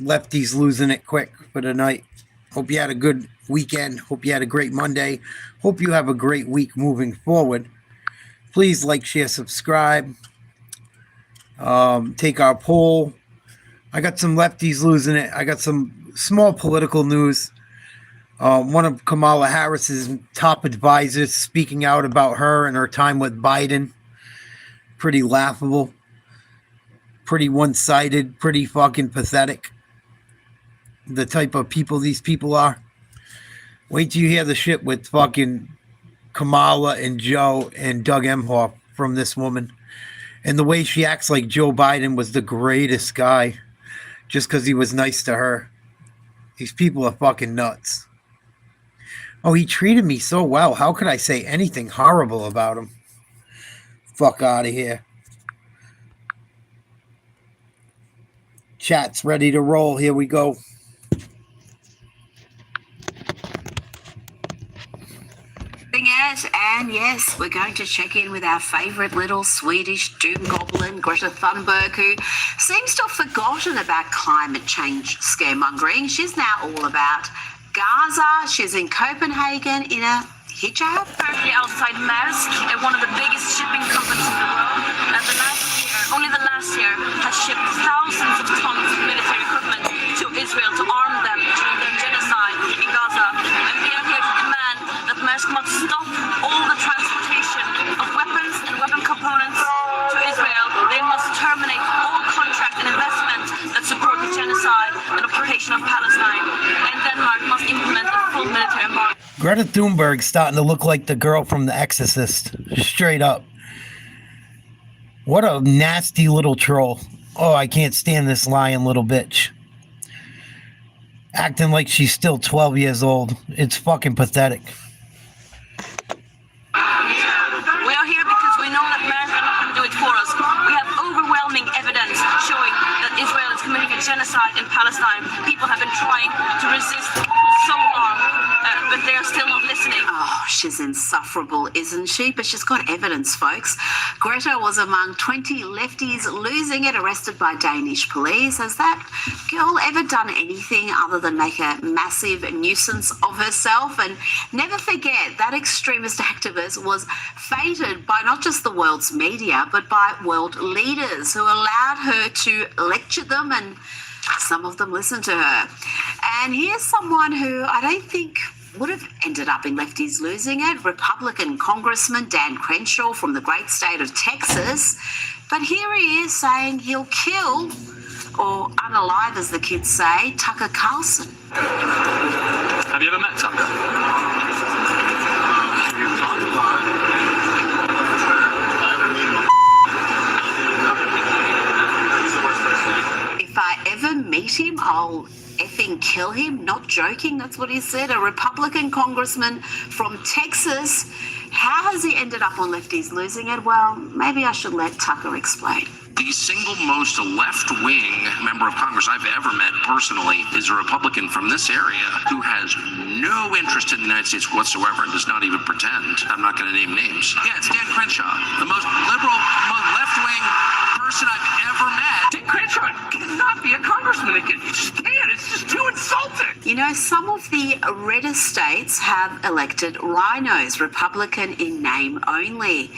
Lefty's losing it quick for tonight. Hope you had a good weekend. Hope you had a great Monday. Hope you have a great week moving forward. Please like, share, subscribe. Take our poll. I got some lefties losing it. I got some small political news. One of Kamala Harris's top advisors speaking out about her and her time with Biden. Pretty laughable. Pretty one-sided. Pretty fucking pathetic. The type of people these people are. Wait till you hear the shit with fucking Kamala and Joe and Doug Emhoff from this woman. And the way she acts like Joe Biden was the greatest guy just because he was nice to her. These people are fucking nuts. Oh, he treated me so well. How could I say anything horrible about him? Fuck out of here. Chat's ready to roll. Here we go. And yes, we're going to check in with our favourite little Swedish doom goblin, Greta Thunberg, who seems to have forgotten about climate change scaremongering. She's now all about Gaza. She's in Copenhagen in a hijab. Currently outside Maersk, one of the biggest shipping companies in the world. And only the last year, has shipped thousands of tons of military equipment to Israel to arm them during their genocide in Gaza. And we are here to demand that Maersk must stop all the transportation of weapons and weapon components to Israel. They must terminate all contract and investment that support the genocide and occupation of Palestine. And Denmark must implement a full military embargo. Greta Thunberg's starting to look like the girl from The Exorcist. Straight up. What a nasty little troll. Oh, I can't stand this lying little bitch. Acting like she's still 12 years old. It's fucking pathetic. We are here because we know that America is not going to do it for us. We have overwhelming evidence showing that Israel is committing a genocide in Palestine. People have been trying to resist for so long, but they're still not listening. Oh, she's insufferable, isn't she? But she's got evidence, folks. Greta was among 20 lefties losing it, arrested by Danish police. Has that girl ever done anything other than make a massive nuisance of herself? And never forget, that extremist activist was feted by not just the world's media, but by world leaders who allowed her to lecture them, and some of them listened to her. And here's someone who I don't think would have ended up in lefties losing it, Republican Congressman Dan Crenshaw from the great state of Texas. But here he is saying he'll kill, or unalive as the kids say, Tucker Carlson. Have you ever met Tucker? If I ever meet him, I'll effing kill him. Not joking, that's what he said. A Republican congressman from Texas. How has he ended up on lefties losing it? Well, maybe I should let Tucker explain. The single most left-wing member of Congress I've ever met personally is a Republican from this area who has no interest in the United States whatsoever and does not even pretend. I'm not going to name names. Yeah, it's Dan Crenshaw, the most liberal, most left-wing person I've ever met. Dan Crenshaw cannot be a congressman again. You just can't. It's just too insulting. You know, some of the redder states have elected rhinos, Republican in name only.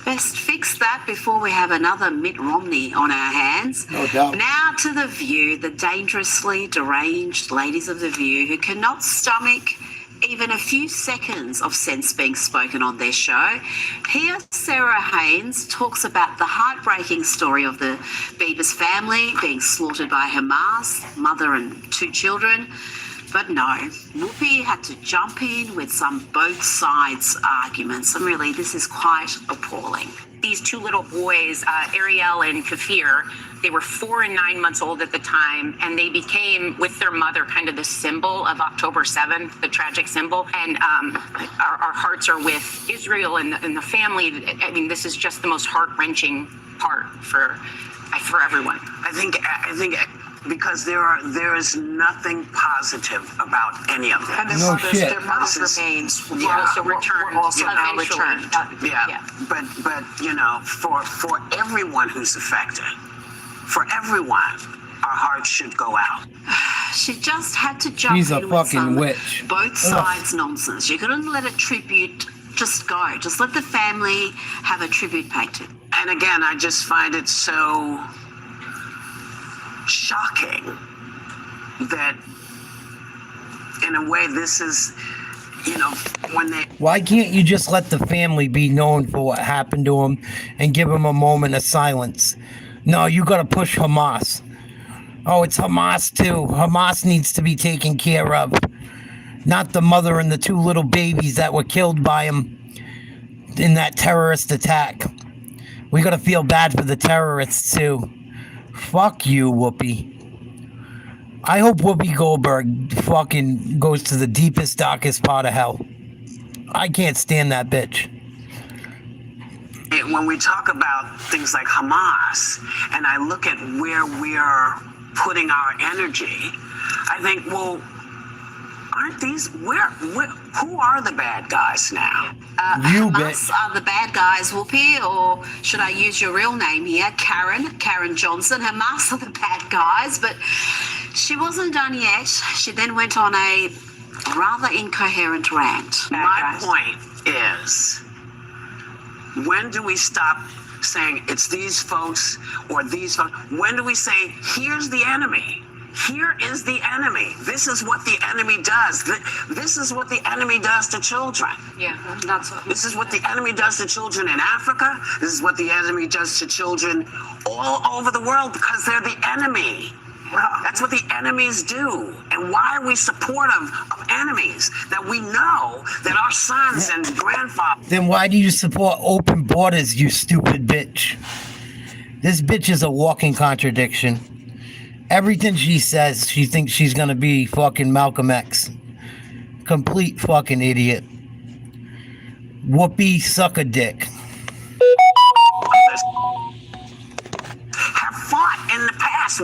Best fix that before we have another Mitt Romney on our hands. No doubt. Now to The View, the dangerously deranged ladies of The View who cannot stomach even a few seconds of sense being spoken on their show. Here, Sarah Haynes talks about the heartbreaking story of the Bieber's family being slaughtered by Hamas, mother and 2 children. But no, Whoopi had to jump in with some both sides arguments. And really, this is quite appalling. These 2 little boys, Ariel and Kafir, they were 4 and 9 months old at the time, and they became, with their mother, kind of the symbol of October 7th, the tragic symbol. And our hearts are with Israel and the family. I mean, this is just the most heart-wrenching part for everyone. I think because there is nothing positive about any of them. And no shit. Their mothers remains will Yeah. also return. Will also eventually. Yeah. But you know, for everyone who's affected, for everyone, our hearts should go out. She just had to jump She's a in with fucking some witch. both sides nonsense. You couldn't let a tribute just go. Just let the family have a tribute paid to. And again, I just find it so shocking that, in a way, this is, when they... Why can't you just let the family be known for what happened to them and give them a moment of silence? No, you got to push Hamas. Oh, it's Hamas too. Hamas needs to be taken care of. Not the mother and the two little babies that were killed by him in that terrorist attack. We got to feel bad for the terrorists too. Fuck you, Whoopi. I hope Whoopi Goldberg fucking goes to the deepest, darkest part of hell. I can't stand that bitch. When we talk about things like Hamas, and I look at where we're putting our energy, I think, well, aren't these, who are the bad guys now? You Hamas bitch. are the bad guys, Whoopi, or should I use your real name here? Karen Johnson. Hamas are the bad guys, but she wasn't done yet. She then went on a rather incoherent rant. My point is, when do we stop saying it's these folks or these folks? When do we say, here's the enemy? Here is the enemy. This is what the enemy does. This is what the enemy does to children. Yeah, that's what. This is what the enemy does to children in Africa. This is what the enemy does to children all over the world because they're the enemy. That's what the enemies do. And why are we supportive of enemies that we know that our sons and grandfathers... Then why do you support open borders, you stupid bitch? This bitch is a walking contradiction. Everything she says, she thinks she's gonna be fucking Malcolm X. Complete fucking idiot. Whoopi, suck a dick. have fought in the past.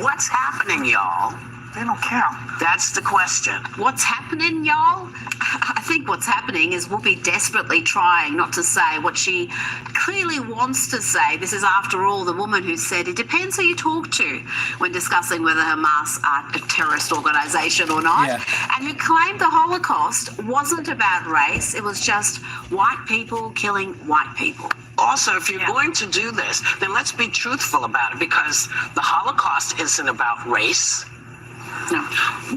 What's happening, y'all? They don't care. That's the question. What's happening, y'all? I think what's happening is Whoopi desperately trying not to say what she clearly wants to say. This is, after all, the woman who said it depends who you talk to when discussing whether Hamas are a terrorist organization or not. Yeah. And who claimed the Holocaust wasn't about race. It was just white people killing white people. Also, if you're going to do this, then let's be truthful about it, because the Holocaust isn't about race.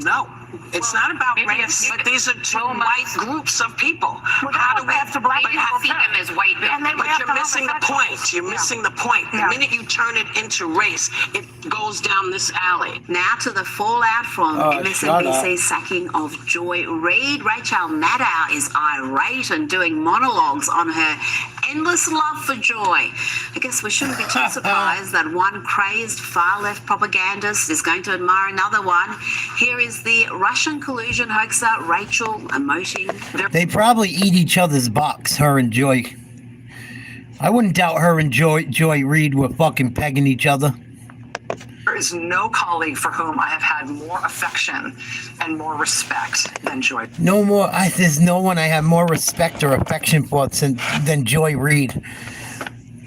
No, it's not about race. But these are two white groups of people. How do we have to black people see them as white people? But you're missing the point. You're missing the point. The minute you turn it into race, it goes down this alley. Now to the fallout from MSNBC's sacking of Joy Reid. Rachel Maddow is irate and doing monologues on her endless love for Joy. I guess we shouldn't be too surprised that one crazed far-left propagandist is going to admire another one. Here is the Russian collusion hoaxer Rachel emoting. They probably eat each other's box, her and Joy. I wouldn't doubt her and Joy Reid were fucking pegging each other. There is no colleague for whom I have had more affection and more respect than Joy. No more. There's no one I have more respect or affection for than Joy Reid.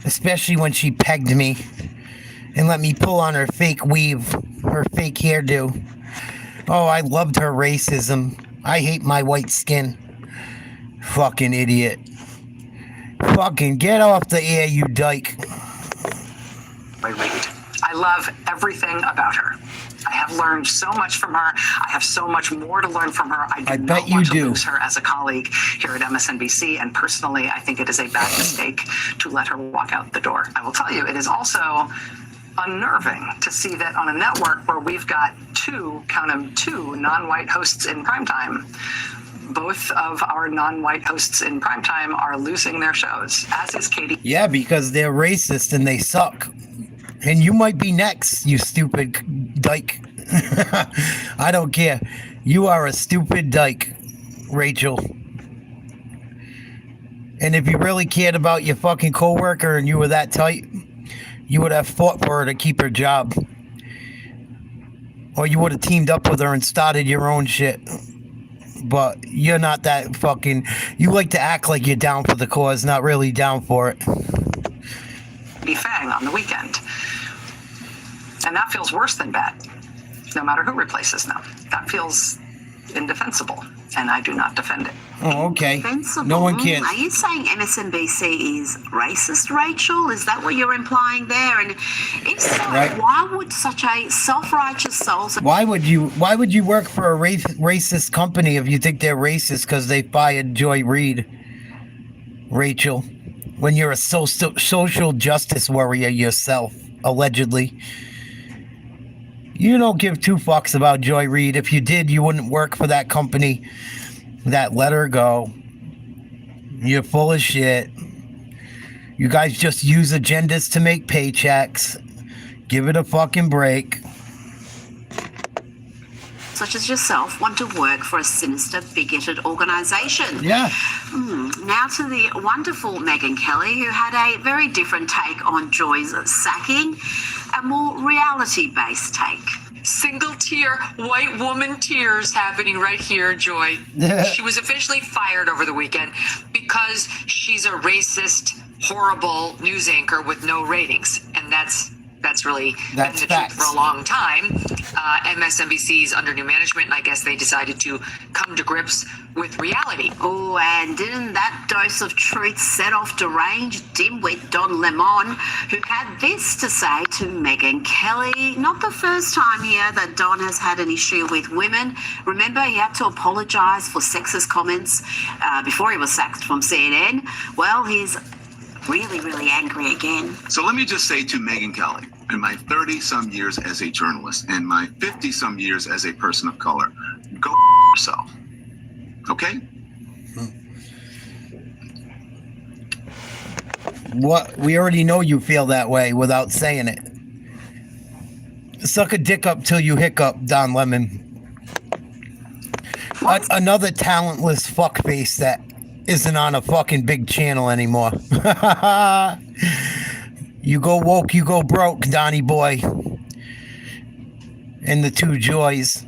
Especially when she pegged me and let me pull on her fake weave, her fake hairdo. Oh, I loved her racism. I hate my white skin. Fucking idiot. Fucking get off the air, you dyke. I love everything about her. I have learned so much from her. I have so much more to learn from her. I bet not you want to do. lose her as a colleague here at MSNBC. And personally, I think it is a bad mistake to let her walk out the door. I will tell you, it is also unnerving to see that on a network where we've got two non-white hosts in primetime, both of our non-white hosts in primetime are losing their shows, as is Katie. Yeah, because they're racist and they suck. And you might be next, you stupid dyke. I don't care. You are a stupid dyke, Rachel. And if you really cared about your fucking coworker and you were that tight, you would have fought for her to keep her job. Or you would have teamed up with her and started your own shit. But you're not that fucking... You like to act like you're down for the cause, not really down for it. Fang on the weekend. And that feels worse than bad, no matter who replaces them. That feels indefensible, and I do not defend it. Oh, okay. Defensible. No one cares. Are you saying MSNBC is racist, Rachel? Is that what you're implying there? And if so, Right. why would such a self-righteous soul... Why would you work for a racist company if you think they're racist because they fired Joy Reid, Rachel, when you're a social justice warrior yourself, allegedly? You don't give two fucks about Joy Reid. If you did, you wouldn't work for that company that let her go. You're full of shit. You guys just use agendas to make paychecks. Give it a fucking break. such as yourself, want to work for a sinister, bigoted organisation. Yeah. Now to the wonderful Megyn Kelly, who had a very different take on Joy's sacking, a more reality-based take. Single tear, white woman tears happening right here, Joy. She was officially fired over the weekend because she's a racist, horrible news anchor with no ratings. And that's really been the truth for a long time. MSNBC's under new management, and I guess they decided to come to grips with reality. Oh, and didn't that dose of truth set off deranged dimwit Don Lemon, who had this to say to Megyn Kelly? Not the first time here that Don has had an issue with women. Remember, he had to apologise for sexist comments before he was sacked from CNN. Well, he's really, really angry again. So let me just say to Megyn Kelly, in my 30-some years as a journalist and my 50-some years as a person of color, go yourself. Okay? What? We already know you feel that way without saying it. Suck a dick up till you hiccup, Don Lemon. Another talentless fuckface that isn't on a fucking big channel anymore. You go woke, you go broke, Donnie boy. And the two Joys.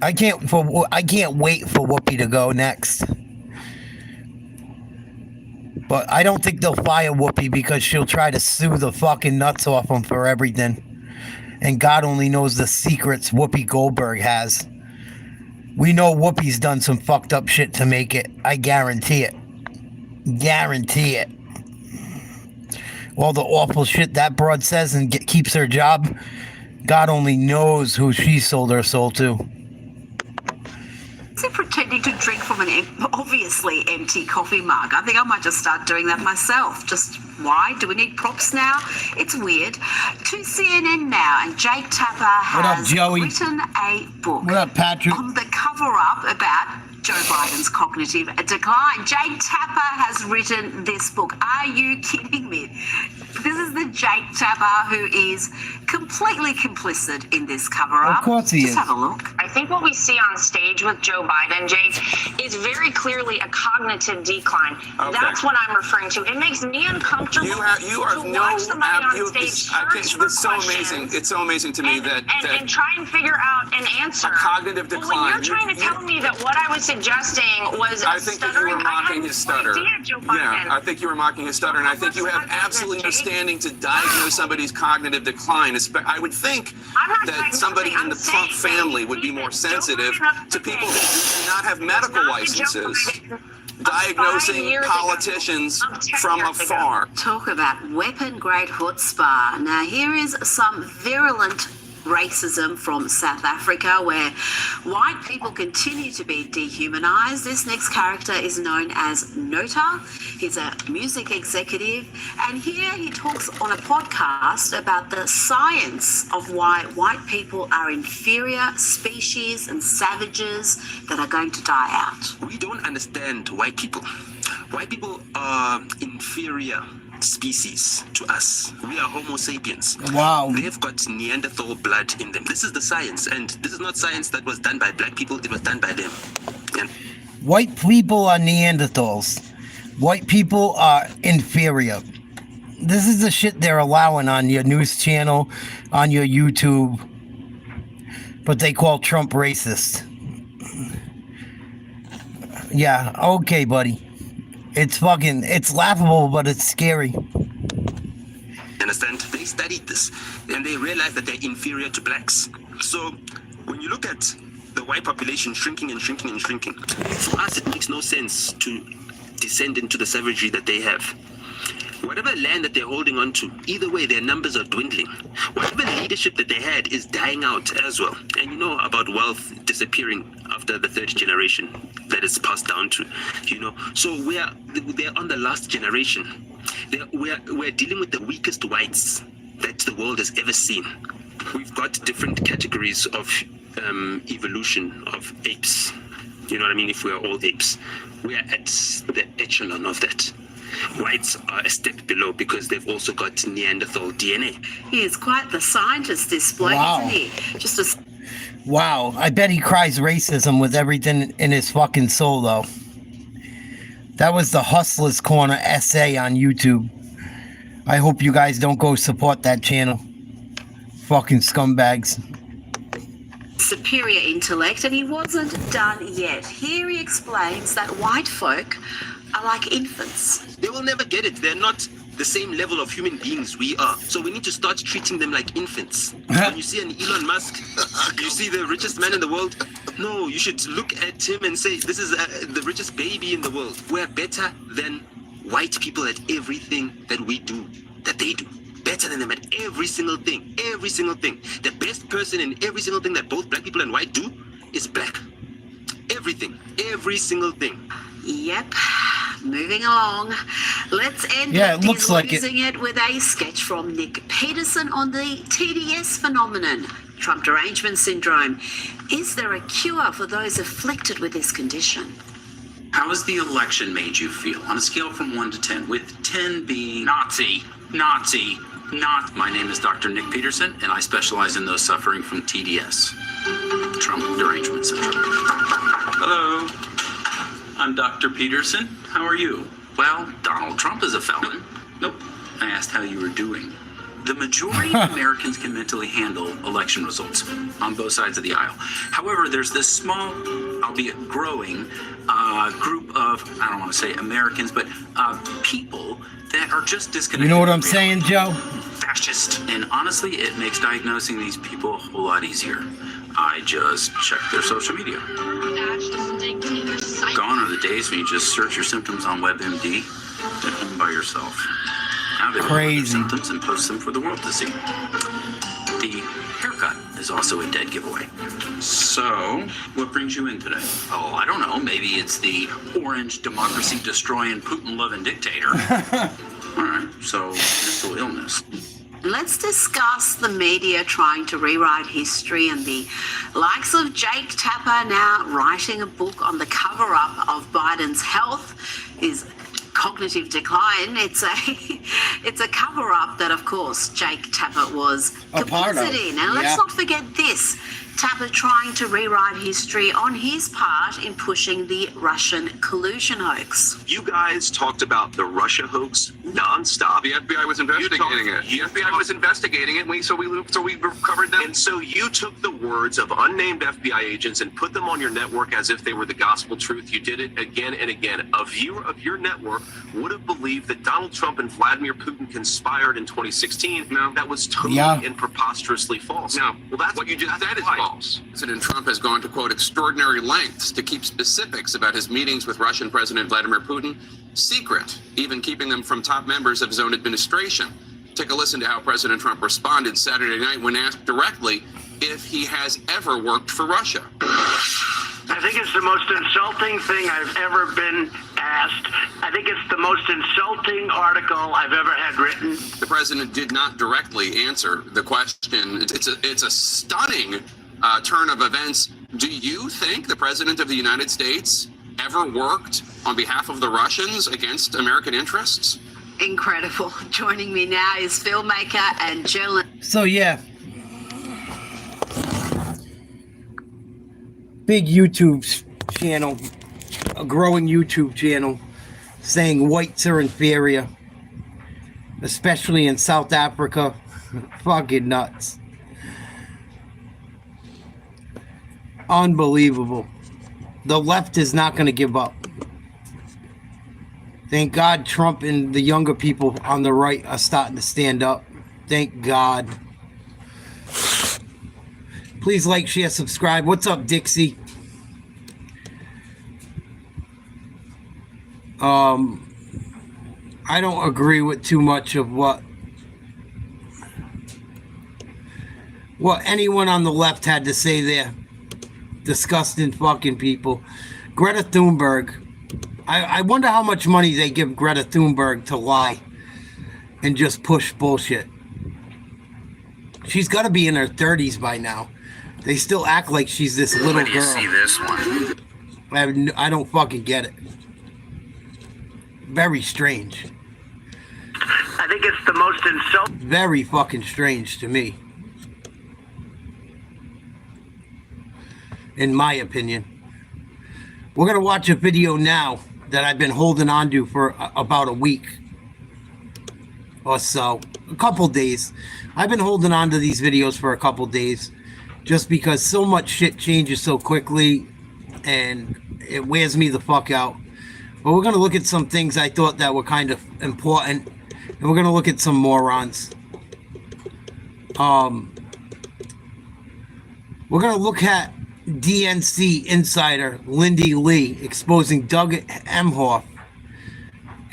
I can't wait for Whoopi to go next. But I don't think they'll fire Whoopi because she'll try to sue the fucking nuts off them for everything. And God only knows the secrets Whoopi Goldberg has. We know Whoopi's done some fucked up shit to make it. I guarantee it. Guarantee it. All the awful shit that broad says and keeps her job, God only knows who she sold her soul to. Is it pretending to drink from an obviously empty coffee mug? I think I might just start doing that myself. Just why? Do we need props now? It's weird. To CNN now, and Jake Tapper has written a book. What up, Patrick? On the cover-up about Joe Biden's cognitive decline. Jake Tapper has written this book. Are you kidding me? This is the Jake Tapper who is completely complicit in this cover-up. Of course he is. Just have a look. I think what we see on stage with Joe Biden, Jake, is very clearly a cognitive decline. Okay. That's what I'm referring to. It makes me uncomfortable You are to watch somebody on stage search for it's so amazing. questions It's so amazing to me and try and figure out an answer. A cognitive But decline. when you're trying to tell me that what I was suggesting was I think that you stuttering, were mocking his stutter. Joe Biden. Yeah, I think you were mocking his stutter, and I think you have absolutely no standing to diagnose somebody's cognitive decline. I would think that somebody in the Trump family would be more sensitive to people who do not have medical licenses, diagnosing politicians from afar. Talk about weapon-grade chutzpah. Now, here is some virulent racism from South Africa, where white people continue to be dehumanized. This next character is known as Nota. He's a music executive, and here he talks on a podcast about the science of why white people are inferior species and savages that are going to die out. We don't understand white people. White people are inferior species to us. We are Homo sapiens. Wow. They've got Neanderthal blood in them. This is the science, and this is not science that was done by black people, it was done by them. And White people are Neanderthals. White people are inferior. This is the shit they're allowing on your news channel, on your YouTube, but they call Trump racist. Yeah, okay, buddy. It's laughable, but it's scary. understand? They studied this. and they realize that they're inferior to blacks. So when you look at the white population shrinking and shrinking and shrinking, for us it makes no sense to descend into the savagery that they have. Whatever land that they're holding on to, either way, their numbers are dwindling. Whatever leadership that they had is dying out as well. And you know about wealth disappearing after the third generation that is passed down to, you know. So they're on the last generation. We're dealing with the weakest whites that the world has ever seen. We've got different categories of evolution of apes. You know what I mean? If we're all apes, we're at the echelon of that. Whites are a step below because they've also got Neanderthal DNA. He is quite the scientist, this bloke, Wow. isn't he? Just a Wow, I bet he cries racism with everything in his fucking soul, though. That was the Hustler's Corner essay on YouTube. I hope you guys don't go support that channel. Fucking scumbags. superior intellect, and he wasn't done yet. Here he explains that white folk are like infants. They will never get it. They're not the same level of human beings we are. So we need to start treating them like infants. When you see an Elon Musk, you see the richest man in the world. No, you should look at him and say, this is the richest baby in the world. We're better than white people at everything that we do, that they do. Better than them at every single thing. Every single thing. The best person in every single thing that both black people and white do is black. Everything. Every single thing. Yep. Moving along. Let's end it looks like losing it with a sketch from Nick Peterson on the TDS phenomenon, Trump derangement syndrome. Is there a cure for those afflicted with this condition? How has the election made you feel on a scale from 1 to 10, with 10 being Nazi? My name is Dr. Nick Peterson, and I specialize in those suffering from TDS, Trump derangement syndrome. Hello, I'm Dr. Peterson. How are you? Well, Donald Trump is a felon. Nope. I asked how you were doing. The majority of Americans can mentally handle election results on both sides of the aisle. However, there's this small, albeit growing, group of, I don't want to say Americans, but people that are just disconnected. You know what I'm saying, Joe? Fascist. And honestly, it makes diagnosing these people a whole lot easier. I just check their social media. Gone are the days when you just search your symptoms on WebMD at home by yourself. Now they record their symptoms and post them for the world to see. The haircut is also a dead giveaway. So, what brings you in today? Oh, I don't know. Maybe it's the orange democracy-destroying Putin-loving dictator. All right, so mental illness. Let's discuss the media trying to rewrite history and the likes of Jake Tapper now writing a book on the cover-up of Biden's health, his cognitive decline. It's a cover-up that, of course, Jake Tapper was complicit in. And let's not forget this. Tapper trying to rewrite history on his part in pushing the Russian collusion hoax. You guys talked about the Russia hoax nonstop. The FBI was investigating it. The FBI was investigating it, so we covered them. And so you took the words of unnamed FBI agents and put them on your network as if they were the gospel truth. You did it again and again. A viewer of your network would have believed that Donald Trump and Vladimir Putin conspired in 2016. No, that was totally and preposterously false. No, well, that's what you just said is false. President Trump has gone to, quote, extraordinary lengths to keep specifics about his meetings with Russian President Vladimir Putin secret, even keeping them from top members of his own administration. Take a listen to how President Trump responded Saturday night when asked directly if he has ever worked for Russia. I think it's the most insulting thing I've ever been asked. I think it's the most insulting article I've ever had written. The president did not directly answer the question. It's a stunning turn of events. Do you think the president of the United States ever worked on behalf of the Russians against American interests? Incredible. Joining me now is filmmaker and journalist. So yeah, big YouTube channel, a growing YouTube channel, saying whites are inferior, especially in South Africa. Fucking nuts. Unbelievable. The left is not going to give up. Thank God Trump and the younger people on the right are starting to stand up. Thank God. Please like, share, subscribe. What's up, Dixie? I don't agree with too much of what anyone on the left had to say there. Disgusting fucking people. Greta Thunberg. I wonder how much money they give Greta Thunberg to lie and just push bullshit. She's got to be in her 30s by now. They still act like she's this little girl. Where do you see this one? I don't fucking get it. Very strange. I think it's the most insulting. Very fucking strange to me. In my opinion. We're going to watch a video now that I've been holding on to for about a week or so. A couple days. I've been holding on to these videos for a couple days just because so much shit changes so quickly and it wears me the fuck out. But we're going to look at some things I thought that were kind of important, and we're going to look at some morons. We're going to look at DNC insider Lindy Li exposing Doug Emhoff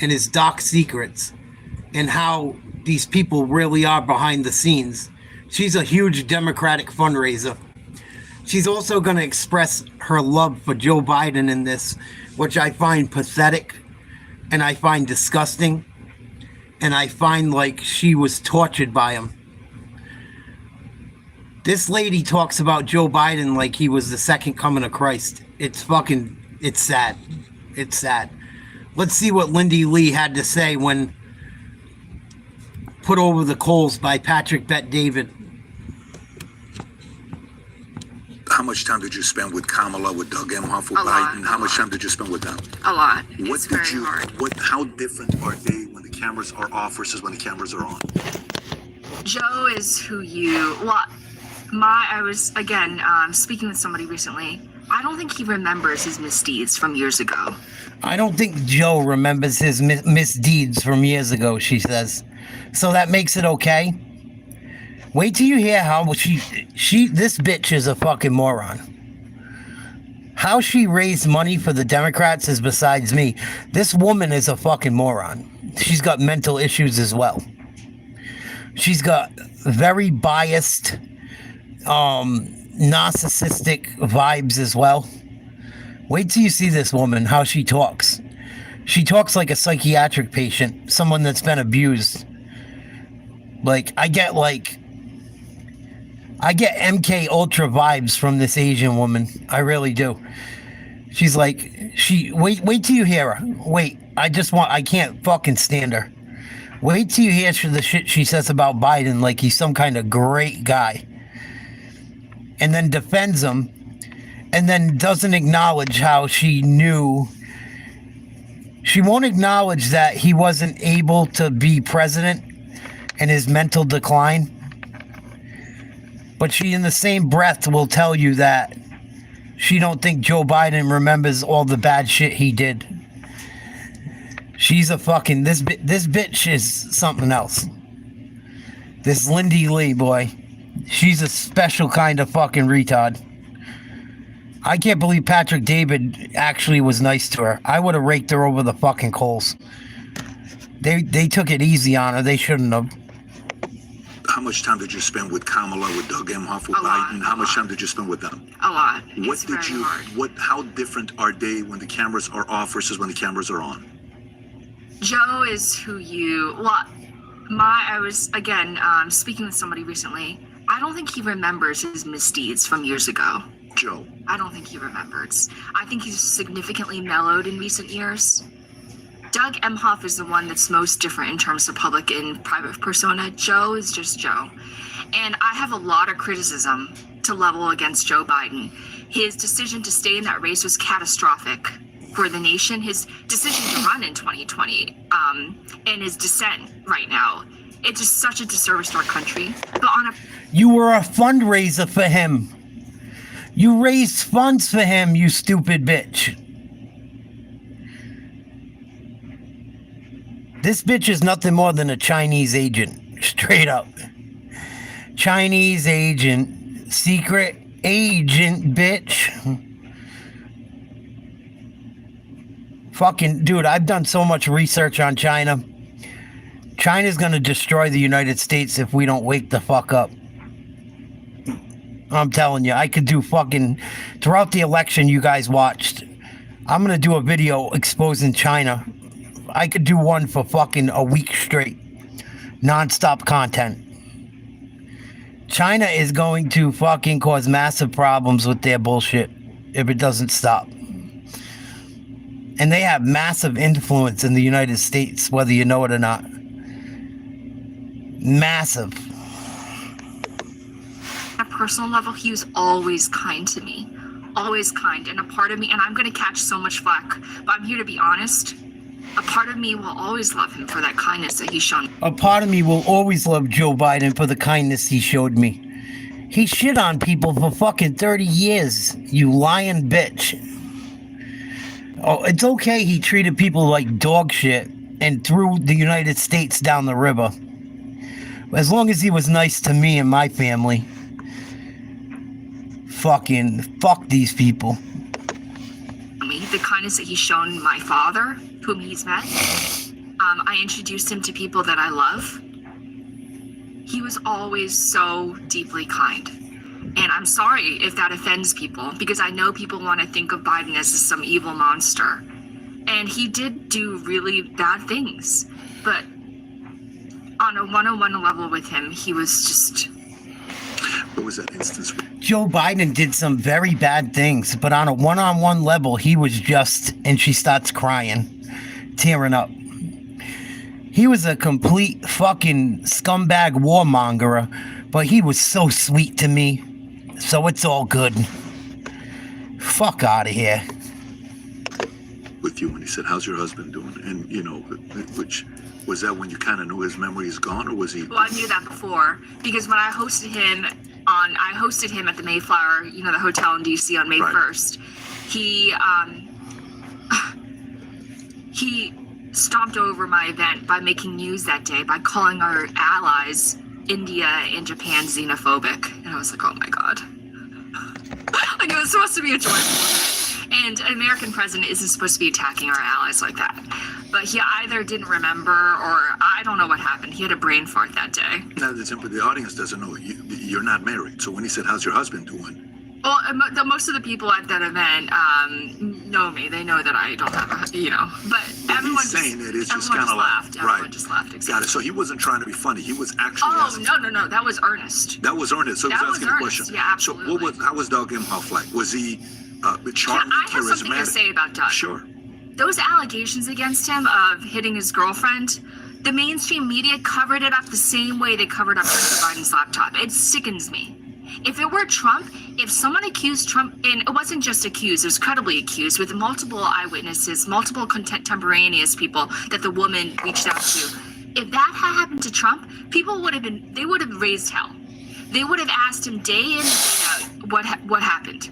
and his dark secrets and how these people really are behind the scenes. She's a huge Democratic fundraiser. She's also going to express her love for Joe Biden in this, which I find pathetic and I find disgusting and I find like she was tortured by him. This lady talks about Joe Biden like he was the second coming of Christ. It's sad. It's sad. Let's see what Lindy Li had to say when put over the coals by Patrick Bet-David. How much time did you spend with Kamala, with Doug Emhoff, with Biden? How much time did you spend with them? A lot. It's very hard. How different are they when the cameras are off versus when the cameras are on? Joe is who you... I was, again, speaking with somebody recently. I don't think he remembers his misdeeds from years ago. I don't think Joe remembers his misdeeds from years ago, she says. So that makes it okay? Wait till you hear how this bitch is a fucking moron. How she raised money for the Democrats is besides me. This woman is a fucking moron. She's got mental issues as well. She's got very biased, narcissistic vibes as well. Wait till you see this woman, how she talks. She talks like a psychiatric patient, someone that's been abused. Like, I get MK Ultra vibes from this Asian woman. I really do. She's like, wait till you hear her. Wait, I can't fucking stand her. Wait till you hear the shit she says about Biden like he's some kind of great guy. And then defends him. And then doesn't acknowledge how she knew. She won't acknowledge that he wasn't able to be president and his mental decline. But she, in the same breath, will tell you that she don't think Joe Biden remembers all the bad shit he did. She's a fucking... This bitch is something else. This Lindy Li, boy. She's a special kind of fucking retard. I can't believe Patrick David actually was nice to her. I would have raked her over the fucking coals. They took it easy on her. They shouldn't have. How much time did you spend with Kamala, with Doug Emhoff, with Biden? How much time did you spend with them? A lot. How different are they when the cameras are off versus when the cameras are on? Joe is who you... I was, again, speaking with somebody recently. I don't think he remembers his misdeeds from years ago. Joe. I don't think he remembers. I think he's significantly mellowed in recent years. Doug Emhoff is the one that's most different in terms of public and private persona. Joe is just Joe. And I have a lot of criticism to level against Joe Biden. His decision to stay in that race was catastrophic for the nation. His decision to run in 2020 and his dissent right now, it's just such a disservice to our country. But You were a fundraiser for him. You raised funds for him, you stupid bitch. This bitch is nothing more than a Chinese agent, straight up. Chinese agent, secret agent, bitch. Fucking dude, I've done so much research on China. China's gonna destroy the United States if we don't wake the fuck up. I'm telling you, I could do fucking throughout the election you guys watched. I'm gonna do a video exposing China. I could do one for fucking a week straight. Non-stop content. China is going to fucking cause massive problems with their bullshit if it doesn't stop. And they have massive influence in the United States, whether you know it or not. Massive. On a personal level, he was always kind to me. Always kind. And a part of me, and I'm going to catch so much flack, but I'm here to be honest. A part of me will always love him for that kindness that he's shown. A part of me will always love Joe Biden for the kindness he showed me. He shit on people for fucking 30 years, you lying bitch. Oh, it's okay he treated people like dog shit and threw the United States down the river. As long as he was nice to me and my family. Fucking fuck these people. The kindness that he's shown my father, whom he's met. I introduced him to people that I love. He was always so deeply kind. And I'm sorry if that offends people, because I know people want to think of Biden as some evil monster. And he did do really bad things. But on a one-on-one level with him, he was just... What was that instance? Joe Biden did some very bad things, but on a one-on-one level, he was just... And she starts crying, tearing up. He was a complete fucking scumbag warmonger, but he was so sweet to me. So it's all good. Fuck out of here. With you when he said, how's your husband doing? And, you know, which... Was that when you kind of knew his memory is gone, or was he? Well, I knew that before, because when I hosted him at the Mayflower, you know, the hotel in DC on May 1st. He stomped over my event by making news that day by calling our allies, India and Japan, xenophobic, and I was like, oh my god. Like, it was supposed to be a joyful. And an American president isn't supposed to be attacking our allies like that. But he either didn't remember, or I don't know what happened. He had a brain fart that day. Now, the audience doesn't know. You're not married. So when he said, how's your husband doing? Well, most of the people at that event know me. They know that I don't have a, you know. But everyone He's saying that it's just kind of laughed. Everyone just laughed. Exactly. Got it. So he wasn't trying to be funny. He was actually asking. No. That was earnest. That was earnest. So he was asking a question. Yeah, absolutely. So how was Doug Emhoff like? Was he charming, I have charismatic? something to say about Doug. Sure. Those allegations against him of hitting his girlfriend, the mainstream media covered it up the same way they covered up Hunter Biden's laptop. It sickens me. If it were Trump, if someone accused Trump, and it wasn't just accused, it was credibly accused with multiple eyewitnesses, multiple contemporaneous people that the woman reached out to. If that had happened to Trump, they would have raised hell. They would have asked him day in and day out what happened.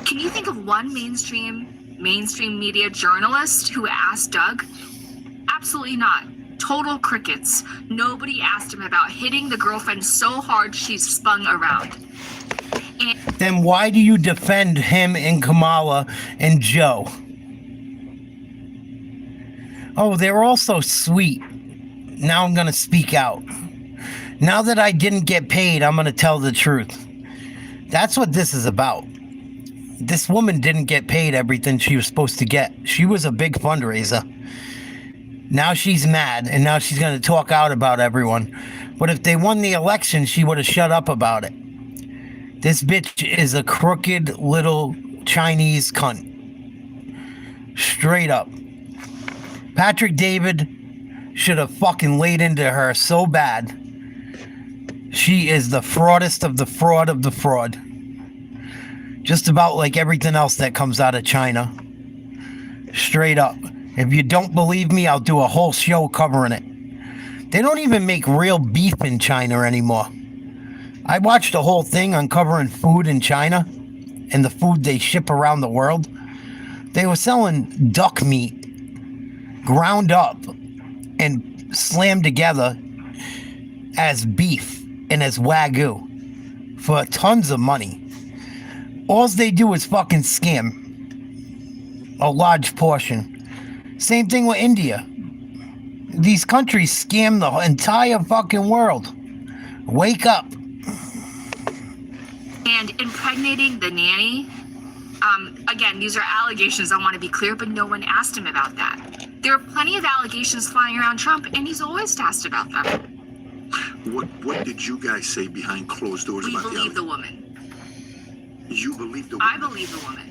Can you think of one mainstream media journalist who asked Doug? Absolutely not. Total crickets. Nobody asked him about hitting the girlfriend so hard she spun around. Then why do you defend him and Kamala and Joe? Oh, they're all so sweet. Now I'm going to speak out. Now that I didn't get paid, I'm going to tell the truth. That's what this is about. This woman didn't get paid everything she was supposed to get. She was a big fundraiser. Now she's mad, and now she's going to talk out about everyone. But if they won the election, she would have shut up about it. This bitch is a crooked little Chinese cunt. Straight up. Patrick David should have fucking laid into her so bad. She is the fraudest of the fraud of the fraud. Just about like everything else that comes out of China. Straight up. If you don't believe me, I'll do a whole show covering it. They don't even make real beef in China anymore. I watched a whole thing on covering food in China and the food they ship around the world. They were selling duck meat ground up and slammed together as beef and as Wagyu. for tons of money. All they do is fucking scam a large portion. Same thing with India. These countries scam the entire fucking world. Wake up. And impregnating the nanny, again, these are allegations, I want to be clear, but no one asked him about that. There are plenty of allegations flying around Trump, and he's always asked about them. What did you guys say behind closed doors about the We believe the woman. You believe the woman? I believe the woman.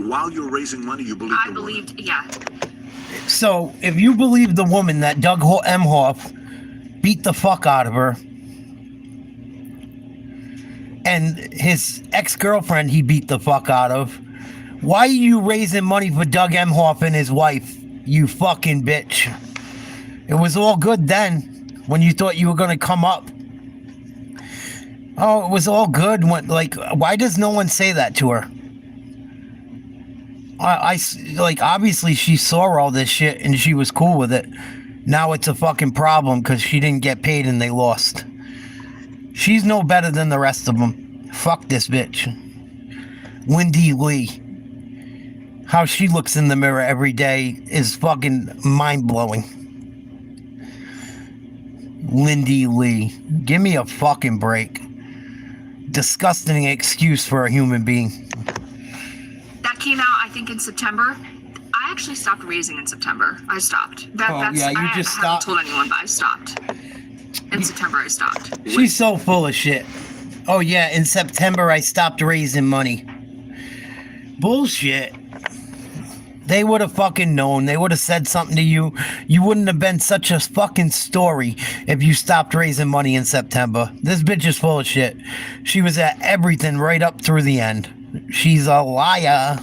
While you're raising money, you believe the woman? I believed, yeah. So, if you believe the woman that Doug Emhoff beat the fuck out of her, and his ex-girlfriend he beat the fuck out of, why are you raising money for Doug Emhoff and his wife, you fucking bitch? It was all good then, when you thought you were gonna come up. Oh, it was all good. When, like, why does no one say that to her? Like, obviously she saw all this shit and she was cool with it. Now it's a fucking problem because she didn't get paid and they lost. She's no better than the rest of them. Fuck this bitch. Lindy Li. How she looks in the mirror every day is fucking mind-blowing. Lindy Li. Give me a fucking break. Disgusting excuse for a human being. That came out, I think, in September. I actually stopped raising in September. I stopped. I haven't told anyone, but I stopped. In September, I stopped. She's so full of shit. Oh, yeah, in September, I stopped raising money. Bullshit. They would have fucking known. They would have said something to you. You wouldn't have been such a fucking story if you stopped raising money in September. This bitch is full of shit. She was at everything right up through the end. She's a liar.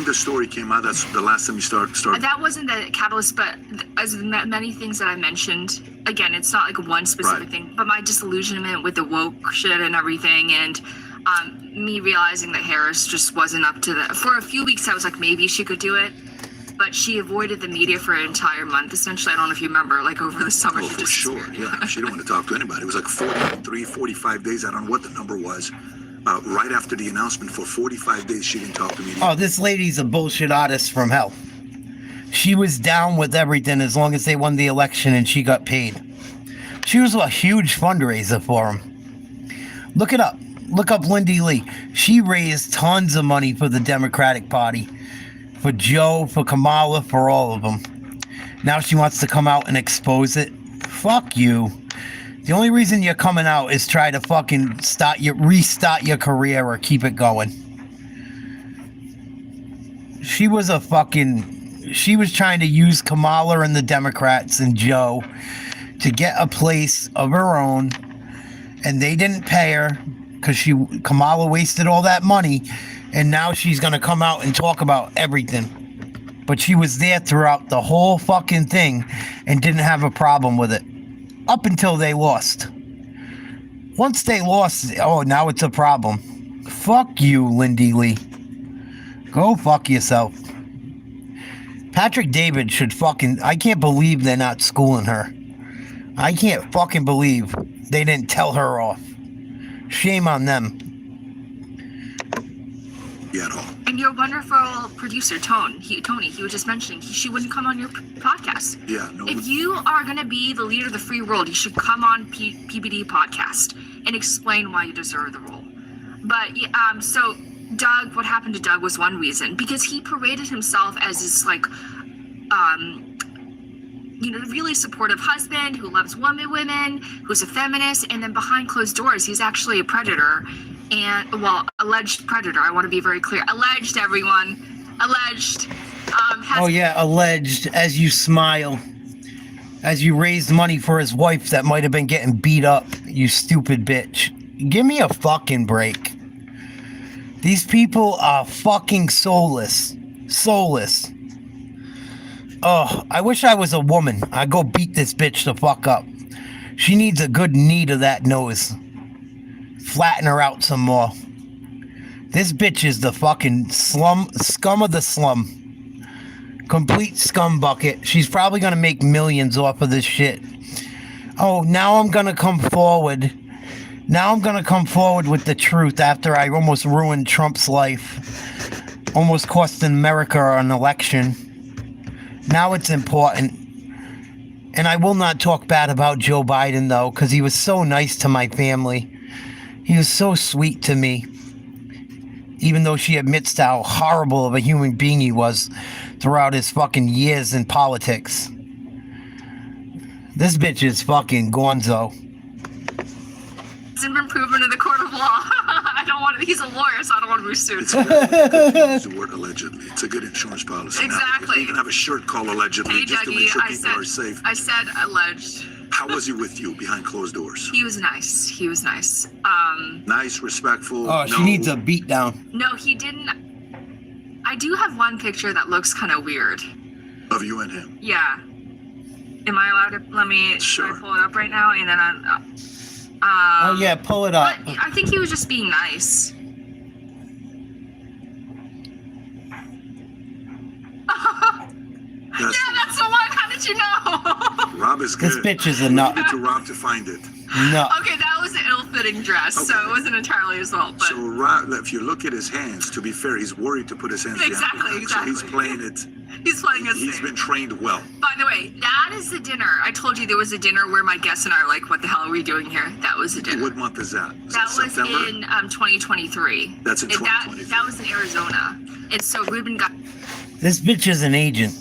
The story came out. That's the last time you started. That wasn't the catalyst, but as many things that I mentioned, again, it's not like one specific thing, but my disillusionment with the woke shit and everything, and me realizing that Harris just wasn't up to the. For a few weeks, I was like, maybe she could do it, but she avoided the media for an entire month. Essentially, I don't know if you remember, like over the summer. Oh, for sure. Yeah, she didn't want to talk to anybody. It was like 43, 45 days. I don't know what the number was. Right after the announcement, for 45 days, she didn't talk to me. Oh, this lady's a bullshit artist from hell. She was down with everything as long as they won the election and she got paid. She was a huge fundraiser for him. Look it up. Look up Lindy Li. She raised tons of money for the Democratic Party. For Joe, for Kamala, for all of them. Now she wants to come out and expose it. Fuck you. The only reason you're coming out is try to fucking restart your career or keep it going. She was trying to use Kamala and the Democrats and Joe to get a place of her own, and they didn't pay her because Kamala wasted all that money, and now she's gonna come out and talk about everything. But she was there throughout the whole fucking thing and didn't have a problem with it. Up until they lost. Once they lost, oh, now it's a problem. Fuck you, Lindy Li. Go fuck yourself. Patrick David should fucking... I can't believe they're not schooling her. I can't fucking believe they didn't tell her off. Shame on them. Yeah, at all. And your wonderful producer, Tony, he was just mentioning she wouldn't come on your podcast. Yeah, no. If you are going to be the leader of the free world, you should come on PBD podcast and explain why you deserve the role. But so Doug, what happened to Doug was one reason, because he paraded himself as this like, really supportive husband who loves women, who's a feminist, and then behind closed doors, he's actually a predator. And, well, alleged predator. I want to be very clear. Alleged, everyone. Alleged. Alleged, as you smile. As you raised money for his wife that might have been getting beat up, you stupid bitch. Give me a fucking break. These people are fucking soulless. Soulless. Oh, I wish I was a woman. I'd go beat this bitch the fuck up. She needs a good knee to that nose. Flatten her out some more. This bitch is the fucking scum of the slum. Complete scum bucket. She's probably gonna make millions off of this shit. Oh, now I'm gonna come forward. Now I'm going to come forward with the truth after I almost ruined Trump's life, almost cost America an election. Now it's important. And I will not talk bad about Joe Biden, though, because he was so nice to my family. He was so sweet to me. Even though she admits to how horrible of a human being he was throughout his fucking years in politics. This bitch is fucking gonzo. It's an improvement in the court of law. I don't want to, he's a lawyer, so I don't want to be sued. It's the word allegedly. It's a good insurance policy. Exactly. Now, you can have a shirt called allegedly Hey, just to Dougie, make sure people are safe. I said alleged. How was he with you behind closed doors? He was nice. He was nice. Nice, respectful. Oh, she needs a beat down. No, he didn't. I do have one picture that looks kind of weird. Of you and him? Yeah. Am I allowed to? Let me Sure. pull it up right now, and then Oh yeah, pull it up. But I think he was just being nice. Yeah, that's the one. How did you know? Rob is good. This bitch is a nut. Leave it to Rob to find it. No. Okay, that was an ill-fitting dress, so it wasn't entirely his fault. But So Rob, if you look at his hands, to be fair, he's worried to put his hands Exactly, behind. So he's playing it. he's playing his He's thing. been trained well. By the way, that is the dinner. I told you there was a dinner where my guests and I are like, what the hell are we doing here? That was the dinner. What month is that? Is That was September? in 2023. That's in And 2023. That was in Arizona. And so Ruben got... This bitch is an agent.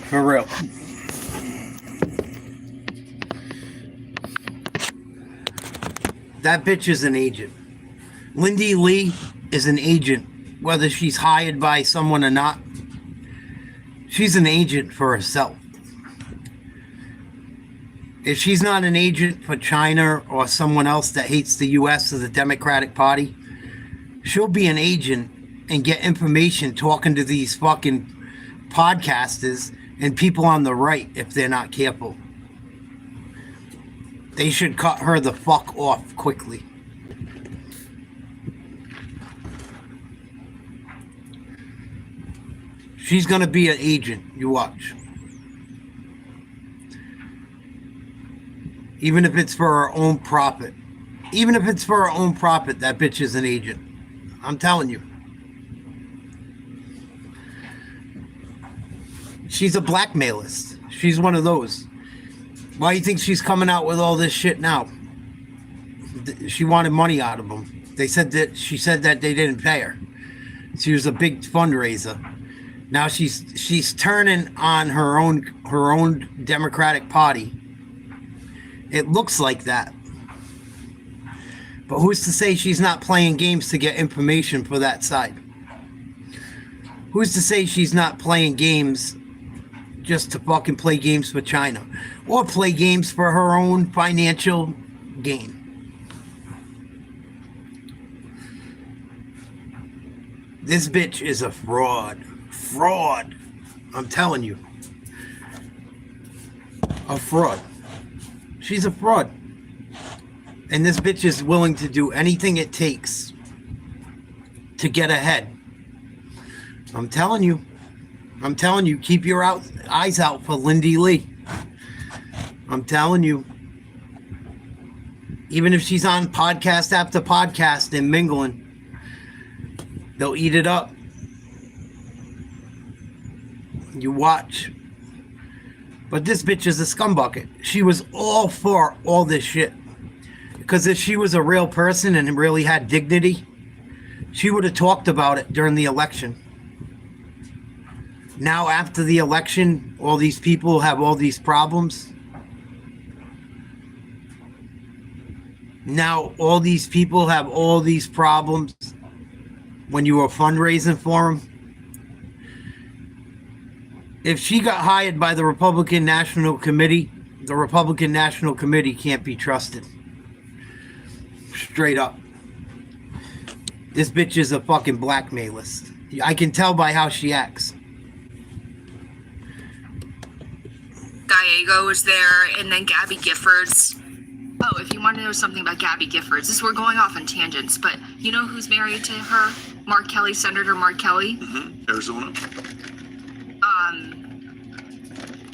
For real. That bitch is an agent. Lindy Li is an agent, whether she's hired by someone or not. She's an agent for herself. If she's not an agent for China or someone else that hates the U.S. or the Democratic Party, she'll be an agent and get information talking to these fucking podcasters and people on the right if they're not careful. They should cut her the fuck off quickly. She's gonna be an agent, you watch. Even if it's for her own profit. Even if it's for her own profit, that bitch is an agent. I'm telling you. She's a blackmailist. She's one of those. Why do you think she's coming out with all this shit now? She wanted money out of them. She said that they didn't pay her. She was a big fundraiser. Now she's turning on her own Democratic Party. It looks like that. But who's to say she's not playing games to get information for that side? Who's to say she's not playing games just to fucking play games for China? Or play games for her own financial gain? This bitch is a fraud. Fraud. I'm telling you. A fraud. She's a fraud. And this bitch is willing to do anything it takes to get ahead. I'm telling you. I'm telling you, keep your eyes out for Lindy Li. I'm telling you. Even if she's on podcast after podcast and mingling, they'll eat it up. You watch. But this bitch is a scumbucket. She was all for all this shit. Because if she was a real person and really had dignity, she would have talked about it during the election. Now, after the election, all these people have all these problems. Now, all these people have all these problems when you were fundraising for them. If she got hired by the Republican National Committee, the Republican National Committee can't be trusted. Straight up. This bitch is a fucking blackmailist. I can tell by how she acts. Gallego was there, and then Gabby Giffords. Oh, if you want to know something about Gabby Giffords, we're going off on tangents, but you know who's married to her? Mark Kelly, Senator Mark Kelly. Mm-hmm. Arizona.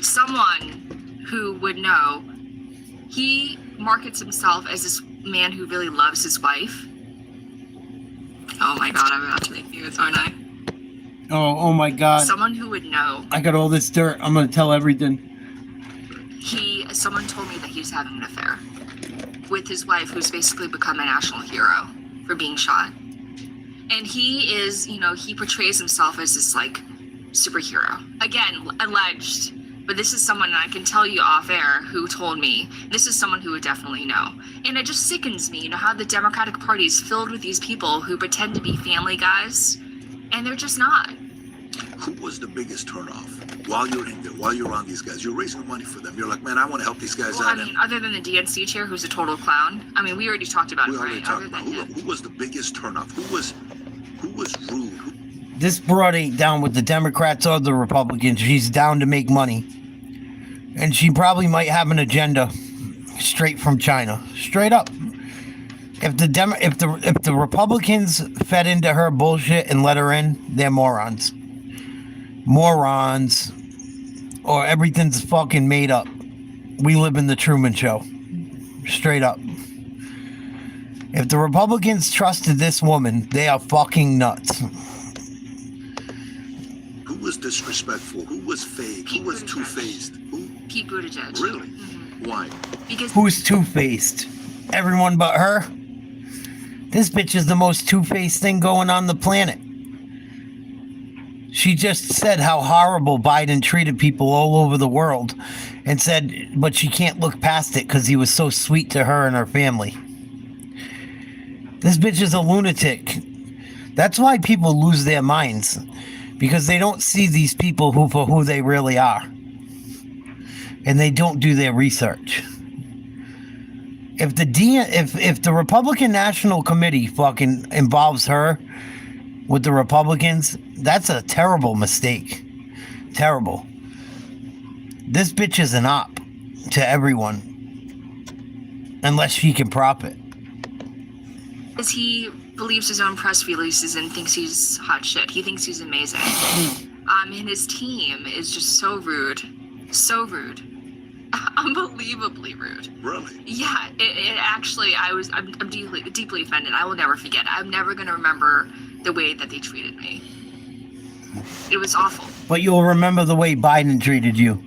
Someone who would know, he markets himself as this man who really loves his wife. Oh my God, I'm about to make news, aren't I? Oh my God. Someone who would know. I got all this dirt. I'm going to tell everything. Someone told me that he's having an affair with his wife, who's basically become a national hero for being shot. And he is, he portrays himself as this, like, superhero. Again, alleged. But this is someone, and I can tell you off air, who told me, this is someone who would definitely know. And it just sickens me, how the Democratic Party is filled with these people who pretend to be family guys, and they're just not. Who was the biggest turnoff while you're in there, while you're on these guys? You're raising money for them. You're like, man, I want to help these guys out. Other than the DNC chair, who's a total clown. We already talked about it, right? Who was the biggest turnoff? Who was rude? This broad ain't down with the Democrats or the Republicans. She's down to make money. And she probably might have an agenda straight from China. Straight up. If the Republicans fed into her bullshit and let her in, they're morons. Morons. Or everything's fucking made up. We live in the Truman Show. Straight up. If the Republicans trusted this woman, they are fucking nuts. Who was disrespectful? Who was fake? Who was two-faced? Pete Buttigieg. Really? Mm-hmm. Why? Because who's two-faced? Everyone but her? This bitch is the most two-faced thing going on the planet. She just said how horrible Biden treated people all over the world and said, but she can't look past it because he was so sweet to her and her family. This bitch is a lunatic. That's why people lose their minds, because they don't see these people for who they really are. And they don't do their research. If the Republican National Committee fucking involves her with the Republicans, that's a terrible mistake. Terrible. This bitch is an op to everyone. Unless she can profit. Because he believes his own press releases and thinks he's hot shit. He thinks he's amazing. And his team is just so rude. So rude. Unbelievably rude. Really? Yeah, it actually, I'm deeply offended. I will never forget. I'm never going to remember the way that they treated me. It was awful. But you'll remember the way Biden treated you.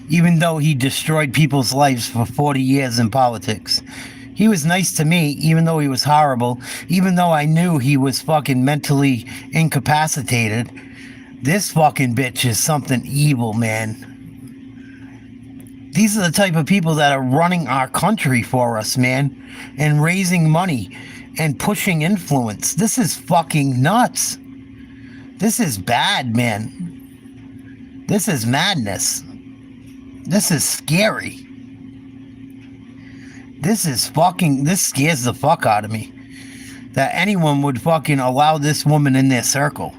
Even though he destroyed people's lives for 40 years in politics. He was nice to me, even though he was horrible. Even though I knew he was fucking mentally incapacitated. This fucking bitch is something evil, man. These are the type of people that are running our country for us, man. And raising money and pushing influence. This is fucking nuts. This is bad, man. This is madness. This is scary. This scares the fuck out of me. That anyone would fucking allow this woman in their circle.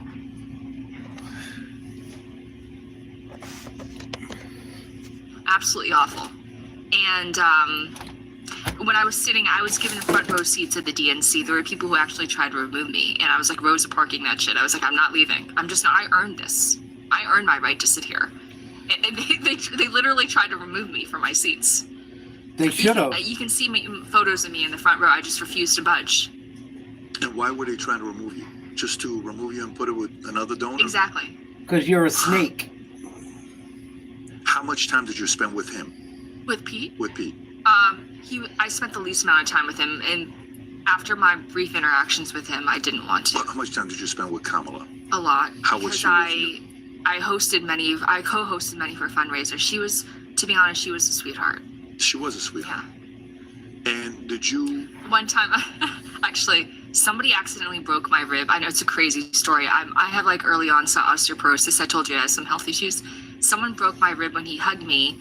Absolutely awful. And when I was given front row seats at the DNC. There were people who actually tried to remove me, and I was like Rosa Parking that shit. I was like, I'm not leaving. I earned this. I earned my right to sit here. And they literally tried to remove me from my seats. They should have. You can see photos of me in the front row. I just refused to budge. And why were they trying to remove you? Just to remove you and put it with another donor? Exactly. Because you're a snake. How much time did you spend with him? With Pete? With Pete. I spent the least amount of time with him, and after my brief interactions with him, I didn't want to. Well, how much time did you spend with Kamala? A lot. How was she with you? I co-hosted many of her fundraisers. She was, to be honest, she was a sweetheart. She was a sweetheart. Yeah. And did you? One time, actually, somebody accidentally broke my rib. I know it's a crazy story. I have like early onset osteoporosis. I told you I had some health issues. Someone broke my rib when he hugged me,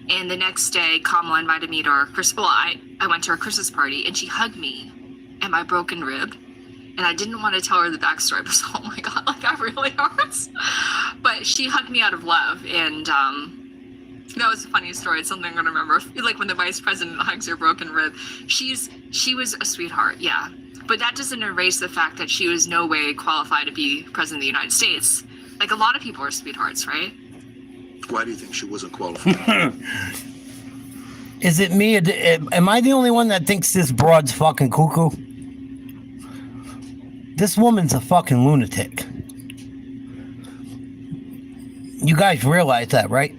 and the next day, Kamala invited me to her Christmas. Well, I went to her Christmas party, and she hugged me and my broken rib. And I didn't want to tell her the backstory, but oh my God, like that really hurts. But she hugged me out of love, and that was a funny story. It's something I'm gonna remember. Like when the vice president hugs your broken rib. She was a sweetheart, yeah. But that doesn't erase the fact that she was no way qualified to be president of the United States. Like a lot of people are sweethearts, right? Why do you think she wasn't qualified? Is it me? Am I the only one that thinks this broad's fucking cuckoo? This woman's a fucking lunatic. You guys realize that, right?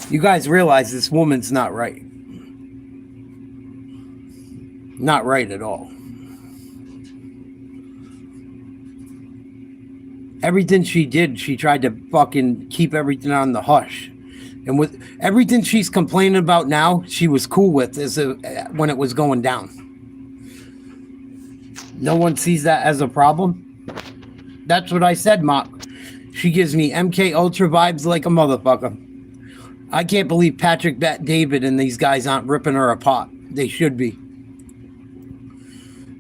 You guys realize this woman's not right. Not right at all. Everything she did, she tried to fucking keep everything on the hush. And with everything she's complaining about now, she was cool with when it was going down. No one sees that as a problem. That's what I said, Mark. She gives me MK Ultra vibes like a motherfucker. I can't believe Patrick Bet David and these guys aren't ripping her apart. They should be.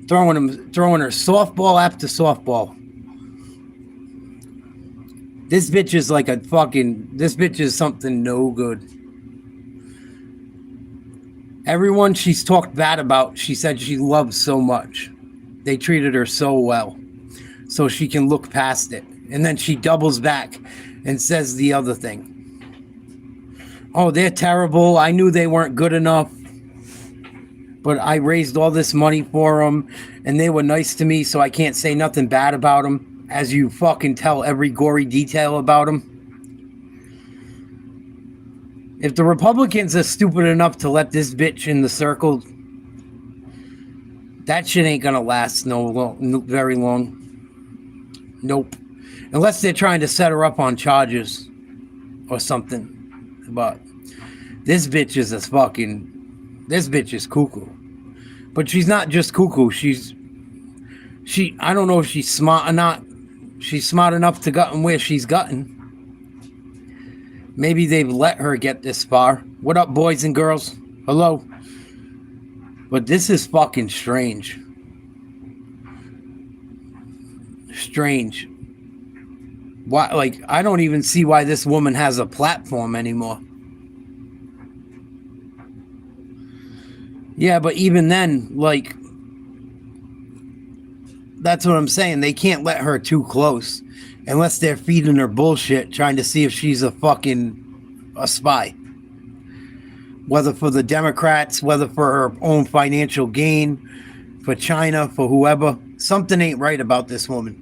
Throwing her softball after softball. This bitch is like this bitch is something no good. Everyone she's talked bad about, she said she loves so much. They treated her so well. So she can look past it. And then she doubles back and says the other thing. Oh, they're terrible. I knew they weren't good enough. But I raised all this money for them. And they were nice to me, so I can't say nothing bad about them. As you fucking tell every gory detail about them. If the Republicans are stupid enough to let this bitch in the circle, that shit ain't gonna last very long. Nope. Unless they're trying to set her up on charges or something. But this bitch is this bitch is cuckoo. But she's not just cuckoo. I don't know if she's smart or not. She's smart enough to gotten where she's gotten. Maybe they've let her get this far. What up, boys and girls? Hello. But this is fucking strange. Strange. Why? Like, I don't even see why this woman has a platform anymore. Yeah, but even then, like, that's what I'm saying. They can't let her too close unless they're feeding her bullshit, trying to see if she's a spy. Whether for the Democrats, whether for her own financial gain, for China, for whoever. Something ain't right about this woman.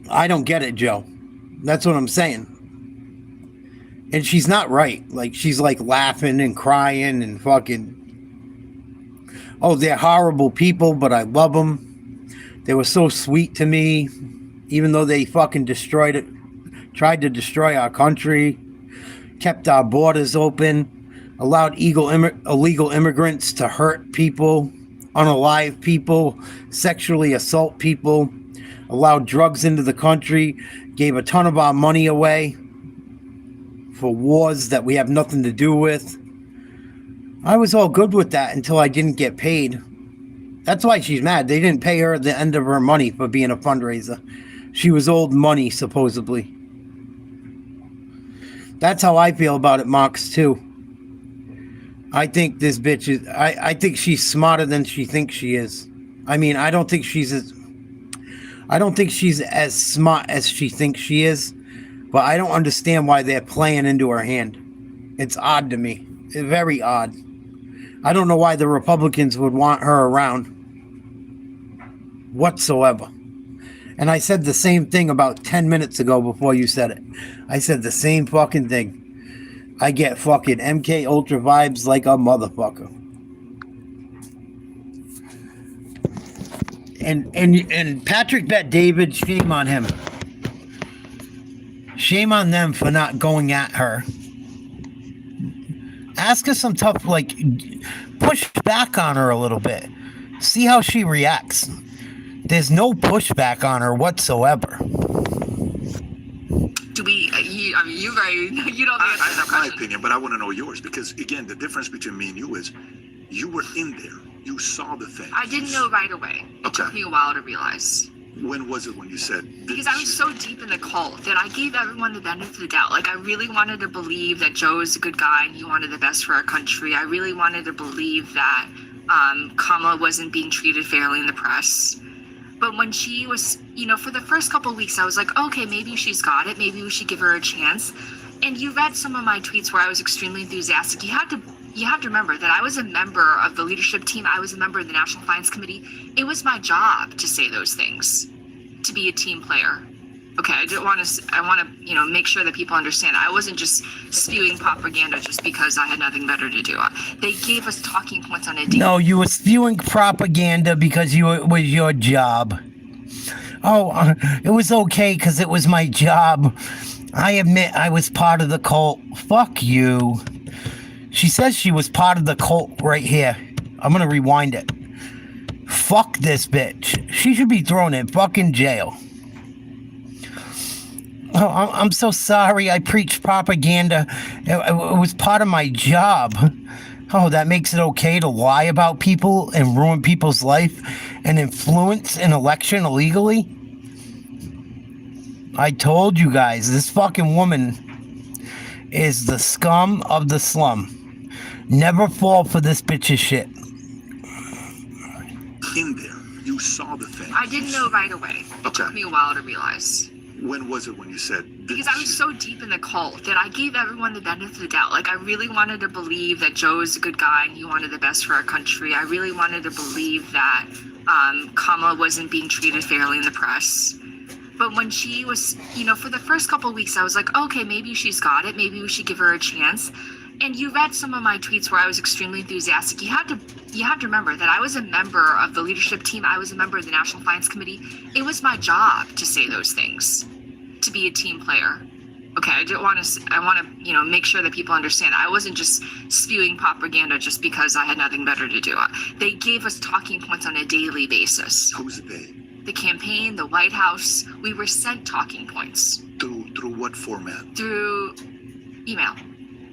I don't get it, Joe. That's what I'm saying. And she's not right. Like, she's like laughing and crying and fucking... Oh, they're horrible people, but I love them. They were so sweet to me, even though they fucking destroyed it, tried to destroy our country, kept our borders open, allowed illegal immigrants to hurt people, unalive people, sexually assault people, allowed drugs into the country, gave a ton of our money away for wars that we have nothing to do with. I was all good with that until I didn't get paid. That's why she's mad. They didn't pay her the end of her money for being a fundraiser. She was owed money, supposedly. That's how I feel about it, Mox, too. I think this bitch is... I think she's smarter than she thinks she is. I mean, I don't think she's as smart as she thinks she is. But I don't understand why they're playing into her hand. It's odd to me. It's very odd. I don't know why the Republicans would want her around whatsoever. And I said the same thing about 10 minutes ago before you said it. I said the same fucking thing. I get fucking MK Ultra vibes like a motherfucker. And Patrick Bet David, shame on him. Shame on them for not going at her. Ask her some tough, like, push back on her a little bit. See how she reacts. There's no pushback on her whatsoever. Do we, you don't think I have my opinion, but I want to know yours. Because, again, the difference between me and you is you were in there. You saw the thing. I didn't know right away. It took me a while to realize. When was it when you said? Because I was so deep in the cult that I gave everyone the benefit of the doubt. Like, I really wanted to believe that Joe is a good guy and he wanted the best for our country. I really wanted to believe that Kamala wasn't being treated fairly in the press. But when she was, for the first couple of weeks, I was like, okay, maybe she's got it. Maybe we should give her a chance. And you read some of my tweets where I was extremely enthusiastic. You have to remember that I was a member of the leadership team. I was a member of the National Finance Committee. It was my job to say those things, to be a team player. Okay, I want to, make sure that people understand. I wasn't just spewing propaganda just because I had nothing better to do. They gave us talking points on a daily. No, you were spewing propaganda because it was your job. Oh, it was okay because it was my job. I admit I was part of the cult. Fuck you. She says she was part of the cult right here. I'm gonna rewind it. Fuck this bitch. She should be thrown in fucking jail. Oh, I'm so sorry I preached propaganda. It was part of my job. Oh, that makes it okay to lie about people and ruin people's life and influence an election illegally? I told you guys, this fucking woman is the scum of the slum. Never fall for this bitch's shit. In there, you saw the thing. I didn't know right away. It took me a while to realize. When was it when you said? Because I was so deep in the cult that I gave everyone the benefit of the doubt. Like, I really wanted to believe that Joe is a good guy and he wanted the best for our country. I really wanted to believe that Kamala wasn't being treated fairly in the press. But when she was, for the first couple of weeks, I was like, okay, maybe she's got it. Maybe we should give her a chance. And you read some of my tweets where I was extremely enthusiastic. You have to remember that I was a member of the leadership team. I was a member of the National Finance Committee. It was my job to say those things, to be a team player. Okay, I want to, make sure that people understand. I wasn't just spewing propaganda just because I had nothing better to do. They gave us talking points on a daily basis. Who's they? The campaign, the White House. We were sent talking points. Through what format? Through email.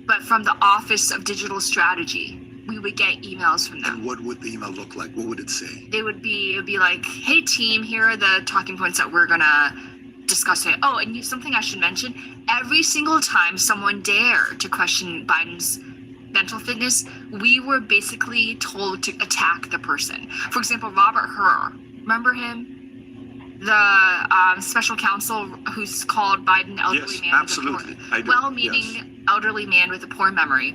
But from the Office of Digital Strategy, we would get emails from them. And what would the email look like? What would it say? It would be like, hey team, here are the talking points that we're gonna discuss today. Oh, and something I should mention, every single time someone dared to question Biden's mental fitness, we were basically told to attack the person. For example, Robert Hur, remember him? The special counsel who's called Biden elderly man. Absolutely. Well-meaning elderly man with a poor memory.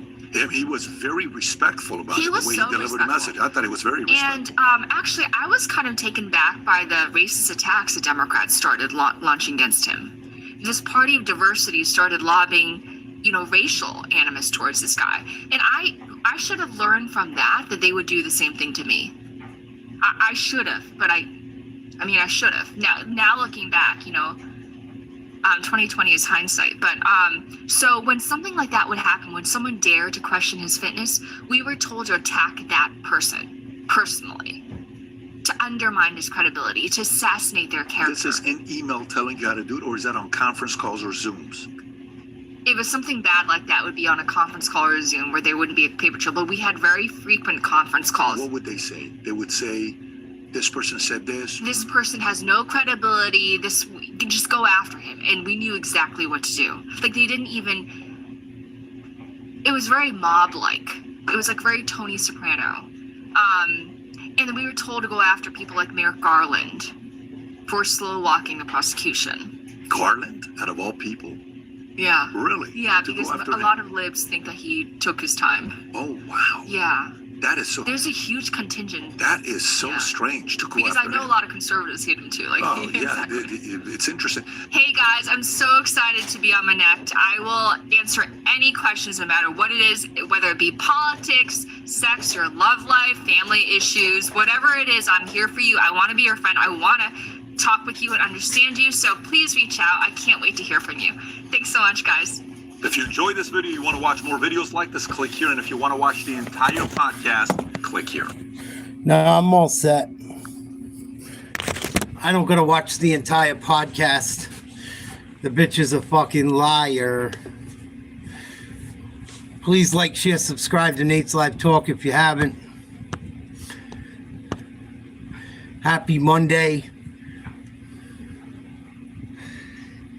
He was very respectful about the way he delivered the message. I thought he was very respectful. And actually, I was kind of taken back by the racist attacks that Democrats started launching against him. This party of diversity started lobbying, racial animus towards this guy. And I should have learned from that they would do the same thing to me. I should have, but I should have. Now looking back, 2020 is hindsight. But so when something like that would happen, when someone dared to question his fitness, we were told to attack that person personally, to undermine his credibility, to assassinate their character. This is an email telling you how to do it, or is that on conference calls or Zooms? If it's something bad like that, would be on a conference call or a Zoom where there wouldn't be a paper trail. But we had very frequent conference calls. What would they say? They would say, this person said this. This person has no credibility. Just go after him. And we knew exactly what to do. Like, they didn't even, it was very mob-like. It was like very Tony Soprano. And then we were told to go after people like Merrick Garland for slow walking the prosecution. Garland, out of all people? Yeah. Really? Yeah, because a lot of libs think that he took his time. Oh, wow. Yeah. That is so. There's a huge contingent. That is so strange to go because after I know him. a lot of conservatives hate him too. Like, oh yeah, it's interesting. Hey guys, I'm so excited to be on Manic. I will answer any questions, no matter what it is, whether it be politics, sex, your love life, family issues, whatever it is. I'm here for you. I want to be your friend. I want to talk with you and understand you. So please reach out. I can't wait to hear from you. Thanks so much, guys. If you enjoyed this video, you want to watch more videos like this, click here. And if you want to watch the entire podcast, click here. No, I'm all set. I don't gotta watch the entire podcast. The bitch is a fucking liar. Please like, share, subscribe to Nate's Live Talk if you haven't. Happy Monday.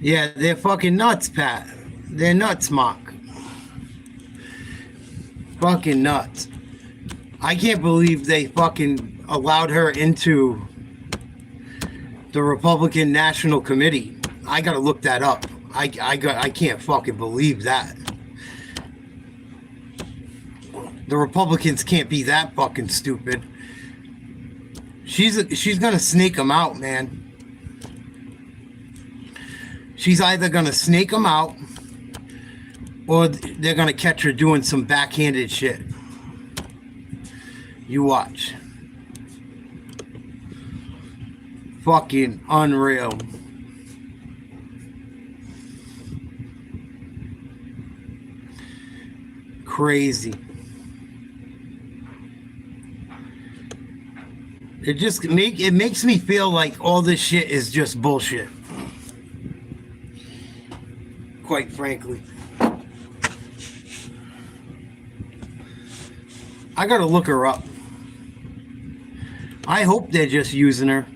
Yeah, they're fucking nuts, Pat. They're nuts, Mark. Fucking nuts. I can't believe they fucking allowed her into The Republican National Committee. I gotta look that up. I can't fucking believe that. The Republicans can't be that fucking stupid. She's gonna snake them out, man. She's either gonna snake them out, or they're gonna catch her doing some backhanded shit. You watch. Fucking unreal. Crazy. It makes me feel like all this shit is just bullshit. Quite frankly. I gotta look her up. I hope they're just using her.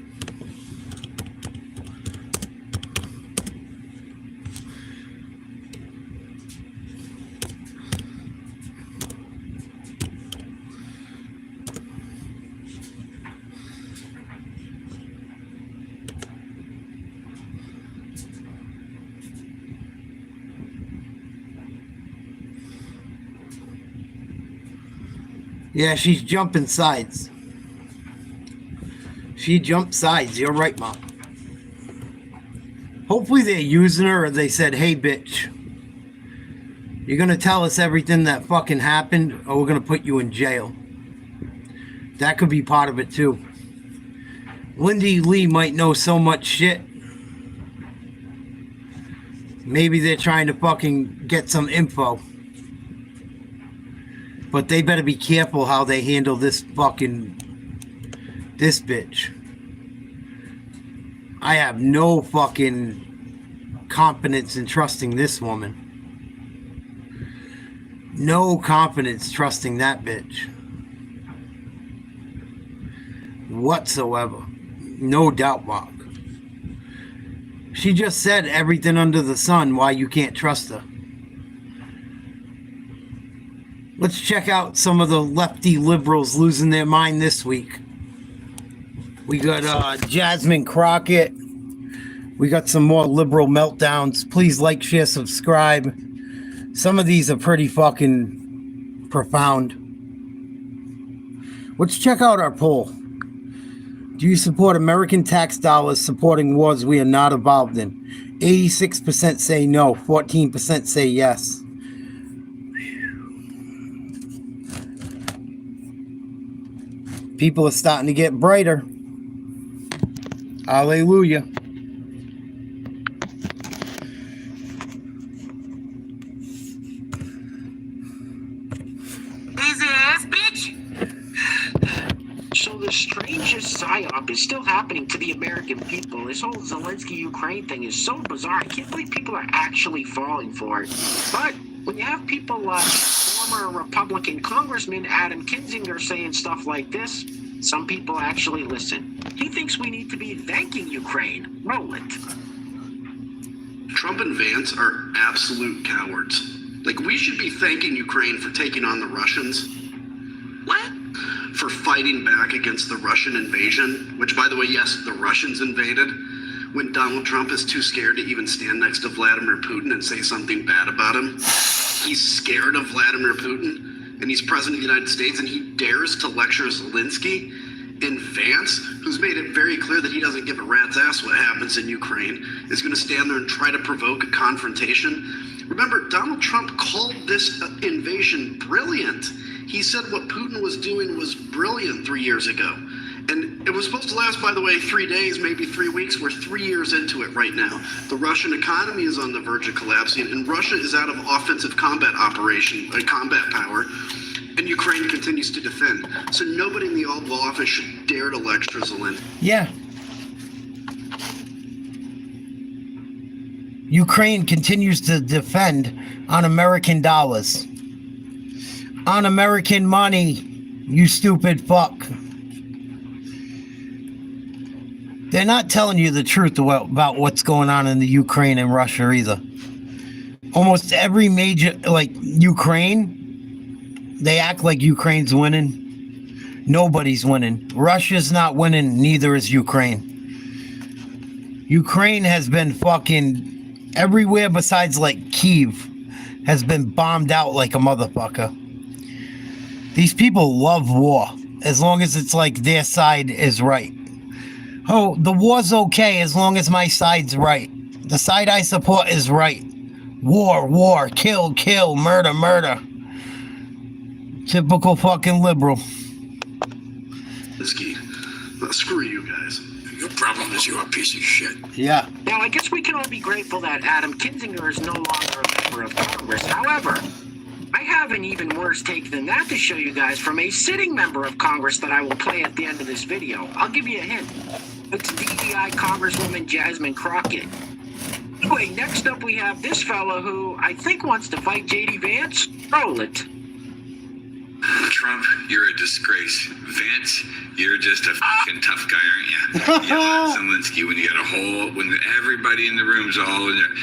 Yeah, she's jumping sides. She jumped sides. You're right, Mom. Hopefully they're using her, or they said, hey, bitch, you're going to tell us everything that fucking happened, or we're going to put you in jail. That could be part of it, too. Lindy Li might know so much shit. Maybe they're trying to fucking get some info. But they better be careful how they handle this bitch. I have no fucking confidence in trusting this woman. No confidence trusting that bitch. Whatsoever. No doubt, Mark. She just said everything under the sun why you can't trust her. Let's check out some of the lefty liberals losing their mind this week. We got Jasmine Crockett. We got some more liberal meltdowns. Please like, share, subscribe. Some of these are pretty fucking profound. Let's check out our poll. Do you support American tax dollars supporting wars we are not involved in? 86% say no. 14% say yes. People are starting to get brighter. Hallelujah. Easy ass bitch. So the strangest psyop is still happening to the American people. This whole Zelensky-Ukraine thing is so bizarre. I can't believe people are actually falling for it. But when you have people like former Republican Congressman Adam Kinzinger saying stuff like this, some people actually listen. He thinks we need to be thanking Ukraine. Roll it. Trump and Vance are absolute cowards. Like, we should be thanking Ukraine for taking on the Russians. What? For fighting back against the Russian invasion, which, by the way, yes, the Russians invaded, when Donald Trump is too scared to even stand next to Vladimir Putin and say something bad about him. He's scared of Vladimir Putin, and he's president of the United States, and he dares to lecture Zelensky and Vance, who's made it very clear that he doesn't give a rat's ass what happens in Ukraine, is going to stand there and try to provoke a confrontation. Remember, Donald Trump called this invasion brilliant. He said what Putin was doing was brilliant 3 years ago. And it was supposed to last, by the way, 3 days, maybe 3 weeks. We're 3 years into it right now. The Russian economy is on the verge of collapsing, and Russia is out of offensive combat power, and Ukraine continues to defend. So nobody in the Oval Office should dare to lecture Zelensky. Yeah. Ukraine continues to defend on American dollars. On American money, you stupid fuck. They're not telling you the truth about what's going on in the Ukraine and Russia either. Almost every major, like Ukraine, they act like Ukraine's winning. Nobody's winning. Russia's not winning, neither is Ukraine. Ukraine has been fucking everywhere besides like Kiev has been bombed out like a motherfucker. These people love war as long as it's like their side is right. Oh, the war's okay as long as my side's right. The side I support is right. War, kill, murder. Typical fucking liberal. Screw you guys. Your problem is you're a piece of shit. Yeah. Now, I guess we can all be grateful that Adam Kinzinger is no longer a member of Congress. However, I have an even worse take than that to show you guys from a sitting member of Congress that I will play at the end of this video. I'll give you a hint. It's DEI Congresswoman Jasmine Crockett. Anyway, next up we have this fellow who I think wants to fight J.D. Vance. Roll it. Trump, you're a disgrace. Vance, you're just a fucking tough guy, aren't you? Yeah, Zelensky, when you got a whole, when everybody in the room's all in there.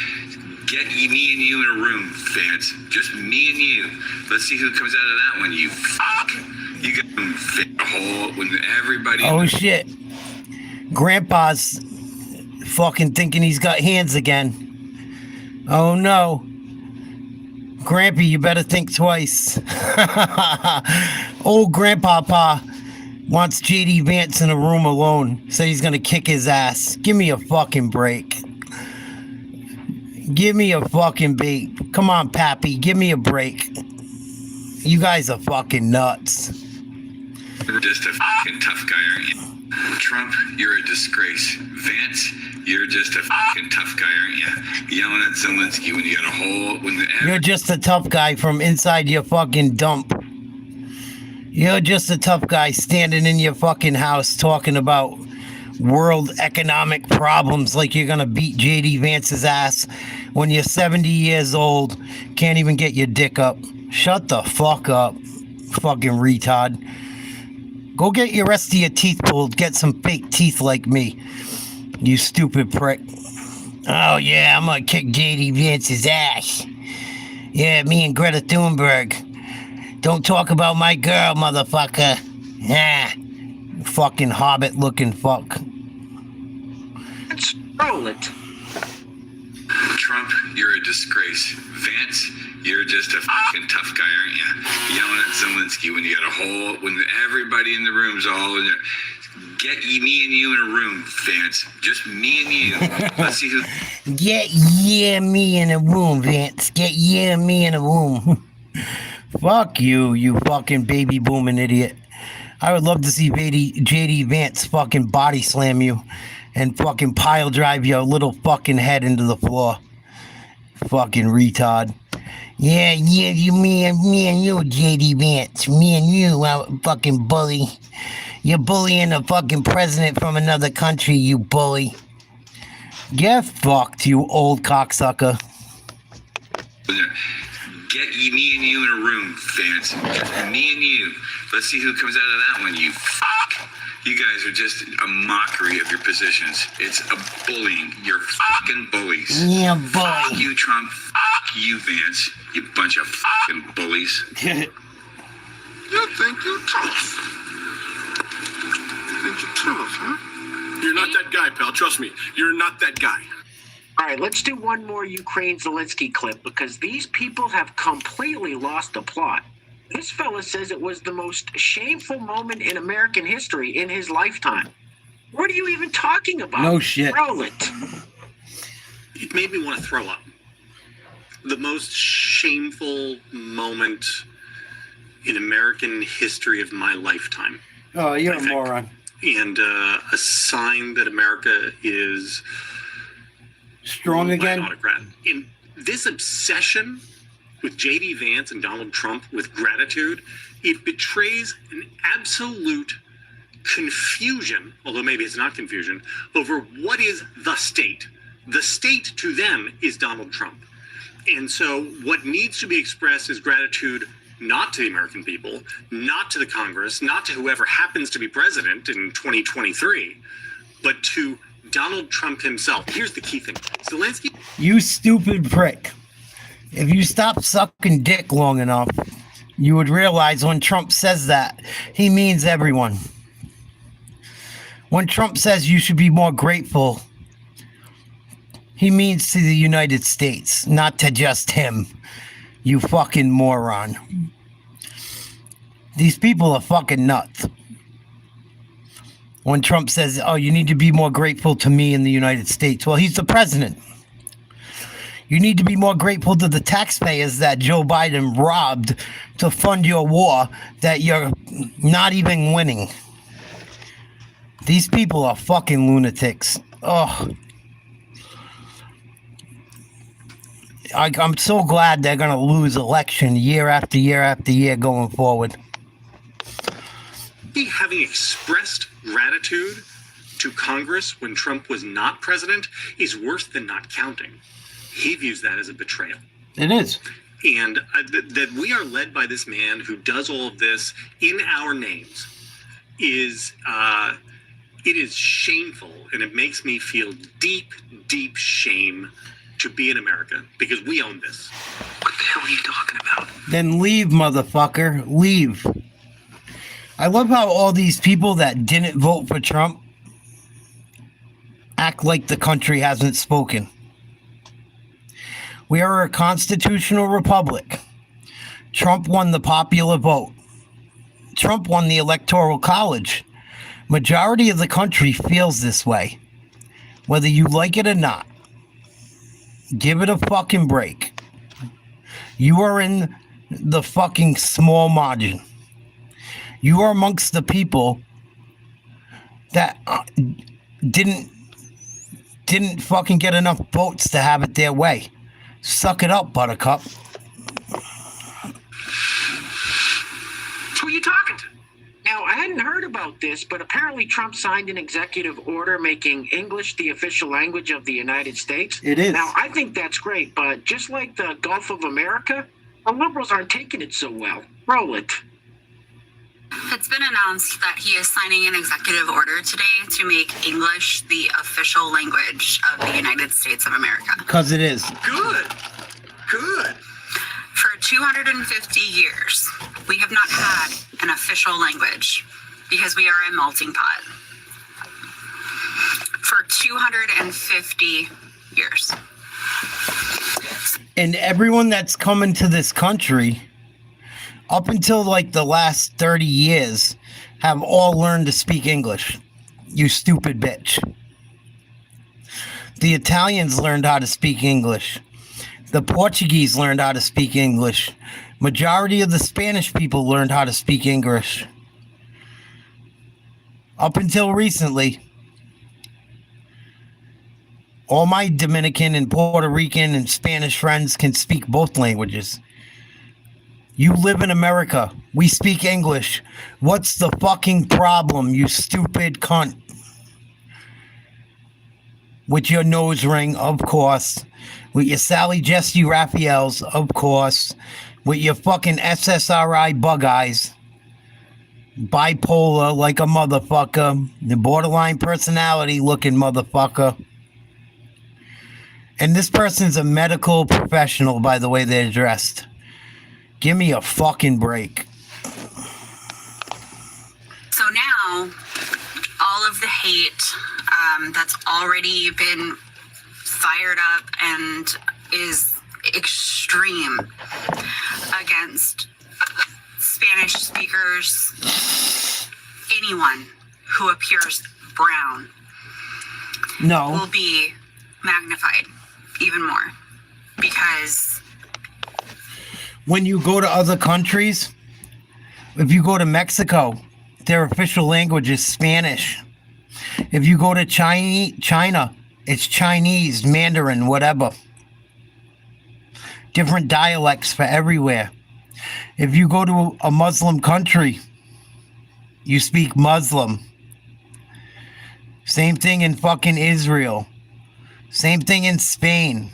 Get me and you in a room, Vance. Just me and you. Let's see who comes out of that one, you fuck. You got a whole, when everybody. Oh shit. Grandpa's fucking thinking he's got hands again. Oh no. Grampy, you better think twice. Old Grandpapa wants JD Vance in a room alone. Said he's gonna kick his ass. Give me a fucking break. Give me a fucking beat. Come on, Pappy, give me a break. You guys are fucking nuts. You're just a fucking tough guy, aren't you? Trump, you're a disgrace. Vance, you're just a fucking tough guy, aren't you? Yelling at Zelensky when you got a whole... You're just a tough guy from inside your fucking dump. You're just a tough guy standing in your fucking house talking about world economic problems like you're gonna beat JD Vance's ass when you're 70 years old, can't even get your dick up. Shut the fuck up, fucking retard. Go get your rest of your teeth pulled, get some fake teeth like me, you stupid prick. Oh yeah, I'm gonna kick JD Vance's ass. Yeah, me and Greta Thunberg. Don't talk about my girl, motherfucker. Nah. Fucking hobbit looking fuck. Let's roll it. Trump, you're a disgrace. Vance, you're just a fucking tough guy, aren't you? Yelling at Zelensky when you got a whole, when everybody in the room's all in there. Get me and you in a room, Vance. Just me and you. Let's see who. Get me in a room, Vance. Get me in a room. Fuck you, you fucking baby booming idiot. I would love to see JD Vance fucking body slam you and fucking pile drive your little fucking head into the floor. Fucking retard. Yeah, me and you, JD Vance. Me and you, fucking bully. You're bullying a fucking president from another country, you bully. Get fucked, you old cocksucker. Get me and you in a room, Vance. Just me and you. Let's see who comes out of that one, you fuck. You guys are just a mockery of your positions. It's a bullying. You're fucking bullies. Yeah, bully. Fuck you, Trump. Fuck you, Vance. You bunch of fucking bullies. You think you're tough? You think you're tough, huh? You're not that guy, pal. Trust me. You're not that guy. All right, let's do one more Ukraine Zelensky clip because these people have completely lost the plot. This fella says it was the most shameful moment in American history in his lifetime. What are you even talking about? No shit. Roll it. It made me want to throw up. The most shameful moment in American history of my lifetime. Oh, you're a moron. And a sign that America is strong again. Autocrat. In this obsession with J.D. Vance and Donald Trump with gratitude, it betrays an absolute confusion, although maybe it's not confusion, over what is the state. The state to them is Donald Trump. And so what needs to be expressed is gratitude not to the American people, not to the Congress, not to whoever happens to be president in 2023, but to Donald Trump himself. Here's the key thing. Zelensky. You stupid prick. If you stop sucking dick long enough, you would realize when Trump says that, he means everyone. When Trump says you should be more grateful, He means to the United States, not to just him. You fucking moron. These people are fucking nuts. When Trump says, oh, you need to be more grateful to me in the United States. Well, he's the president. You need to be more grateful to the taxpayers that Joe Biden robbed to fund your war that you're not even winning. These people are fucking lunatics. Oh. I'm so glad they're going to lose election year after year after year going forward. He having expressed gratitude to Congress when Trump was not president is worse than not counting. He views that as a betrayal. It is. And that we are led by this man who does all of this in our names is it is shameful, and it makes me feel deep, deep shame to be in America because we own this. What the hell are you talking about? Then leave, motherfucker. Leave. I love how all these people that didn't vote for Trump act like the country hasn't spoken. We are a constitutional republic. Trump won the popular vote. Trump won the Electoral College. Majority of the country feels this way, whether you like it or not. Give it a fucking break. You are in the fucking small margin. You are amongst the people that didn't fucking get enough votes to have it their way. Suck it up, Buttercup. Who are you talking to? Now, I hadn't heard about this, but apparently Trump signed an executive order making English the official language of the United States. It is. Now, I think that's great, but just like the Gulf of America, the liberals aren't taking it so well. Roll it. It's been announced that he is signing an executive order today to make English the official language of the United States of America. Because it is. Good. Good. For 250 years, we have not had an official language because we are a melting pot. For 250 years. And everyone that's coming to this country, up until like the last 30 years, have all learned to speak English. You stupid bitch. The Italians learned how to speak English. The Portuguese learned how to speak English. Majority of the Spanish people learned how to speak English. Up until recently. All my Dominican and Puerto Rican and Spanish friends can speak both languages. You live in America. We speak English. What's the fucking problem, you stupid cunt? With your nose ring, of course. With your Sally Jesse Raphaels, of course. With your fucking SSRI bug eyes. Bipolar like a motherfucker. The borderline personality looking motherfucker. And this person's a medical professional by the way they're dressed. Give me a fucking break. So now, all of the hate that's already been fired up and is extreme against Spanish speakers, anyone who appears brown, will be magnified even more because when you go to other countries, if you go to Mexico, their official language is Spanish. If you go to China, it's Chinese, Mandarin, whatever. Different dialects for everywhere. If you go to a Muslim country, you speak Muslim. Same thing in fucking Israel. Same thing in Spain.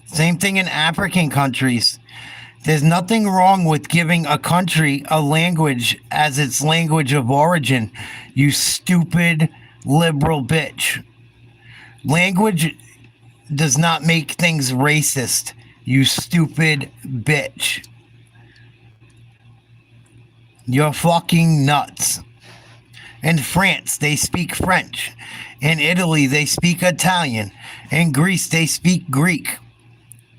Same thing in African countries. There's nothing wrong with giving a country a language as its language of origin, you stupid liberal bitch. Language does not make things racist, you stupid bitch. You're fucking nuts. In France, they speak French. In Italy, they speak Italian. In Greece, they speak Greek.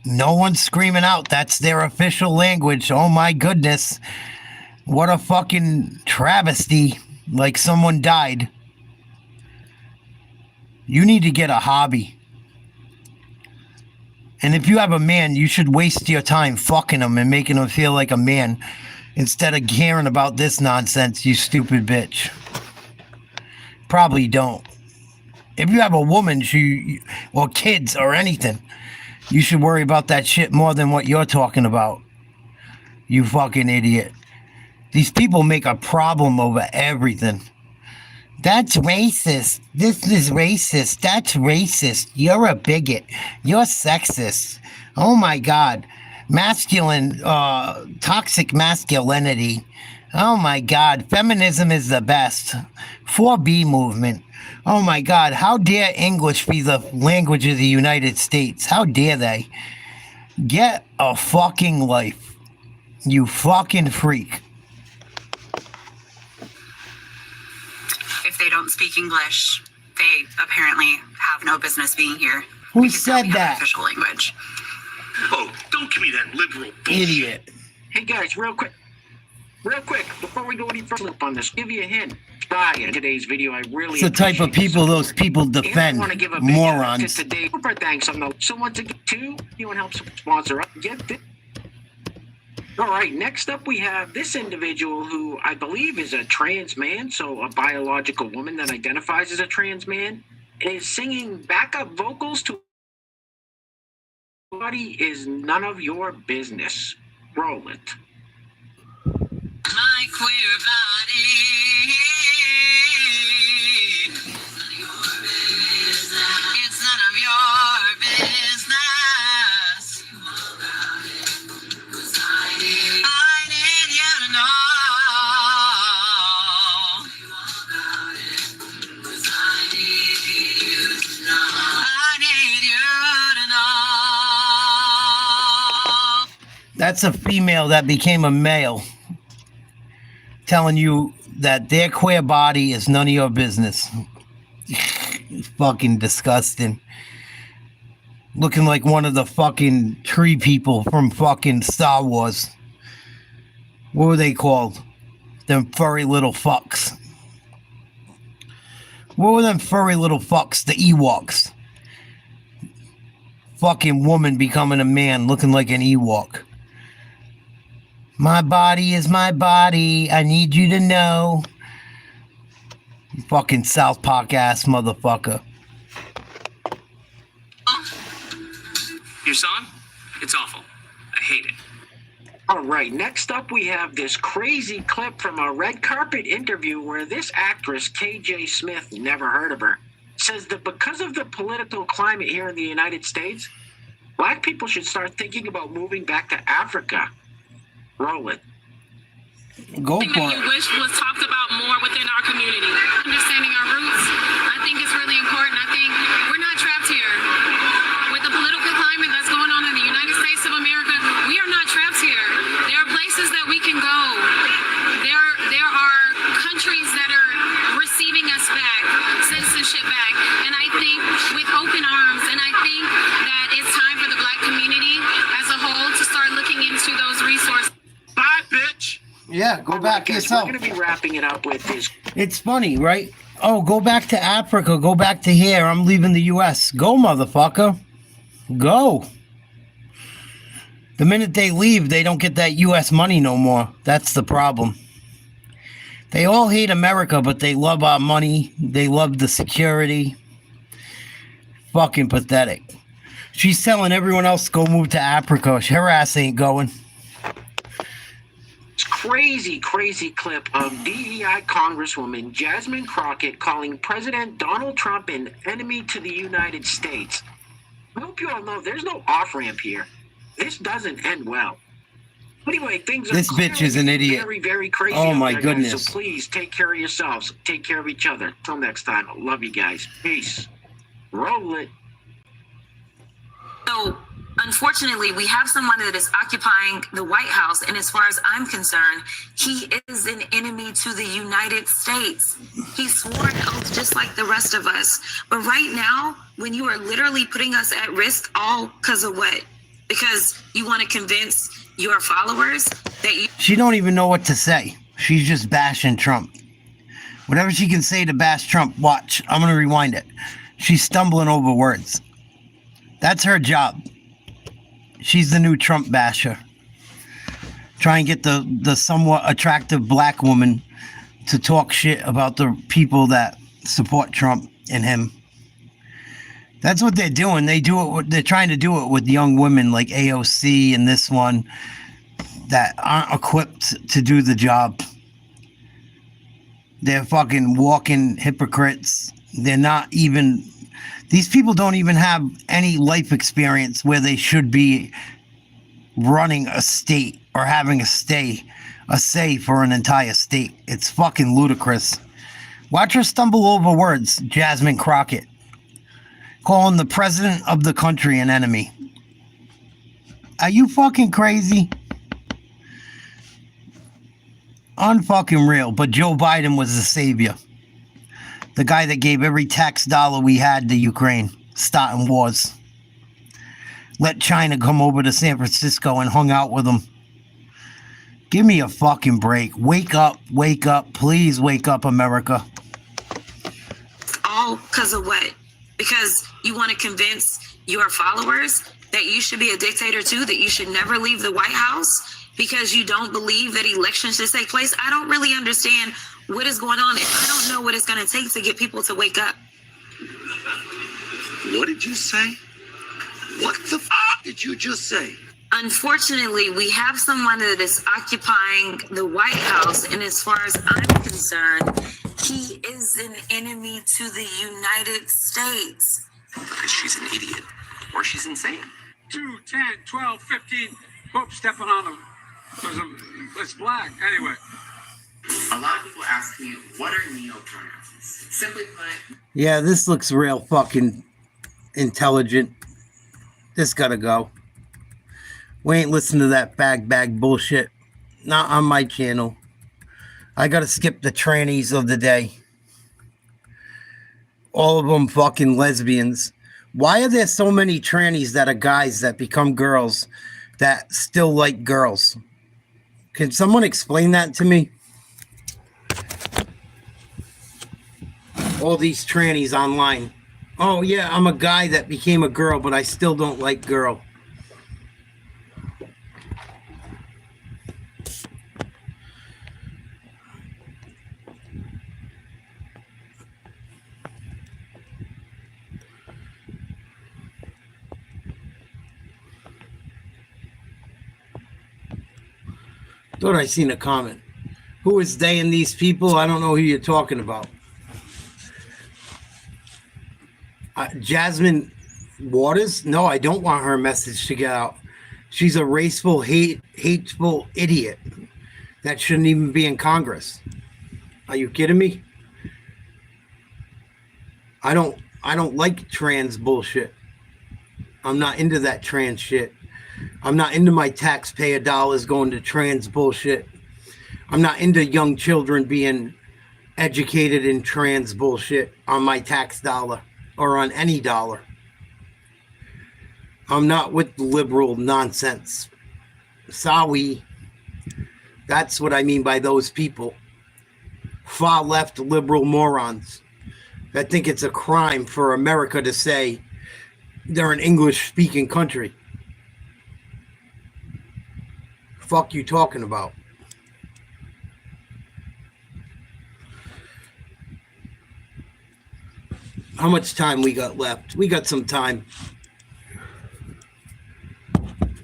No one's screaming out that's their official language. Oh my goodness. What a fucking travesty. Like someone died. You need to get a hobby. And if you have a man, you should waste your time fucking him and making him feel like a man instead of caring about this nonsense, you stupid bitch. Probably don't. If you have a woman or kids or anything, you should worry about that shit more than what you're talking about. You fucking idiot. These people make a problem over everything. That's racist. This is racist. That's racist. You're a bigot. You're sexist. Oh my God. Masculine, toxic masculinity. Oh my God. Feminism is the best. 4B movement. Oh my God. How dare English be the language of the United States? How dare they? Get a fucking life. You fucking freak. If they don't speak English, they apparently have no business being here. Who said that? Official language. Oh, don't give me that liberal bullshit. Idiot. Hey guys, real quick, before we go any further on this, give you a hint. In today's video, I really It's the type of people those people defend. Morons. Today, super thanks. So once again, too, you want to help sponsor up? Get this. All right, next up we have this individual who I believe is a trans man, so a biological woman that identifies as a trans man, is singing backup vocals to "Body is None of Your Business." Roll it. My queer body, it's none of your business. I need you to know. I need you to know. That's a female that became a male. Telling you that their queer body is none of your business. Fucking disgusting. Looking like one of the fucking tree people from fucking Star Wars. What were they called? Them furry little fucks. What were them furry little fucks? The Ewoks. Fucking woman becoming a man looking like an Ewok. My body is my body. I need you to know. You fucking South Park ass motherfucker. Your song? It's awful. I hate it. All right, next up we have this crazy clip from a red carpet interview where this actress, KJ Smith, never heard of her, says that because of the political climate here in the United States, black people should start thinking about moving back to Africa. Roll it. Go for that you it. wish was talked about more within our community. Understanding our roots, I think it's really important. I think we're not trapped here. With the political climate that's going on in the United States of America, we are not trapped here. There are places that we can go. There are countries that are receiving us back, citizenship back. And I think with open arms, and I think that it's time for the black community as a whole to start looking into those resources. Bye, bitch. Yeah, go back yourself. We're going to be wrapping it up with this. It's funny, right? Oh, go back to Africa. Go back to here. I'm leaving the U.S. Go, motherfucker. Go. The minute they leave, they don't get that U.S. money no more. That's the problem. They all hate America, but they love our money. They love the security. Fucking pathetic. She's telling everyone else to go move to Africa. Her ass ain't going. Crazy clip of DEI Congresswoman Jasmine Crockett calling President Donald Trump an enemy to the United States. I hope you all know there's no off-ramp here. This doesn't end well. Anyway, things are This bitch is an idiot. very, very crazy. Oh out my there, goodness. Guys, so please take care of yourselves. Take care of each other. Till next time. Love you guys. Peace. Roll it. So Unfortunately, we have someone that is occupying the White House, and as far as I'm concerned, he is an enemy to the United States. He swore an oath just like the rest of us. But right now, when you are literally putting us at risk, all because of what? Because you want to convince your followers that you... She don't even know what to say. She's just bashing Trump. Whatever she can say to bash Trump, watch. I'm going to rewind it. She's stumbling over words. That's her job. She's the new Trump basher. Try and get the somewhat attractive black woman to talk shit about the people that support Trump and him. That's what they're doing. They're trying to do it with young women like AOC and this one that aren't equipped to do the job. They're fucking walking hypocrites. They're not even... These people don't even have any life experience where they should be running a state or having a say for an entire state. It's fucking ludicrous. Watch her stumble over words, Jasmine Crockett. Calling the president of the country an enemy. Are you fucking crazy? Unfucking real, but Joe Biden was the savior. The guy that gave every tax dollar we had to Ukraine, starting wars. Let China come over to San Francisco and hung out with them. Give me a fucking break. Wake up, please wake up, America. All because of what? Because you want to convince your followers that you should be a dictator too, that you should never leave the White House because you don't believe that elections should take place. I don't really understand what is going on, and I don't know what it's going to take to get people to wake up. What did you say? What the f*** did you just say? Unfortunately, we have someone that is occupying the White House, and as far as I'm concerned, he is an enemy to the United States. Because she's an idiot, or she's insane. 2, 10, 12, 15. Oops, stepping on them. It's black. Anyway. A lot of people ask me, what are neo-pronouns? Simply put... Yeah, this looks real fucking intelligent. This gotta go. We ain't listening to that bag bullshit. Not on my channel. I gotta skip the trannies of the day. All of them fucking lesbians. Why are there so many trannies that are guys that become girls that still like girls? Can someone explain that to me? All these trannies online. Oh yeah, I'm a guy that became a girl, but I still don't like girl. Thought I seen a comment. Who is they and these people? I don't know who you're talking about. Jasmine Waters? No, I don't want her message to get out. She's a raceful, hateful idiot that shouldn't even be in Congress. Are you kidding me? I don't like trans bullshit. I'm not into that trans shit. I'm not into my taxpayer dollars going to trans bullshit. I'm not into young children being educated in trans bullshit on my tax dollar or on any dollar. I'm not with liberal nonsense. Sorry. That's what I mean by those people. Far left liberal morons that think it's a crime for America to say they're an English speaking country. Fuck you talking about? How much time we got left? We got some time.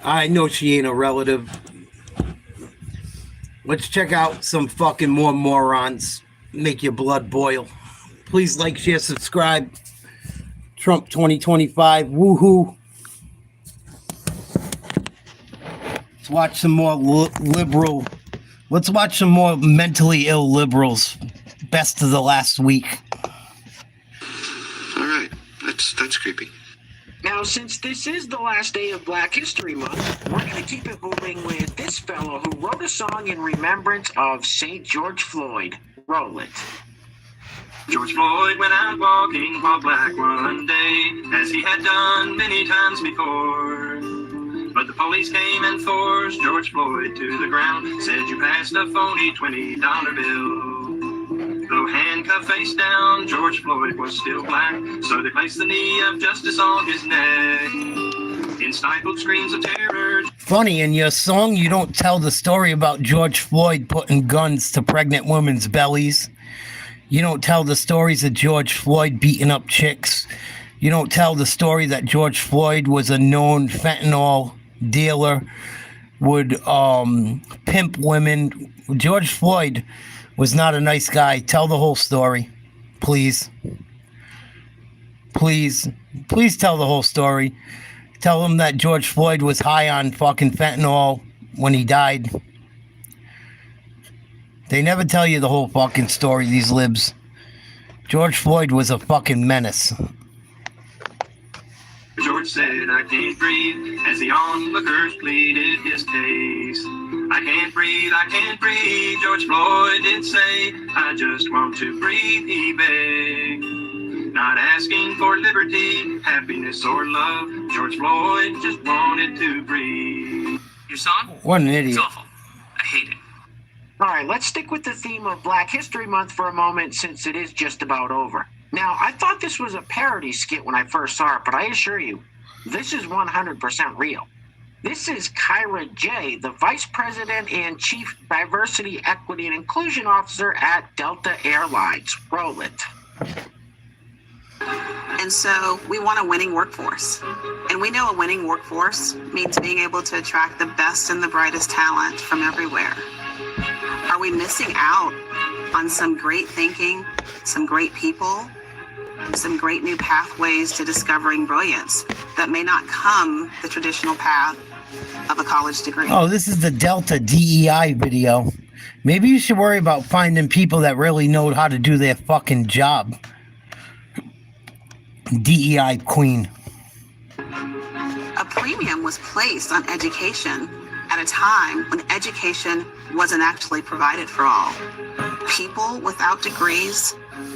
I know she ain't a relative. Let's check out some fucking more morons. Make your blood boil. Please like, share, subscribe. Trump 2025. Woohoo. Let's watch some more liberal. Let's watch some more mentally ill liberals. Best of the last week. All right. That's creepy. Now, since this is the last day of Black History Month, we're going to keep it moving with this fellow who wrote a song in remembrance of St. George Floyd. Roll it. George Floyd went out walking while black one day, as he had done many times before. But the police came and forced George Floyd to the ground, said you passed a phony $20 bill. Though handcuffed face down, George Floyd was still black, so they placed the knee of justice on his neck. In stifled screams of terror. Funny, in your song, you don't tell the story about George Floyd putting guns to pregnant women's bellies. You don't tell the stories of George Floyd beating up chicks. You don't tell the story that George Floyd was a known fentanyl dealer, would pimp women. George Floyd was not a nice guy. Tell the whole story, please. Please tell the whole story. Tell them that George Floyd was high on fucking fentanyl when he died. They never tell you the whole fucking story, these libs. George Floyd was a fucking menace. George said, I can't breathe, as the onlookers pleaded his case. I can't breathe, George Floyd did say, I just want to breathe, he begged. Not asking for liberty, happiness, or love, George Floyd just wanted to breathe. Your song? What an idiot. It's awful. I hate it. All right, let's stick with the theme of Black History Month for a moment, since it is just about over. Now, I thought this was a parody skit when I first saw it, but I assure you, this is 100% real. This is Kyra J., the Vice President and Chief Diversity, Equity, and Inclusion Officer at Delta Airlines. Roll it. And so we want a winning workforce. And we know a winning workforce means being able to attract the best and the brightest talent from everywhere. Are we missing out on some great thinking, some great people, some great new pathways to discovering brilliance that may not come the traditional path of a college degree? Oh, this is the Delta DEI video. Maybe you should worry about finding people that really know how to do their fucking job. DEI queen. A premium was placed on education at a time when education wasn't actually provided for all. People without degrees,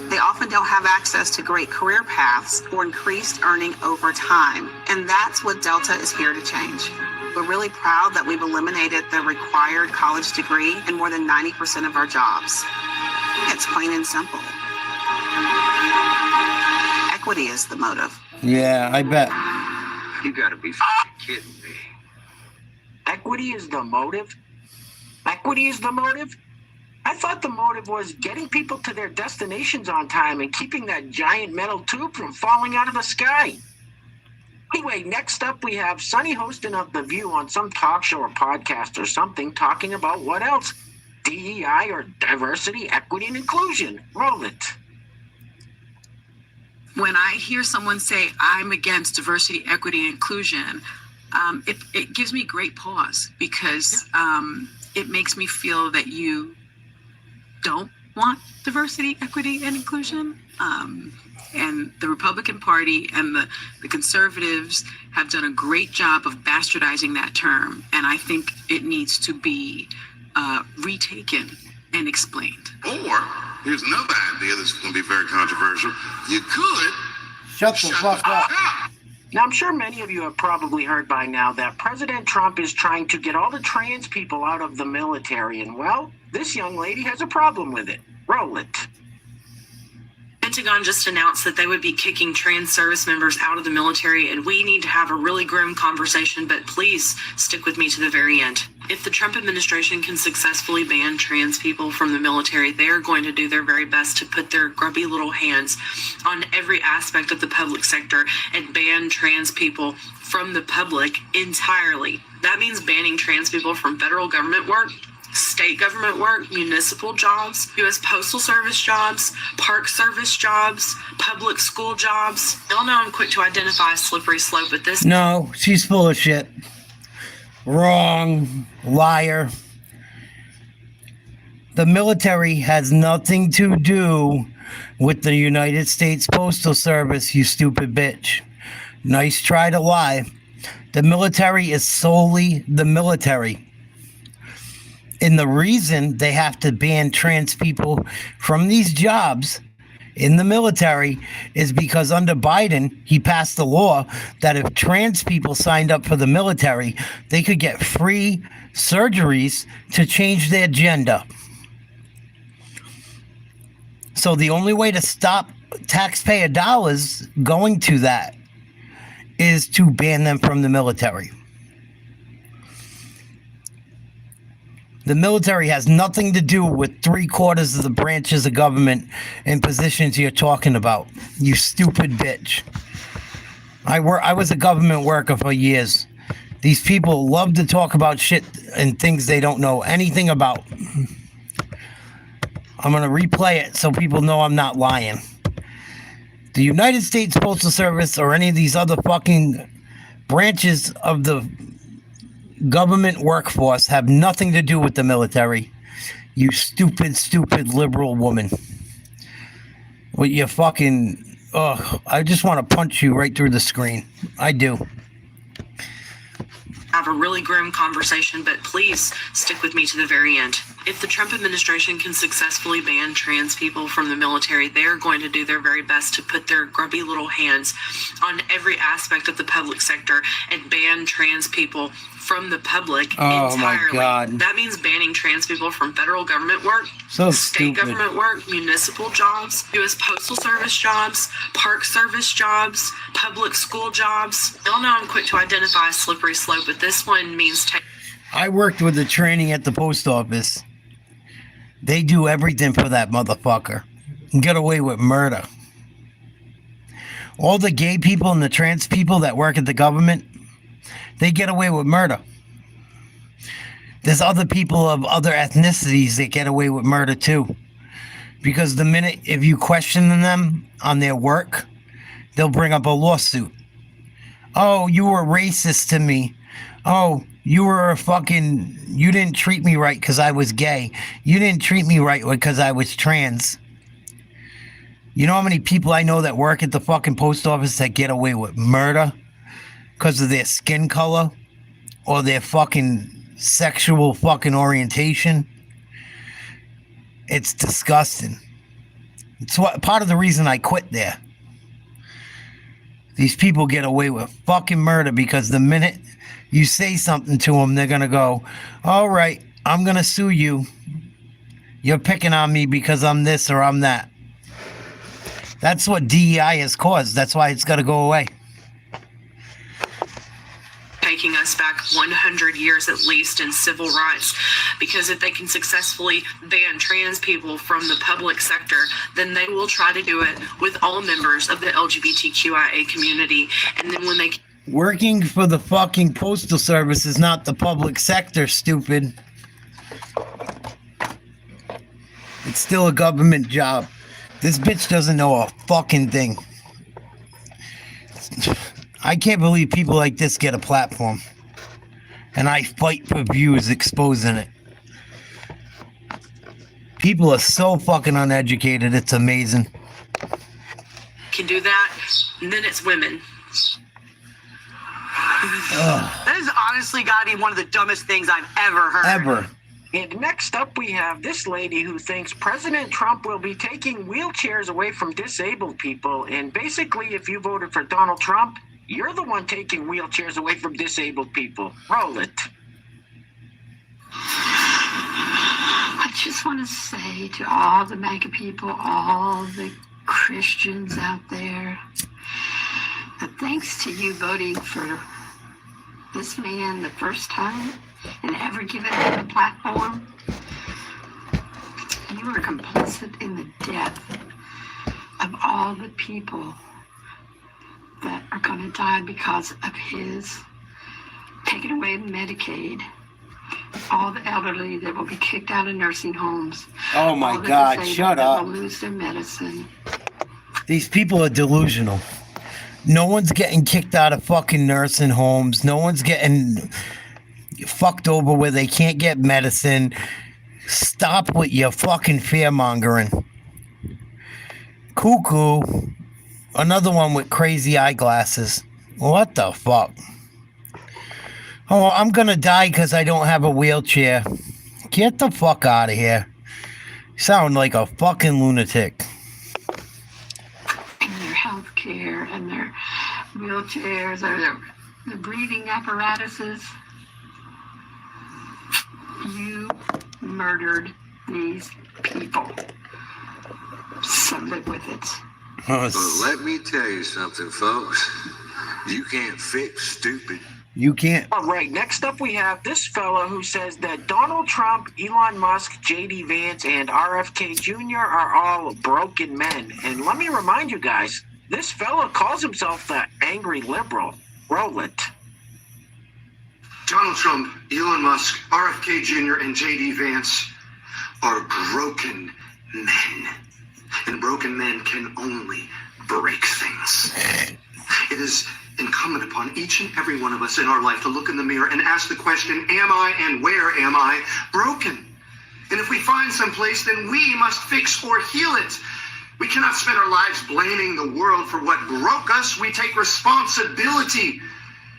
they often don't have access to great career paths or increased earning over time. And that's what Delta is here to change. We're really proud that we've eliminated the required college degree in more than 90% of our jobs. It's plain and simple. Equity is the motive. Yeah, I bet. You gotta be f***ing kidding me. Equity is the motive? Equity is the motive? I thought the motive was getting people to their destinations on time and keeping that giant metal tube from falling out of the sky. Anyway, next up we have Sonny hosting of The View on some talk show or podcast or something, talking about what else? DEI or diversity, equity, and inclusion. Roll it. When I hear someone say, I'm against diversity, equity, and inclusion, it gives me great pause, because it makes me feel that you don't want diversity, equity, and inclusion. And the Republican Party and the conservatives have done a great job of bastardizing that term. And I think it needs to be retaken and explained. Or, here's another idea that's going to be very controversial. You could shut the fuck up. Now, I'm sure many of you have probably heard by now that President Trump is trying to get all the trans people out of the military. And, well, this young lady has a problem with it. Roll it. Pentagon just announced that they would be kicking trans service members out of the military, and we need to have a really grim conversation, but please stick with me to the very end. If the Trump administration can successfully ban trans people from the military, they are going to do their very best to put their grubby little hands on every aspect of the public sector and ban trans people from the public entirely. That means banning trans people from federal government work, state government work, municipal jobs, U.S. Postal Service jobs, Park Service jobs, public school jobs. Y'all know I'm quick to identify a slippery slope, but this... No, she's full of shit. Wrong. Liar. The military has nothing to do with the United States Postal Service, you stupid bitch. Nice try to lie. The military is solely the military. And the reason they have to ban trans people from these jobs in the military is because under Biden, he passed a law that if trans people signed up for the military, they could get free surgeries to change their gender. So the only way to stop taxpayer dollars going to that is to ban them from the military. The military has nothing to do with 3/4 of the branches of government and positions you're talking about, you stupid bitch. I was a government worker for years. These people love to talk about shit and things they don't know anything about. I'm going to replay it so people know I'm not lying. The United States Postal Service or any of these other fucking branches of the government workforce have nothing to do with the military. You stupid, stupid liberal woman. With your fucking... I just want to punch you right through the screen. I do. Have a really grim conversation, but please stick with me to the very end. If the Trump administration can successfully ban trans people from the military, they're going to do their very best to put their grubby little hands on every aspect of the public sector and ban trans people from the public entirely. My God. That means banning trans people from federal government work, So state stupid. government work, municipal jobs, U.S. Postal Service jobs, Park Service jobs, public school jobs. Y'all know I'm quick to identify a slippery slope, but this one means I worked with the training at the post office. They do everything for that motherfucker and get away with murder. All the gay people and the trans people that work at the government, they get away with murder. There's other people of other ethnicities that get away with murder too. Because the minute, if you question them on their work, they'll bring up a lawsuit. Oh, you were racist to me. Oh, you didn't treat me right because I was gay. You didn't treat me right because I was trans. You know how many people I know that work at the fucking post office that get away with murder because of their skin color or their fucking sexual fucking orientation? It's disgusting. It's part of the reason I quit there. These people get away with fucking murder because the minute you say something to them, they're going to go, all right, I'm going to sue you. You're picking on me because I'm this or I'm that. That's what DEI has caused. That's why it's got to go away. Taking us back 100 years at least in civil rights, because if they can successfully ban trans people from the public sector, then they will try to do it with all members of the LGBTQIA community. And then when they... Working for the fucking postal service is not the public sector, stupid. It's still a government job. This bitch doesn't know a fucking thing. I can't believe people like this get a platform. And I fight for views exposing it. People are so fucking uneducated, it's amazing. Can do that, and then it's women. That has honestly got to be one of the dumbest things I've ever heard. Ever. And next up, we have this lady who thinks President Trump will be taking wheelchairs away from disabled people. And basically, if you voted for Donald Trump, you're the one taking wheelchairs away from disabled people. Roll it. I just want to say to all the MAGA people, all the Christians out there, that thanks to you voting for this man the first time and ever giving him a platform, you are complicit in the death of all the people that are going to die because of his taking away Medicaid, all the elderly that will be kicked out of nursing homes. Oh my God, shut that up. will lose their medicine. These people are delusional. No one's getting kicked out of fucking nursing homes. No one's getting fucked over where they can't get medicine. Stop with your fucking fear-mongering. Cuckoo. Another one with crazy eyeglasses. What the fuck? Oh, I'm gonna die because I don't have a wheelchair. Get the fuck out of here. You sound like a fucking lunatic. And their health care and their wheelchairs or their breathing apparatuses. You murdered these people. So live with it. But let me tell you something, folks. You can't fix stupid. You can't. All right, next up we have this fellow who says that Donald Trump, Elon Musk, J.D. Vance, and RFK Jr. are all broken men. And let me remind you guys, this fellow calls himself the angry liberal. Roll it. Donald Trump, Elon Musk, RFK Jr., and J.D. Vance are broken men. And broken men can only break things. It is incumbent upon each and every one of us in our life to look in the mirror and ask the question, am I and where am I broken? And if we find some place, then we must fix or heal it. We cannot spend our lives blaming the world for what broke us. We take responsibility.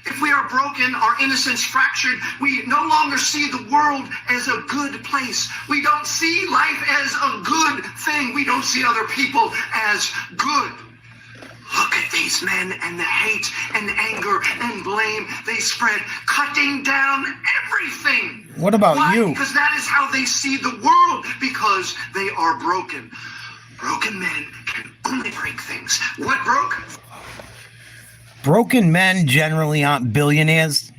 If we are broken, our innocence fractured, we no longer see the world as a good place. We don't see life as a good thing. We don't see other people as good. Look at these men and the hate and anger and blame they spread, cutting down everything. What about Why? you? Because that is how they see the world, because they are broken. Broken men can only break things. What broke? Broken men generally aren't billionaires.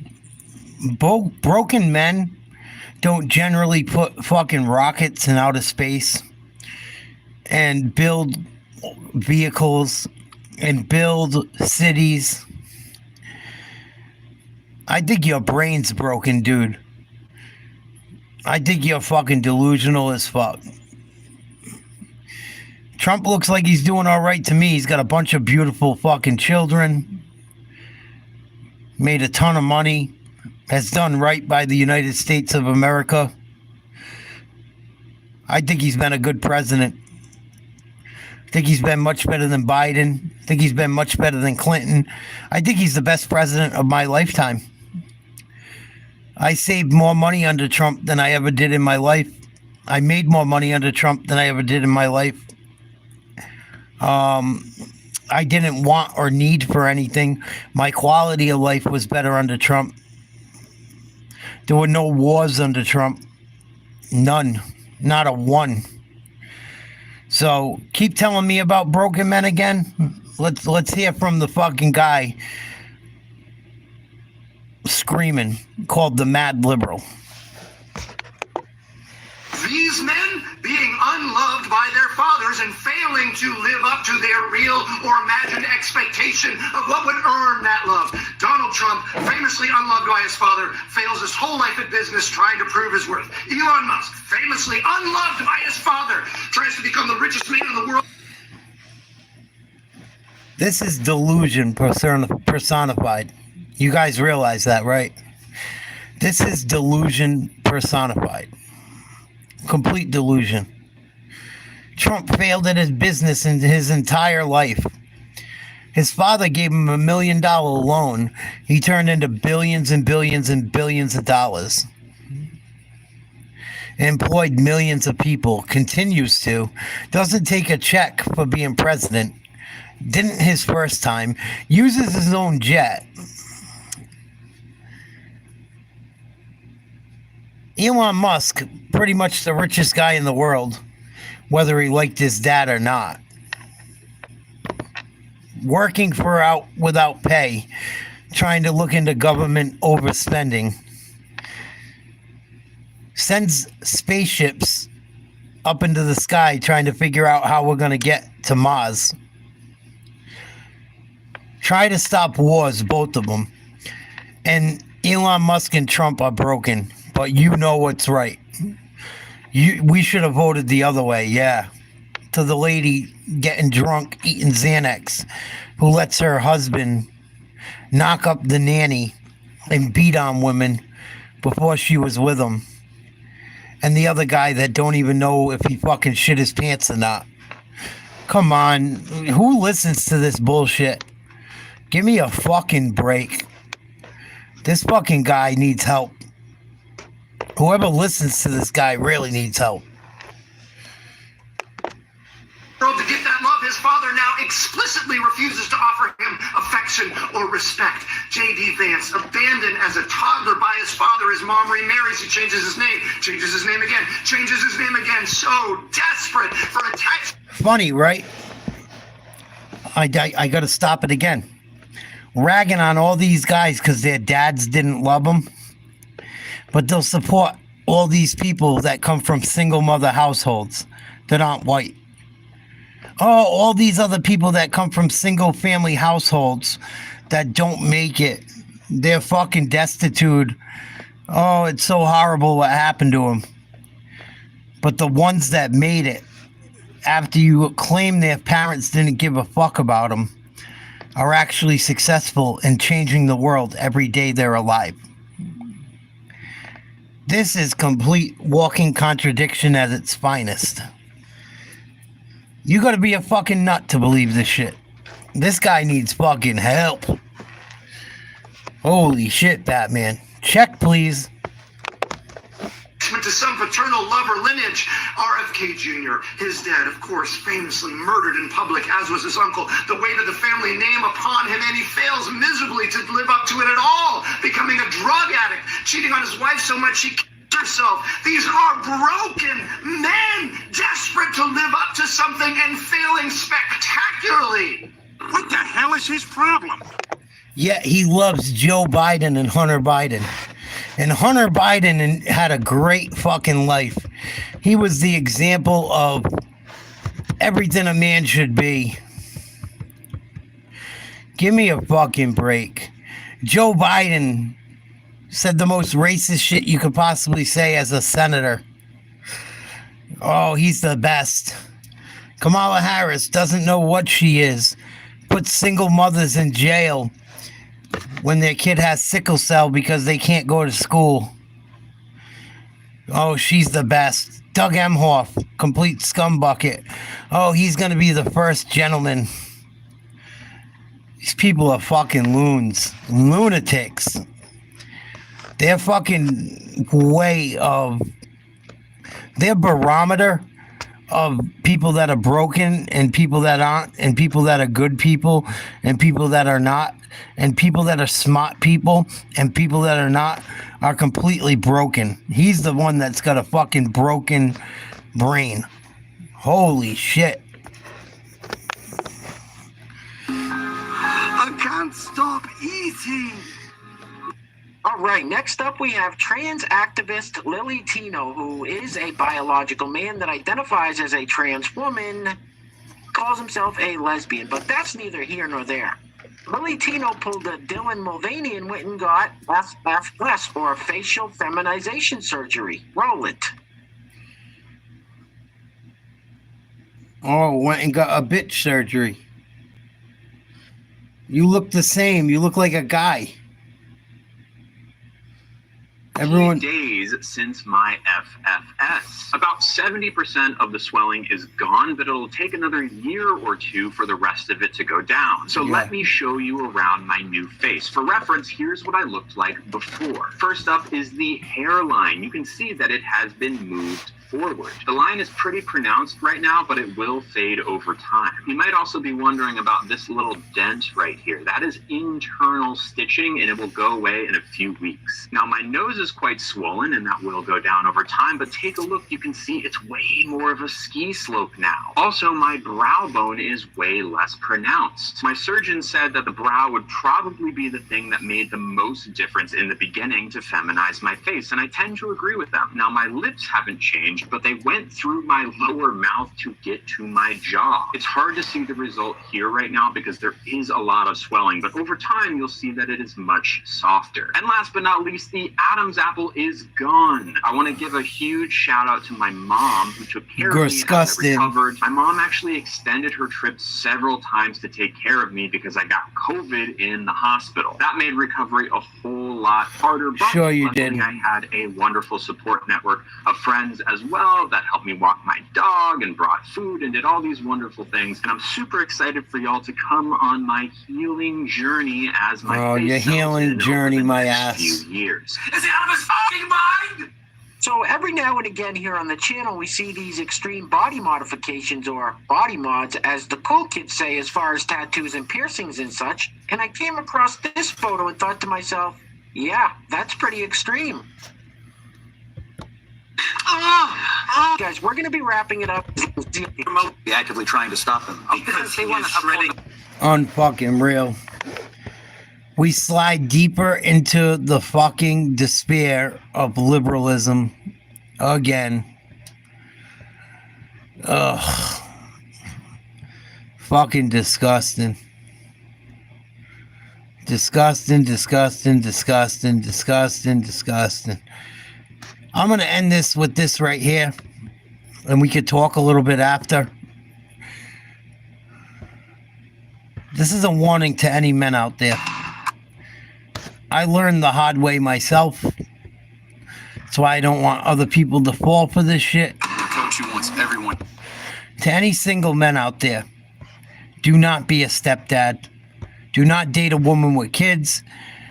Broken men don't generally put fucking rockets in outer space and build vehicles and build cities. I think your brain's broken, dude. I think you're fucking delusional as fuck. Trump looks like he's doing all right to me. He's got a bunch of beautiful fucking children. Made a ton of money. Has done right by the United States of America. I think he's been a good president. I think he's been much better than Biden. I think he's been much better than Clinton. I think he's the best president of my lifetime. I saved more money under Trump than I ever did in my life. I made more money under Trump than I ever did in my life. I didn't want or need for anything. My quality of life was better under Trump. There were no wars under Trump. None. Not a one. So keep telling me about broken men again. Let's hear from the fucking guy screaming, called the Mad Liberal. These men being unloved by their fathers and failing to live up to their real or imagined expectation of what would earn that love. Donald Trump, famously unloved by his father, fails his whole life at business trying to prove his worth. Elon Musk, famously unloved by his father, tries to become the richest man in the world. This is delusion personified. You guys realize that, right? This is delusion personified. Complete delusion. Trump failed at his business in his entire life. His father gave him $1 million loan. He turned into billions and billions and billions of dollars. Employed millions of people. Continues to. Doesn't take a check for being president. Didn't his first time. Uses his own jet. Elon Musk, pretty much the richest guy in the world, whether he liked his dad or not. Working without pay, trying to look into government overspending. Sends spaceships up into the sky trying to figure out how we're going to get to Mars. Try to stop wars, both of them. And Elon Musk and Trump are broken. But you know what's right. We should have voted the other way, yeah. To the lady getting drunk, eating Xanax, who lets her husband knock up the nanny and beat on women before she was with him. And the other guy that don't even know if he fucking shit his pants or not. Come on. Who listens to this bullshit? Give me a fucking break. This fucking guy needs help. Whoever listens to this guy really needs help. To get that love, his father now explicitly refuses to offer him affection or respect. J.D. Vance, abandoned as a toddler by his father, his mom remarries, he changes his name again, changes his name again, so desperate for attention. Funny, right? I gotta stop it again. Ragging on all these guys because their dads didn't love them, but they'll support all these people that come from single mother households that aren't white. Oh, all these other people that come from single family households that don't make it. They're fucking destitute. Oh, it's so horrible what happened to them. But the ones that made it, after you claim their parents didn't give a fuck about them, are actually successful in changing the world every day they're alive. This is complete walking contradiction at its finest. You gotta be a fucking nut to believe this shit. This guy needs fucking help. Holy shit, Batman. Check, please. To some paternal love or lineage, RFK Jr., his dad, of course, famously murdered in public, as was his uncle. The weight of the family name upon him, and he fails miserably to live up to it at all, becoming a drug addict, cheating on his wife so much she herself. These are broken men, desperate to live up to something and failing spectacularly. What the hell is his problem? Yeah, he loves Joe Biden and Hunter Biden. And Hunter Biden had a great fucking life. He was the example of everything a man should be. Give me a fucking break. Joe Biden said the most racist shit you could possibly say as a senator. Oh, he's the best. Kamala Harris doesn't know what she is. Puts single mothers in jail when their kid has sickle cell because they can't go to school. Oh, she's the best. Doug Emhoff, complete scumbucket. Oh, he's going to be the first gentleman. These people are fucking loons. Lunatics. Their fucking way of... Their barometer of people that are broken and people that aren't, and people that are good people and people that are not, and people that are smart people and people that are not, are completely broken. He's the one that's got a fucking broken brain. Holy shit. I can't stop eating. All right, next up we have trans activist Lily Tino, who is a biological man that identifies as a trans woman, calls himself a lesbian, but that's neither here nor there. Lily Tino pulled a Dylan Mulvaney and went and got FFS, or facial feminization surgery. Roll it. Oh, went and got a bitch surgery. You look the same. You look like a guy. Everyone. Days since my FFS. About 70% of the swelling is gone, but it'll take another year or two for the rest of it to go down. So let me show you around my new face. For reference, here's what I looked like before. First up is the hairline. You can see that it has been moved forward. The line is pretty pronounced right now, but it will fade over time. You might also be wondering about this little dent right here. That is internal stitching, and it will go away in a few weeks. Now, my nose is quite swollen, and that will go down over time, but take a look. You can see it's way more of a ski slope now. Also, my brow bone is way less pronounced. My surgeon said that the brow would probably be the thing that made the most difference in the beginning to feminize my face, and I tend to agree with them. Now, my lips haven't changed, but they went through my lower mouth to get to my jaw. It's hard to see the result here right now because there is a lot of swelling, but over time you'll see that it is much softer. And last but not least, the Adam's apple is gone. I want to give a huge shout out to my mom, who took care of me as I recovered. My mom actually extended her trip several times to take care of me because I got COVID in the hospital. That made recovery a whole lot harder, but sure you did. I had a wonderful support network of friends as as well, that helped me walk my dog and brought food and did all these wonderful things. And I'm super excited for y'all to come on my healing journey as my your healing journey, my ass. Few years. Is he out of his fucking mind? So every now and again here on the channel, we see these extreme body modifications, or body mods, as the cool kids say, as far as tattoos and piercings and such. And I came across this photo and thought to myself, yeah, that's pretty extreme. Guys, we're going to be wrapping it up. Actively trying to stop them because they want to shredding. Unfucking real. We slide deeper into the fucking despair of liberalism again. Ugh. Fucking disgusting. Disgusting. I'm going to end this with this right here, and we could talk a little bit after. This is a warning to any men out there. I learned the hard way myself. That's why I don't want other people to fall for this shit. The coach who wants everyone. To any single men out there, do not be a stepdad. Do not date a woman with kids.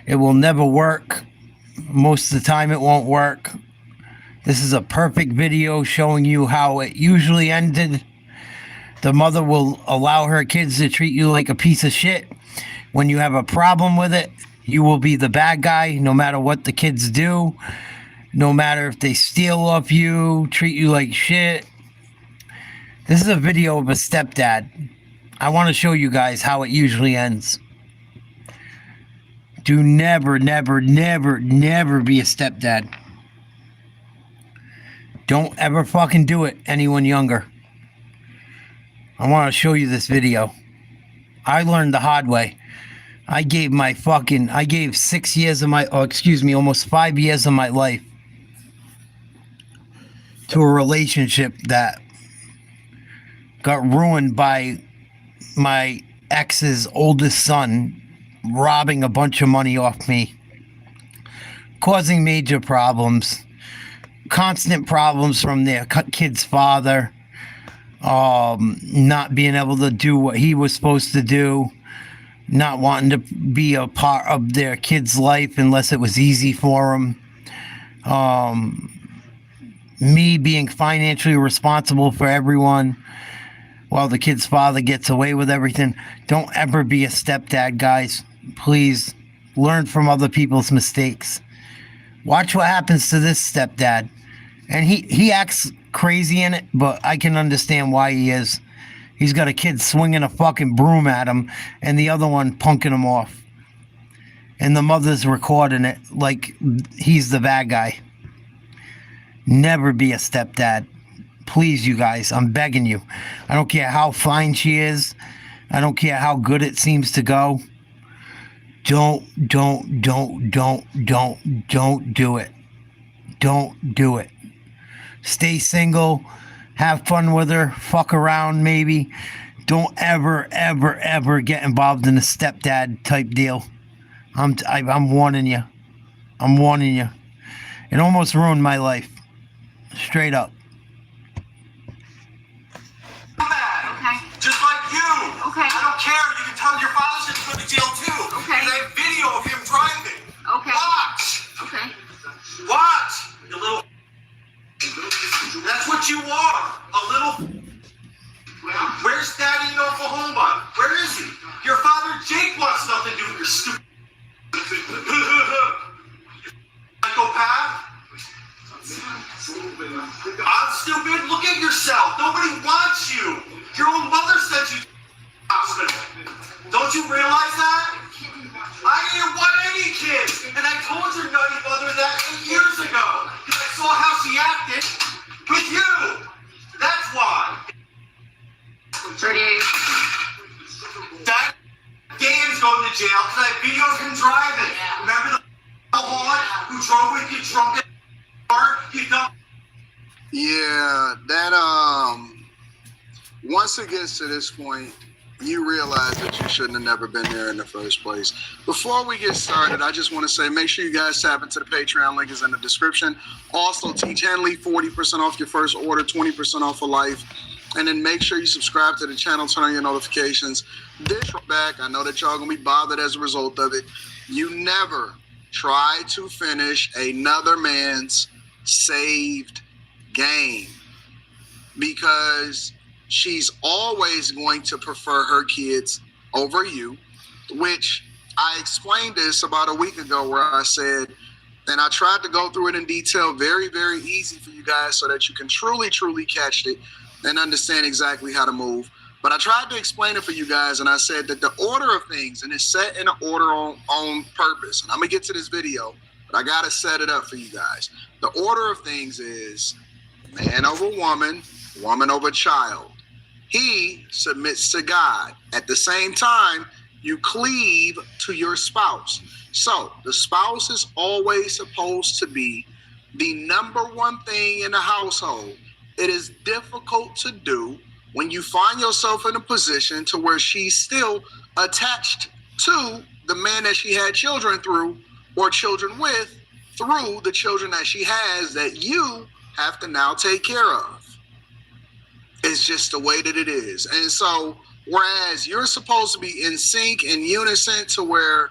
It will never work. Most of the time it won't work. This is a perfect video showing you how it usually ended. The mother will allow her kids to treat you like a piece of shit. When you have a problem with it, you will be the bad guy, no matter what the kids do. No matter if they steal off you, treat you like shit. This is a video of a stepdad. I want to show you guys how it usually ends. Do never be a stepdad. Don't ever fucking do it, anyone younger. I want to show you this video. I learned the hard way. I gave 6 years of my, almost 5 years of my life to a relationship that got ruined by my ex's oldest son robbing a bunch of money off me, causing major problems, constant problems from their kid's father, not being able to do what he was supposed to do, not wanting to be a part of their kid's life unless it was easy for him, me being financially responsible for everyone while the kid's father gets away with everything. Don't ever be a stepdad, guys. Please learn from other people's mistakes. Watch what happens to this stepdad. And he acts crazy in it, but I can understand why he is. He's got a kid swinging a fucking broom at him and the other one punking him off. And the mother's recording it like he's the bad guy. Never be a stepdad. Please, you guys, I'm begging you. I don't care how fine she is. I don't care how good it seems to go. Don't do it. Don't do it. Stay single. Have fun with her. Fuck around, maybe. Don't ever get involved in a stepdad type deal. I'm warning you. I'm warning you. It almost ruined my life. Straight up. Okay. Just like you. Okay. I don't care. You can tell your father should go to jail too. Okay. Because I have video of him driving. Okay. Watch. Okay. Watch. You little. That's what you are. A little. Where's Daddy in Oklahoma? Where is he? Your father Jake wants nothing to do with your stupid. Psychopath. I'm stupid? Look at yourself. Nobody wants you. Your own mother sent you to the hospital. Don't you realize that? I didn't want any kids. And I told your nutty mother that 8 years ago. Because I saw how she acted with you. That's why. 38. That Dan's going to jail because I videoed him driving. Yeah. Remember the alcoholic who drove with you drunk? Yeah, that once it gets to this point, you realize that you shouldn't have never been there in the first place. Before we get started, I just want to say, make sure you guys tap into the Patreon. Link is in the description. Also, Teach Henley, 40% off your first order, 20% off for life. And then make sure you subscribe to the channel, turn on your notifications. This back, I know that y'all going to be bothered as a result of it. You never try to finish another man's saved game, because she's always going to prefer her kids over you, which I explained this about a week ago where I said, and I tried to go through it in detail, very, very easy for you guys so that you can truly, truly catch it and understand exactly how to move. But I tried to explain it for you guys, and I said that the order of things, and it's set in an order on purpose. And I'm going to get to this video, but I got to set it up for you guys. The order of things is man over woman, woman over child. He submits to God. At the same time, you cleave to your spouse. So the spouse is always supposed to be the number one thing in the household. It is difficult to do when you find yourself in a position to where she's still attached to the man that she had children through or children with through the children that she has that you have to now take care of. It's just the way that it is. And so, whereas you're supposed to be in sync, in unison, to where,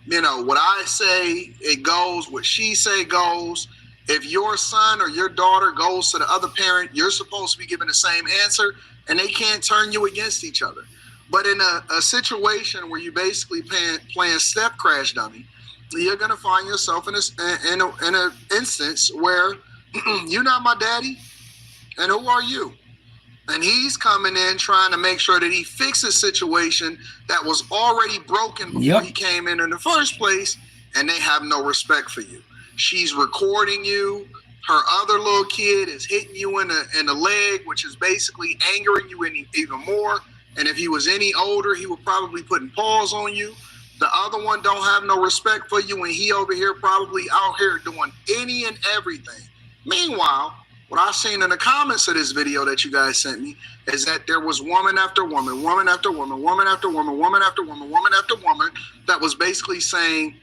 you know, what I say, it goes, what she say goes. If your son or your daughter goes to the other parent, you're supposed to be giving the same answer, and they can't turn you against each other. But in a situation where you basically playing step crash dummy, you're going to find yourself in an instance where you're not my daddy, and who are you? And he's coming in trying to make sure that he fixes a situation that was already broken before he came in the first place, and they have no respect for you. She's recording you. Her other little kid is hitting you in the leg, which is basically angering you even more. And if he was any older, he would probably putting paws on you. The other one don't have no respect for you, and he over here probably out here doing any and everything. Meanwhile, what I've seen in the comments of this video that you guys sent me is that there was woman after woman, woman after woman, woman after woman, woman after woman, woman after woman that was basically saying,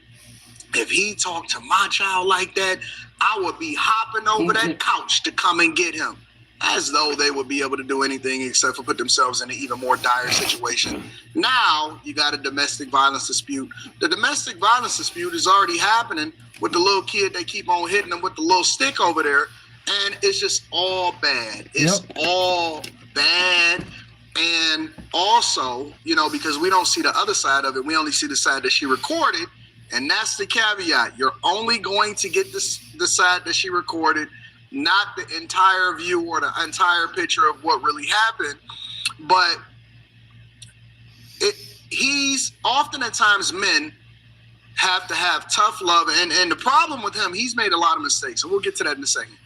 if he talked to my child like that, I would be hopping over that couch to come and get him. As though they would be able to do anything except for put themselves in an even more dire situation. Now you got a domestic violence dispute. The domestic violence dispute is already happening with the little kid. They keep on hitting him with the little stick over there. And it's just all bad. It's all bad. And also, you know, because we don't see the other side of it, we only see the side that she recorded. And that's the caveat. You're only going to get the side that she recorded, not the entire view or the entire picture of what really happened. But he's often at times men have to have tough love. And the problem with him, he's made a lot of mistakes. So we'll get to that in a second.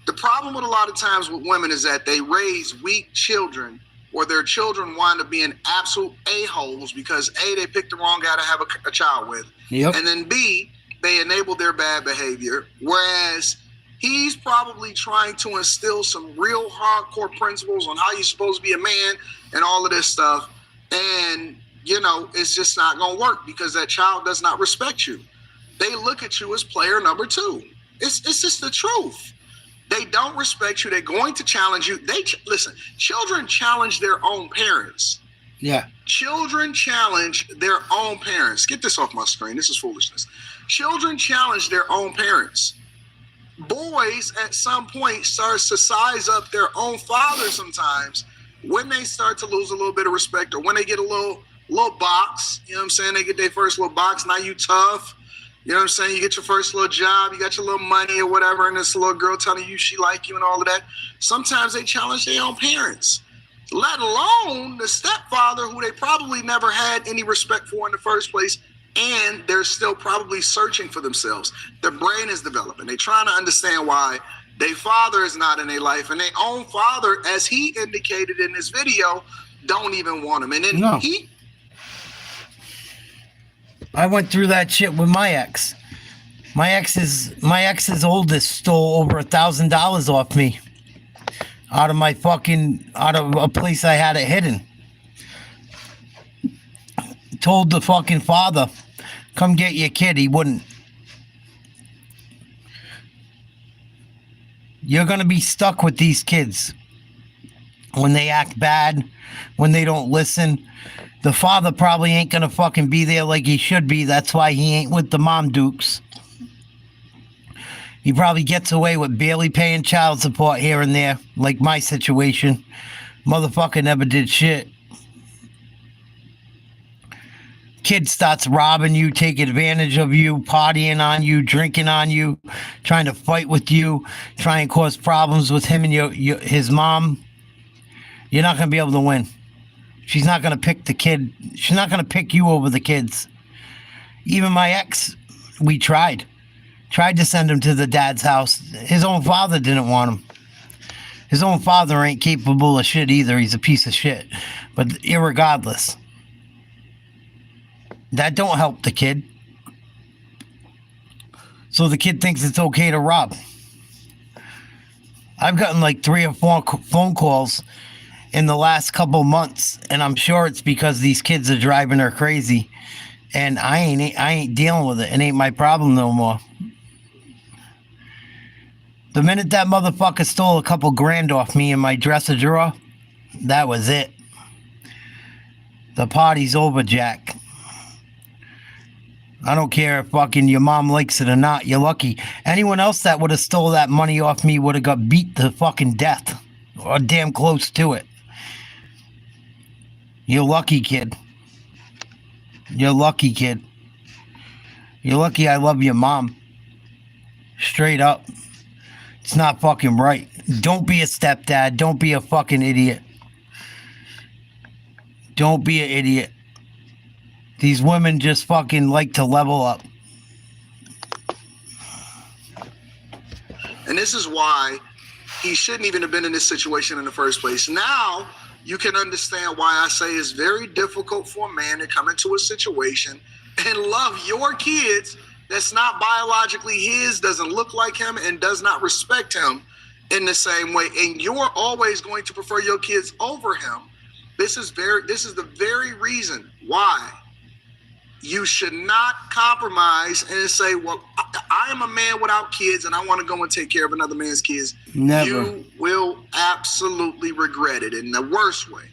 The problem with a lot of times with women is that they raise weak children, or their children wind up being absolute a-holes because A, they picked the wrong guy to have a child with. And then B, they enable their bad behavior. Whereas he's probably trying to instill some real hardcore principles on how you're supposed to be a man and all of this stuff. And, you know, it's just not going to work because that child does not respect you. They look at you as player number two. It's just the truth. They don't respect you. They're going to challenge you. Listen, children challenge their own parents. Yeah. Children challenge their own parents. Get this off my screen. This is foolishness. Children challenge their own parents. Boys at some point starts to size up their own father sometimes when they start to lose a little bit of respect, or when they get a little box. You know what I'm saying? They get their first little box. Now you tough. You know what I'm saying? You get your first little job, you got your little money or whatever, and this little girl telling you she like you and all of that. Sometimes they challenge their own parents, let alone the stepfather who they probably never had any respect for in the first place, and they're still probably searching for themselves. Their brain is developing. They're trying to understand why their father is not in their life, and their own father, as he indicated in this video, don't even want him. And then I went through that shit with my ex. My ex's oldest stole over $1,000 off me out of a place I had it hidden. told the fucking father, come get your kid, he wouldn't. You're going to be stuck with these kids when they act bad, when they don't listen. The father probably ain't going to fucking be there like he should be. That's why he ain't with the mom dukes. He probably gets away with barely paying child support here and there, like my situation. Motherfucker never did shit. Kid starts robbing you, taking advantage of you, partying on you, drinking on you, trying to fight with you, trying and cause problems with him and his mom. You're not going to be able to win. She's not going to pick the kid. She's not going to pick you over the kids. Even my ex, we tried to send him to the dad's house. His own father didn't want him. His own father ain't capable of shit either. He's a piece of shit. But irregardless, that don't help the kid. So the kid thinks it's okay to rob. I've gotten like 3 or 4 phone calls in the last couple months, and I'm sure it's because these kids are driving her crazy, and I ain't dealing with it. It ain't my problem no more. The minute that motherfucker stole a couple grand off me in my dresser drawer, that was it. The party's over, Jack. I don't care if fucking your mom likes it or not. You're lucky. Anyone else that would have stole that money off me would have got beat to fucking death. Or damn close to it. You're lucky, kid. You're lucky, kid. You're lucky I love your mom. Straight up. It's not fucking right. Don't be a stepdad. Don't be a fucking idiot. Don't be an idiot. These women just fucking like to level up. And this is why he shouldn't even have been in this situation in the first place. Now, you can understand why I say it's very difficult for a man to come into a situation and love your kids that's not biologically his, doesn't look like him, and does not respect him in the same way. And you're always going to prefer your kids over him. This is the very reason why you should not compromise and say, well, I am a man without kids and I want to go and take care of another man's kids. Never. You will absolutely regret it in the worst way,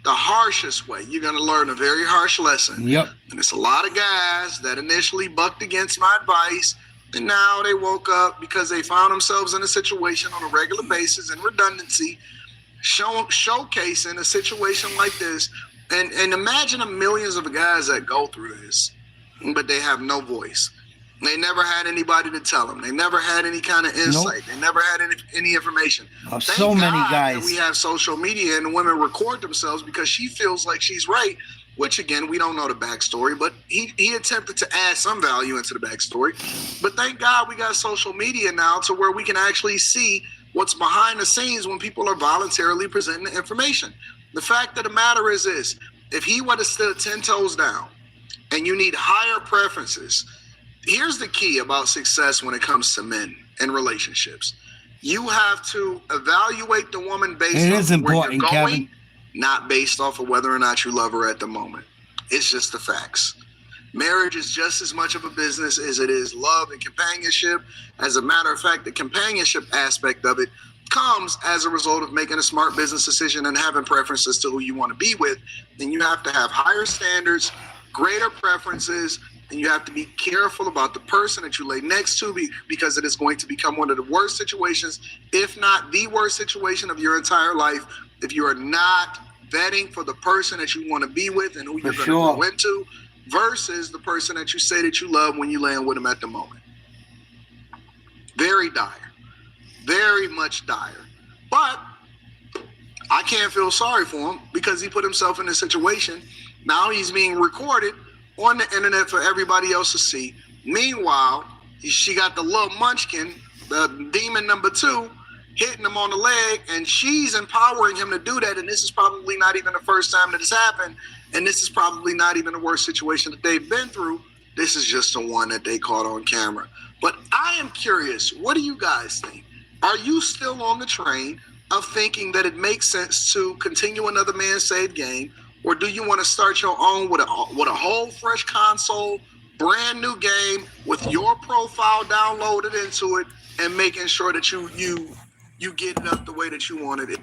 the harshest way. You're going to learn a very harsh lesson. Yep. And it's a lot of guys that initially bucked against my advice, and now they woke up because they found themselves in a situation on a regular basis in redundancy, showcasing a situation like this. And imagine the millions of guys that go through this, but they have no voice. They never had anybody to tell them. They never had any kind of insight. Nope. They never had any information. So many guys. We have social media and the women record themselves because she feels like she's right, which again, we don't know the backstory, but he attempted to add some value into the backstory. But thank God we got social media now to where we can actually see what's behind the scenes when people are voluntarily presenting the information. The fact of the matter is this: if he would have stood 10 toes down and you need higher preferences, here's the key about success when it comes to men and relationships. You have to evaluate the woman based on where you're going, Kevin, not based off of whether or not you love her at the moment. It's just the facts. Marriage is just as much of a business as it is love and companionship. As a matter of fact, the companionship aspect of it comes as a result of making a smart business decision and having preferences to who you want to be with. Then you have to have higher standards, greater preferences, and you have to be careful about the person that you lay next to because it is going to become one of the worst situations, if not the worst situation of your entire life, if you are not vetting for the person that you want to be with and who you're going to go into versus the person that you say that you love when you land with them at the moment. Very dire. Very much dire. But I can't feel sorry for him because he put himself in this situation. Now he's being recorded on the internet for everybody else to see. Meanwhile, she got the little munchkin, the demon number 2, hitting him on the leg, and she's empowering him to do that. And this is probably not even the first time that it's happened. And this is probably not even the worst situation that they've been through. This is just the one that they caught on camera. But I am curious, what do you guys think? Are you still on the train of thinking that it makes sense to continue another man's saved game? or do you want to start your own with a whole fresh console, brand new game with your profile downloaded into it, and making sure that you get it up the way that you wanted it?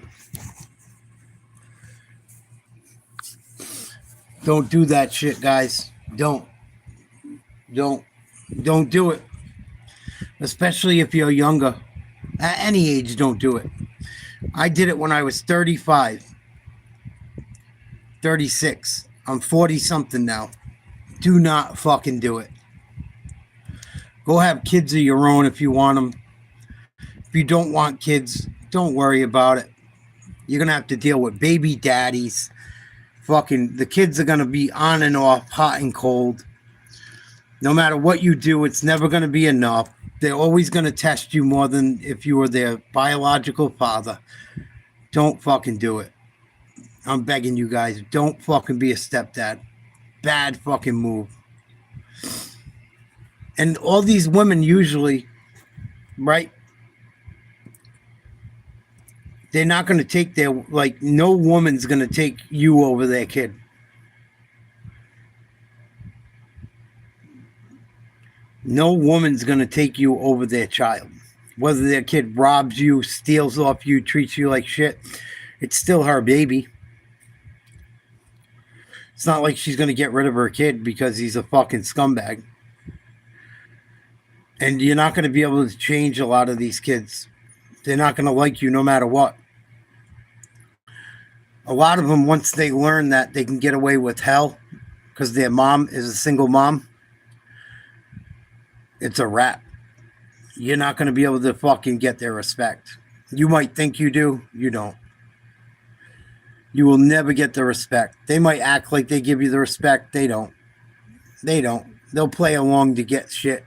Don't do that shit, guys. Don't do it. Especially if you're younger. At any age, don't do it. I did it when I was 35, 36. I'm 40 something now. Do not fucking do it. Go have kids of your own if you want them. If you don't want kids, don't worry about it. You're going to have to deal with baby daddies. Fucking, the kids are going to be on and off, hot and cold. No matter what you do, it's never going to be enough. They're always going to test you more than if you were their biological father. Don't fucking do it. I'm begging you guys. Don't fucking be a stepdad. Bad fucking move. And all these women usually, right? They're not going to take their, like, no woman's going to take you over their kid. No woman's going to take you over their child. Whether their kid robs you, steals off you, treats you like shit, it's still her baby. It's not like she's going to get rid of her kid because he's a fucking scumbag. And you're not going to be able to change a lot of these kids. They're not going to like you no matter what. A lot of them, once they learn that they can get away with hell because their mom is a single mom, it's a wrap. You're not going to be able to fucking get their respect. You might think you do. You don't. You will never get the respect. They might act like they give you the respect. They don't. They don't. They'll play along to get shit.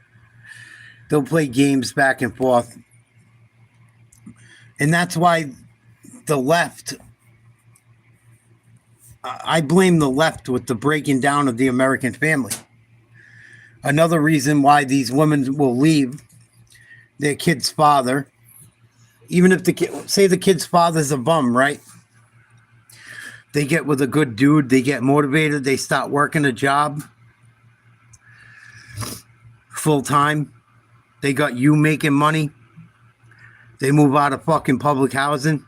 They'll play games back and forth. And that's why the left, I blame the left with the breaking down of the American family. Another reason why these women will leave their kid's father, even if the kid, say the kid's father's a bum, right? They get with a good dude, they get motivated, they start working a job full time. They got you making money. They move out of fucking public housing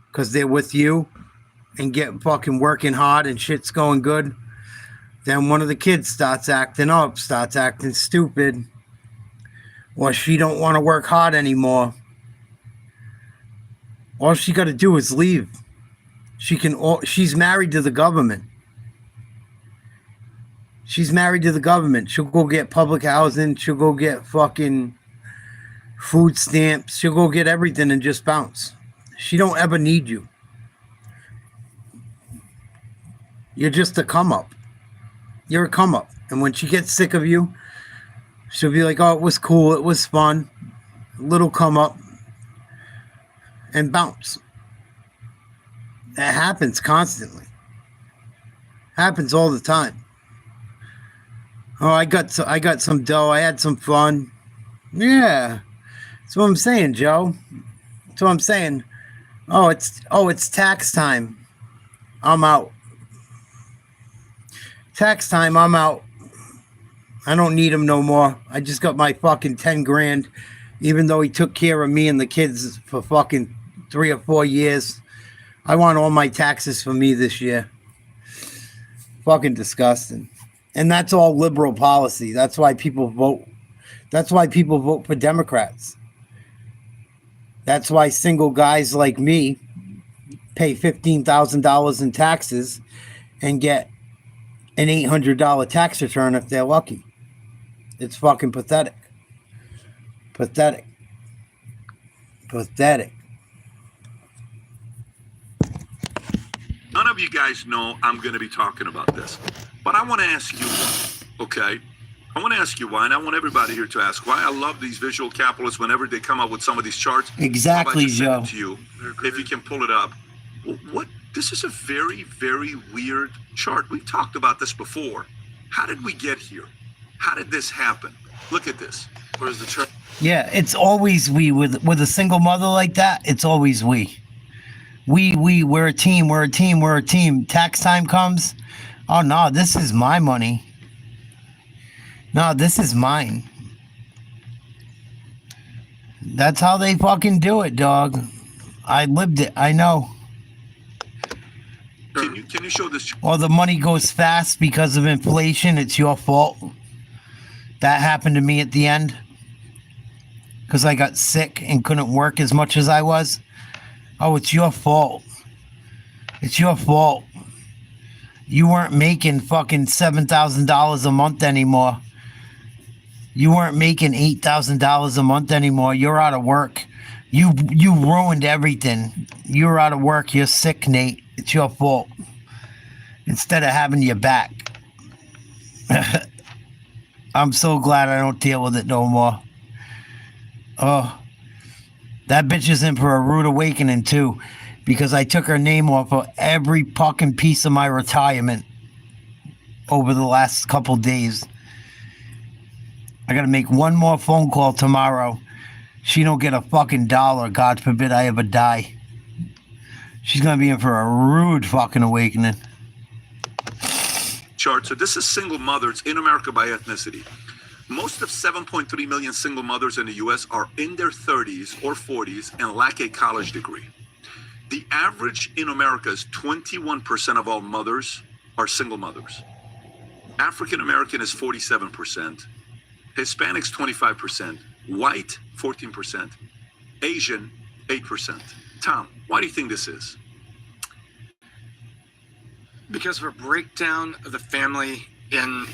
because they're with you and get fucking working hard and shit's going good. Then one of the kids starts acting up, starts acting stupid, or she don't want to work hard anymore. All she got to do is leave. She's married to the government. She's married to the government. She'll go get public housing. She'll go get fucking food stamps. She'll go get everything and just bounce. She don't ever need you. You're just a come up. You're a come up. And when she gets sick of you, she'll be like, oh, it was cool. It was fun. A little come up and bounce. That happens constantly. Happens all the time. Oh, I got some dough. I had some fun. Yeah. That's what I'm saying, Joe. That's what I'm saying. Oh, it's tax time. I'm out. Tax time, I'm out. I don't need him no more. I just got my fucking 10 grand, even though he took care of me and the kids for fucking 3 or 4 years. I want all my taxes for me this year. Fucking disgusting. And that's all liberal policy. That's why people vote. That's why people vote for Democrats. That's why single guys like me pay $15,000 in taxes and get an $800 tax return if they're lucky. It's fucking pathetic. Pathetic. Pathetic. None of you guys know I'm going to be talking about this, but I want to ask you why, okay? I want to ask you why, and I want everybody here to ask why. I love these visual capitalists whenever they come up with some of these charts. Exactly, Joe. To you, if you can pull it up. What? This is a very, very weird chart. We've talked about this before. How did we get here? How did this happen? Look at this. Where's the chart? Yeah, it's always we with a single mother like that. It's always we. we're a team, we're a team, we're a team. Tax time comes. Oh no, this is my money. No, this is mine. That's how they fucking do it, dog. I lived it. I know. Can you show this? Well, the money goes fast because of inflation. It's your fault. That happened to me at the end because I got sick and couldn't work as much as I was. Oh, it's your fault. It's your fault. You weren't making fucking $7,000 a month anymore. You weren't making $8,000 a month anymore. You're out of work. You ruined everything. You're out of work. You're sick, Nate. It's your fault. Instead of having you back. I'm so glad I don't deal with it no more. Oh, that bitch is in for a rude awakening too, because I took her name off of every fucking piece of my retirement over the last couple days. I gotta make one more phone call tomorrow. She don't get a fucking dollar. God forbid I ever die. She's gonna be in for a rude fucking awakening. Chart. So this is single mothers in America by ethnicity. Most of 7.3 million single mothers in the U.S. are in their 30s or 40s and lack a college degree. The average in America is 21% of all mothers are single mothers. African American is 47%. Hispanics 25%. White 14%. Asian 8%. Tom, why do you think this is? Because of a breakdown of the family in...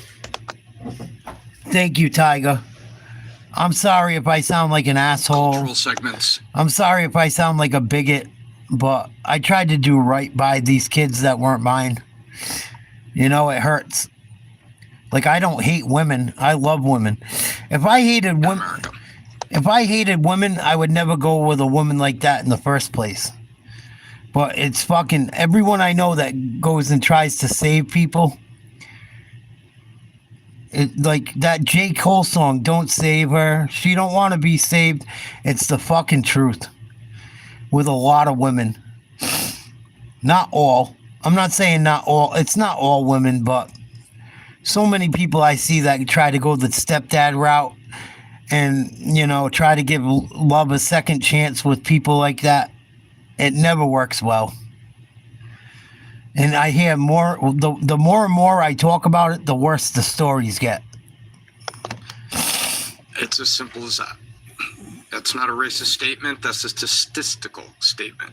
Thank you, Tiger. I'm sorry if I sound like an asshole. Cultural segments. I'm sorry if I sound like a bigot, but I tried to do right by these kids that weren't mine. You know, it hurts. Like, I don't hate women. I love women. If I hated women, I would never go with a woman like that in the first place. But it's fucking everyone I know that goes and tries to save people. Like that J. Cole song, "Don't Save Her." She don't want to be saved. It's the fucking truth. With a lot of women. Not all. I'm not saying not all. It's not all women, but so many people I see that try to go the stepdad route and, you know, try to give love a second chance with people like that. It never works well. And I hear more, the more and more I talk about it, the worse the stories get. It's as simple as that. That's not a racist statement. That's a statistical statement.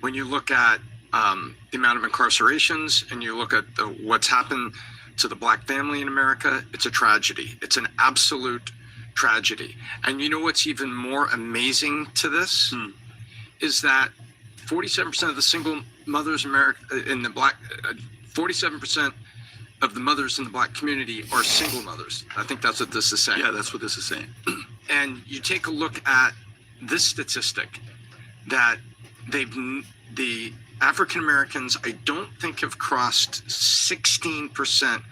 When you look at the amount of incarcerations and you look at what's happened to the black family in America, it's a tragedy. It's an absolute tragedy. And you know what's even more amazing to this? Is that 47% of the single mothers in the black, 47% of the mothers in the black community are single mothers. I think that's what this is saying. Yeah, that's what this is saying. And you take a look at this statistic that the African Americans, I don't think have crossed 16%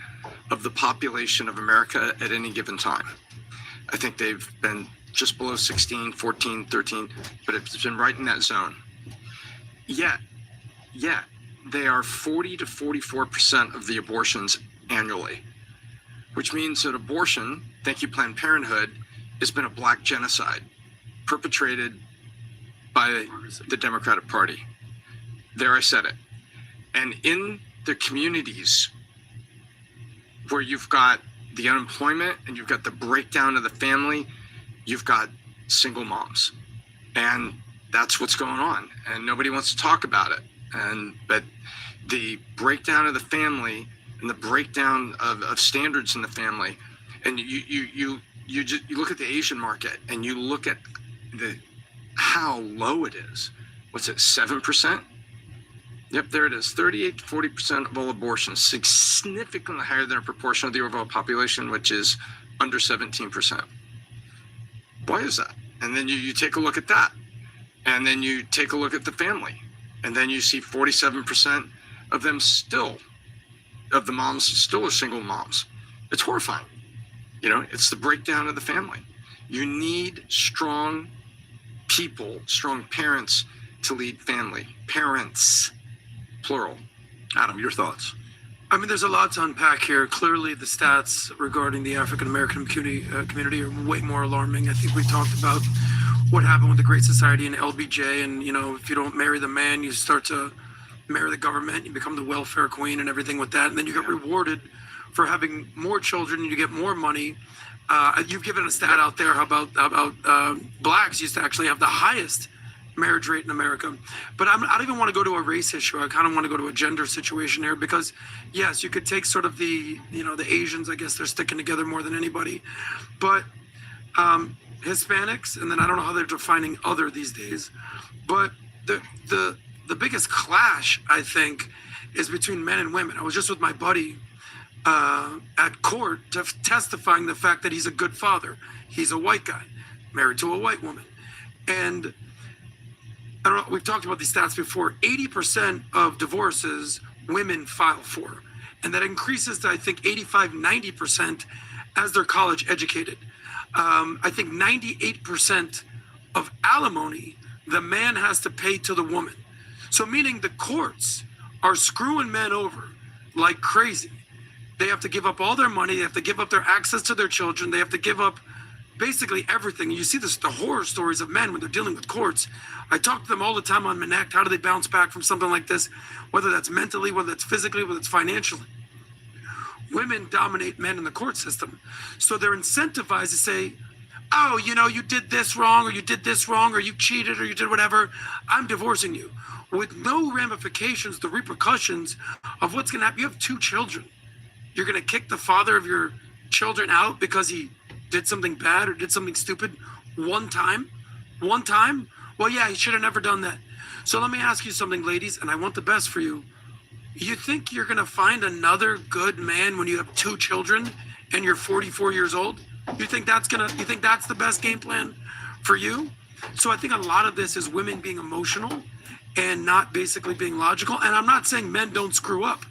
of the population of America at any given time. I think they've been just below 16, 14, 13, but it's been right in that zone. Yet, they are 40 to 44% of the abortions annually, which means that abortion, thank you Planned Parenthood, has been a black genocide perpetrated by the Democratic Party. There, I said it. And in the communities where you've got the unemployment and you've got the breakdown of the family, you've got single moms. And that's what's going on. And nobody wants to talk about it. But the breakdown of the family and the breakdown of standards in the family, and you look at the Asian market and you look at how low it is. What's it, 7%? Yep, there it is. 38 to 40% of all abortions, significantly higher than a proportion of the overall population, which is under 17%. Why is that? And then you take a look at that. And then you take a look at the family. And then you see 47% of them still, of the moms still are single moms. It's horrifying. You know, it's the breakdown of the family. You need strong people, strong parents to lead family, parents, plural. Adam, your thoughts? I mean, there's a lot to unpack here. Clearly, the stats regarding the African American community are way more alarming. I think we talked about what happened with the Great Society and LBJ, and if you don't marry the man, you start to marry the government. You become the welfare queen and everything with that, and then you get rewarded for having more children, and you get more money. You've given a stat out there about blacks used to actually have the highest marriage rate in America. But I don't even want to go to a race issue. I kind of want to go to a gender situation here, because yes, you could take sort of the Asians, I guess they're sticking together more than anybody, but Hispanics, and then I don't know how they're defining other these days, but the biggest clash, I think, is between men and women. I was just with my buddy at court testifying the fact that he's a good father. He's a white guy married to a white woman, and I don't know, we've talked about these stats before. 80% of divorces women file for, and that increases to, I think, 85, 90% as they're college educated. I think 98% of alimony the man has to pay to the woman. So meaning the courts are screwing men over like crazy. They have to give up all their money. They have to give up their access to their children. They have to give up basically everything. You see the horror stories of men when they're dealing with courts. I talk to them all the time on Manic. How do they bounce back from something like this? Whether that's mentally, whether it's physically, whether it's financially. Women dominate men in the court system. So they're incentivized to say, oh, you did this wrong, or you did this wrong, or you cheated, or you did whatever. I'm divorcing you. With no ramifications, the repercussions of what's going to happen. You have 2 children. You're going to kick the father of your children out because he did something bad or did something stupid one time? Well, yeah, he should have never done that. So let me ask you something, ladies, and I want the best for you. You think you're going to find another good man when you have 2 children and you're 44 years old? You think that's the best game plan for you? So I think a lot of this is women being emotional and not basically being logical. And I'm not saying men don't screw up.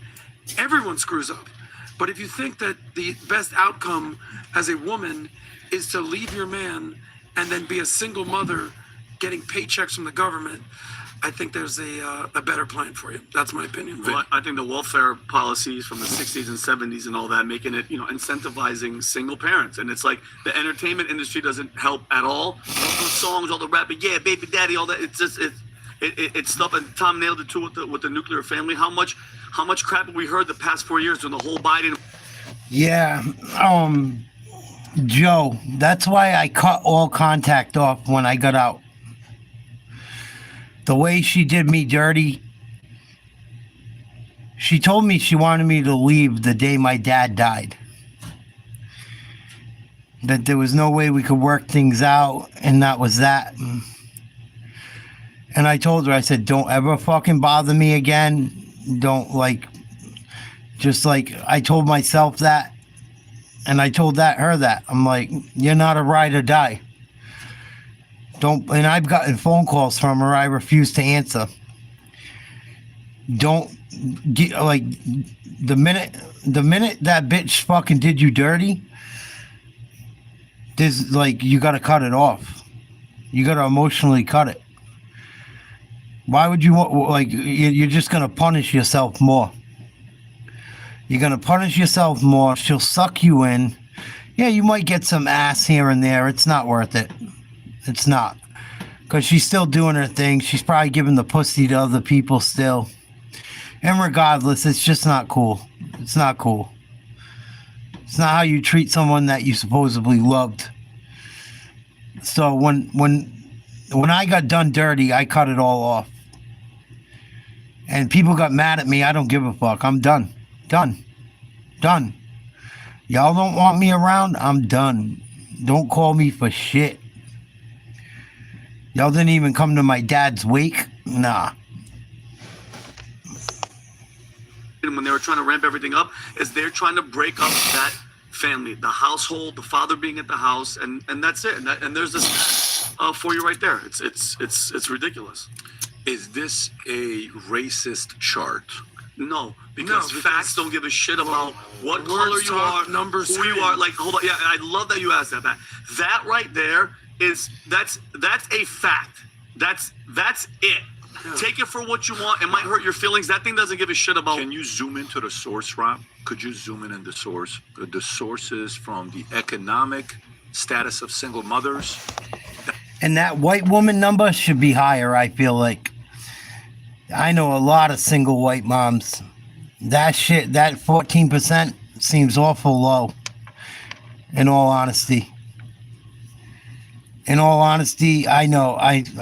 Everyone screws up. But if you think that the best outcome as a woman is to leave your man and then be a single mother getting paychecks from the government, I think there's a better plan for you. That's my opinion. Well, I think the welfare policies from the 60s and 70s and all that, making it, incentivizing single parents. And it's like the entertainment industry doesn't help at all. All the songs, all the rapping, yeah, baby daddy, all that. It's just, it's stuff. And Tom nailed it too with the nuclear family. How much crap have we heard the past 4 years during the whole Biden? Yeah. Joe, that's why I cut all contact off when I got out. The way she did me dirty, she told me she wanted me to leave the day my dad died. That there was no way we could work things out, and that was that. And I told her, I said, don't ever fucking bother me again. Don't I told myself that, and I told her that. I'm like, you're not a ride or die. And I've gotten phone calls from her I refuse to answer. Don't get, the minute that bitch fucking did you dirty, there's you gotta cut it off. You gotta emotionally cut it. Why would you want, you're just gonna punish yourself more. You're gonna punish yourself more. She'll suck you in. Yeah, you might get some ass here and there. It's not worth it. It's not. Because she's still doing her thing. She's probably giving the pussy to other people still. And regardless, it's just not cool. It's not cool. It's not how you treat someone that you supposedly loved. So when I got done dirty, I cut it all off. And people got mad at me. I don't give a fuck. I'm done. Done. Y'all don't want me around? I'm done. Don't call me for shit. Y'all didn't even come to my dad's wake? Nah. When they were trying to ramp everything up, is they're trying to break up that family, the household, the father being at the house, and that's it. And there's this for you right there. It's ridiculous. Is this a racist chart? No, because facts don't give a shit about what color you are, numbers, who you are. Hold on, yeah, I love that you asked that. That right there is that's a fact. That's it. Take it for what you want. It might hurt your feelings. That thing doesn't give a shit about. Can you zoom into the source, Rob? Could you zoom in the source? The sources from the economic status of single mothers. And that white woman number should be higher, I feel like. I know a lot of single white moms. That 14% seems awful low. In all honesty. In all honesty, I know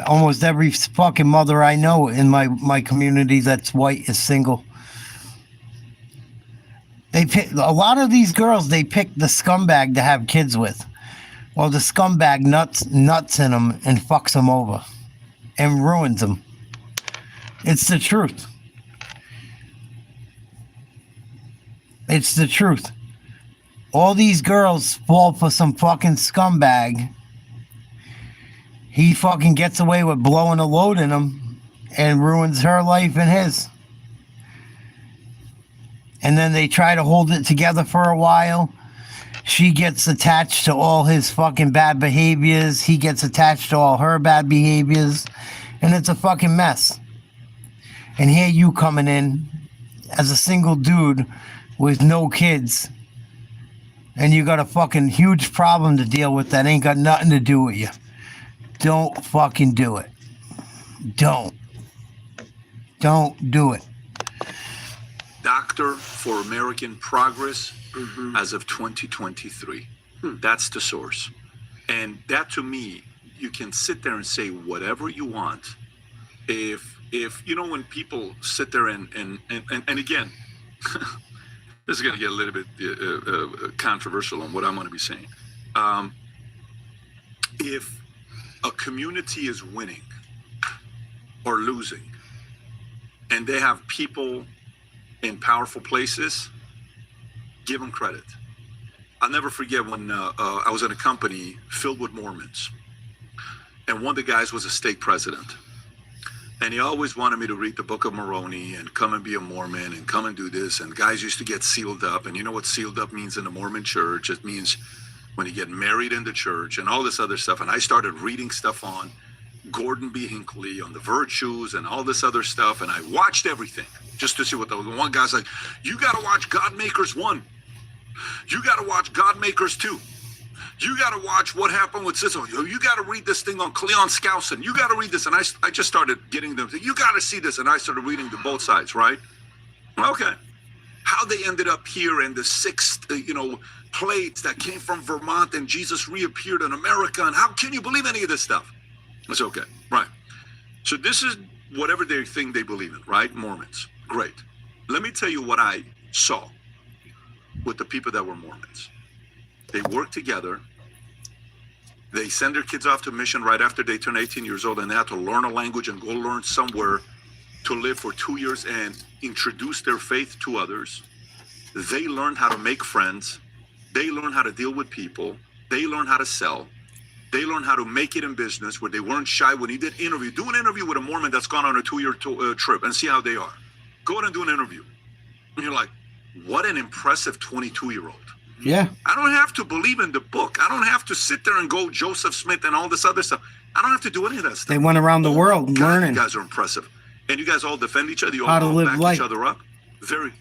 almost every fucking mother I know in my community that's white is single. They pick a lot of these girls. They pick the scumbag to have kids with, well, the scumbag nuts in them and fucks them over, and ruins them. It's the truth. It's the truth. All these girls fall for some fucking scumbag. He fucking gets away with blowing a load in them and ruins her life and his. And then they try to hold it together for a while. She gets attached to all his fucking bad behaviors. He gets attached to all her bad behaviors. And it's a fucking mess. And here you coming in as a single dude with no kids. And you got a fucking huge problem to deal with that ain't got nothing to do with you. Don't fucking do it. Don't do it. Doctor for American Progress as of 2023. That's the source. And that, to me, you can sit there and say whatever you want. If you know, when people sit there and again, this is going to get a little bit controversial on what I'm going to be saying. If a community is winning or losing, and they have people in powerful places, give them credit. I'll never forget when I was in a company filled with Mormons, and one of the guys was a state president, and he always wanted me to read the Book of Moroni and come and be a Mormon and come and do this, and guys used to get sealed up. And you know what sealed up means in the Mormon church? It means when you get married in the church and all this other stuff. And I started reading stuff on Gordon B. Hinckley, on the virtues and all this other stuff. And I watched everything just to see what the one guy's like, you got to watch God Makers 1. You got to watch God Makers 2. You got to watch what happened with Cicero. You got to read this thing on Cleon Skousen. You got to read this. And I just started getting them. You got to see this. And I started reading the both sides, right? Okay. How they ended up here in the sixth, plates that came from Vermont, and Jesus reappeared in America. And how can you believe any of this stuff? It's okay. Right. So this is whatever they think they believe in, right? Mormons. Great. Let me tell you what I saw with the people that were Mormons. They work together. They send their kids off to mission right after they turn 18 years old, and they have to learn a language and go learn somewhere to live for 2 years and introduce their faith to others. They learn how to make friends. They learn how to deal with people. They learn how to sell. They learn how to make it in business, where they weren't shy when he did interview. Do an interview with a Mormon that's gone on a 2-year trip and see how they are. Go ahead and do an interview. And you're like, what an impressive 22-year-old. Yeah. I don't have to believe in the book. I don't have to sit there and go Joseph Smith and all this other stuff. I don't have to do any of that stuff. They went around the world learning. You guys are impressive. And you guys all defend each other. You How to all live back life. each other up.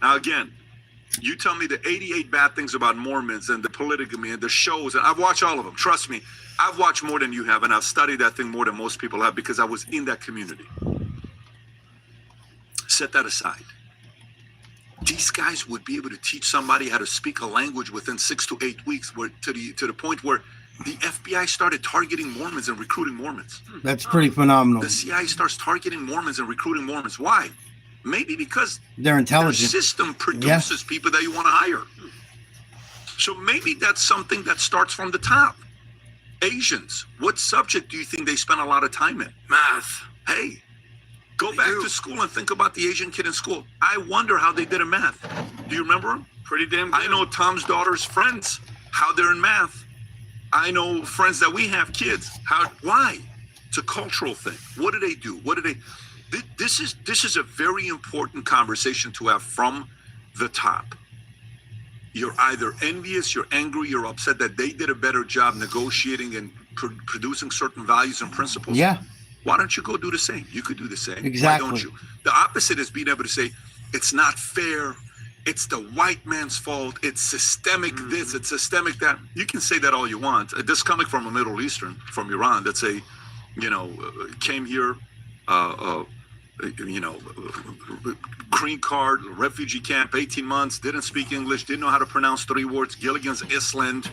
Now, again, you tell me the 88 bad things about Mormons and the polygamy and the shows, and I've watched all of them. Trust me, I've watched more than you have, and I've studied that thing more than most people have because I was in that community. Set that aside. These guys would be able to teach somebody how to speak a language within 6 to 8 weeks, where to the point where the FBI started targeting Mormons and recruiting Mormons. That's pretty phenomenal. The CIA starts targeting Mormons and recruiting Mormons. Why? Maybe because They're intelligent. their system produces people that you want to hire. So maybe that's something that starts from the top. Asians, what subject do you think they spend a lot of time in? Math. Hey, go back to school and think about the Asian kid in school. I wonder how they did in math. Do you remember them? Pretty damn good. I know Tom's daughter's friends, how they're in math. I know friends that we have kids. Why? It's a cultural thing. What do they do? This is a very important conversation to have from the top. You're either envious, you're angry, you're upset that they did a better job negotiating and producing certain values and principles. Yeah. Why don't you go do the same? You could do the same. Exactly. Why don't you? The opposite is being able to say, it's not fair. It's the white man's fault. It's systemic this, it's systemic that. You can say that all you want. This coming from a Middle Eastern, from Iran, that's came here, green card, refugee camp, 18 months, didn't speak English, didn't know how to pronounce 3 words, Gilligan's Island,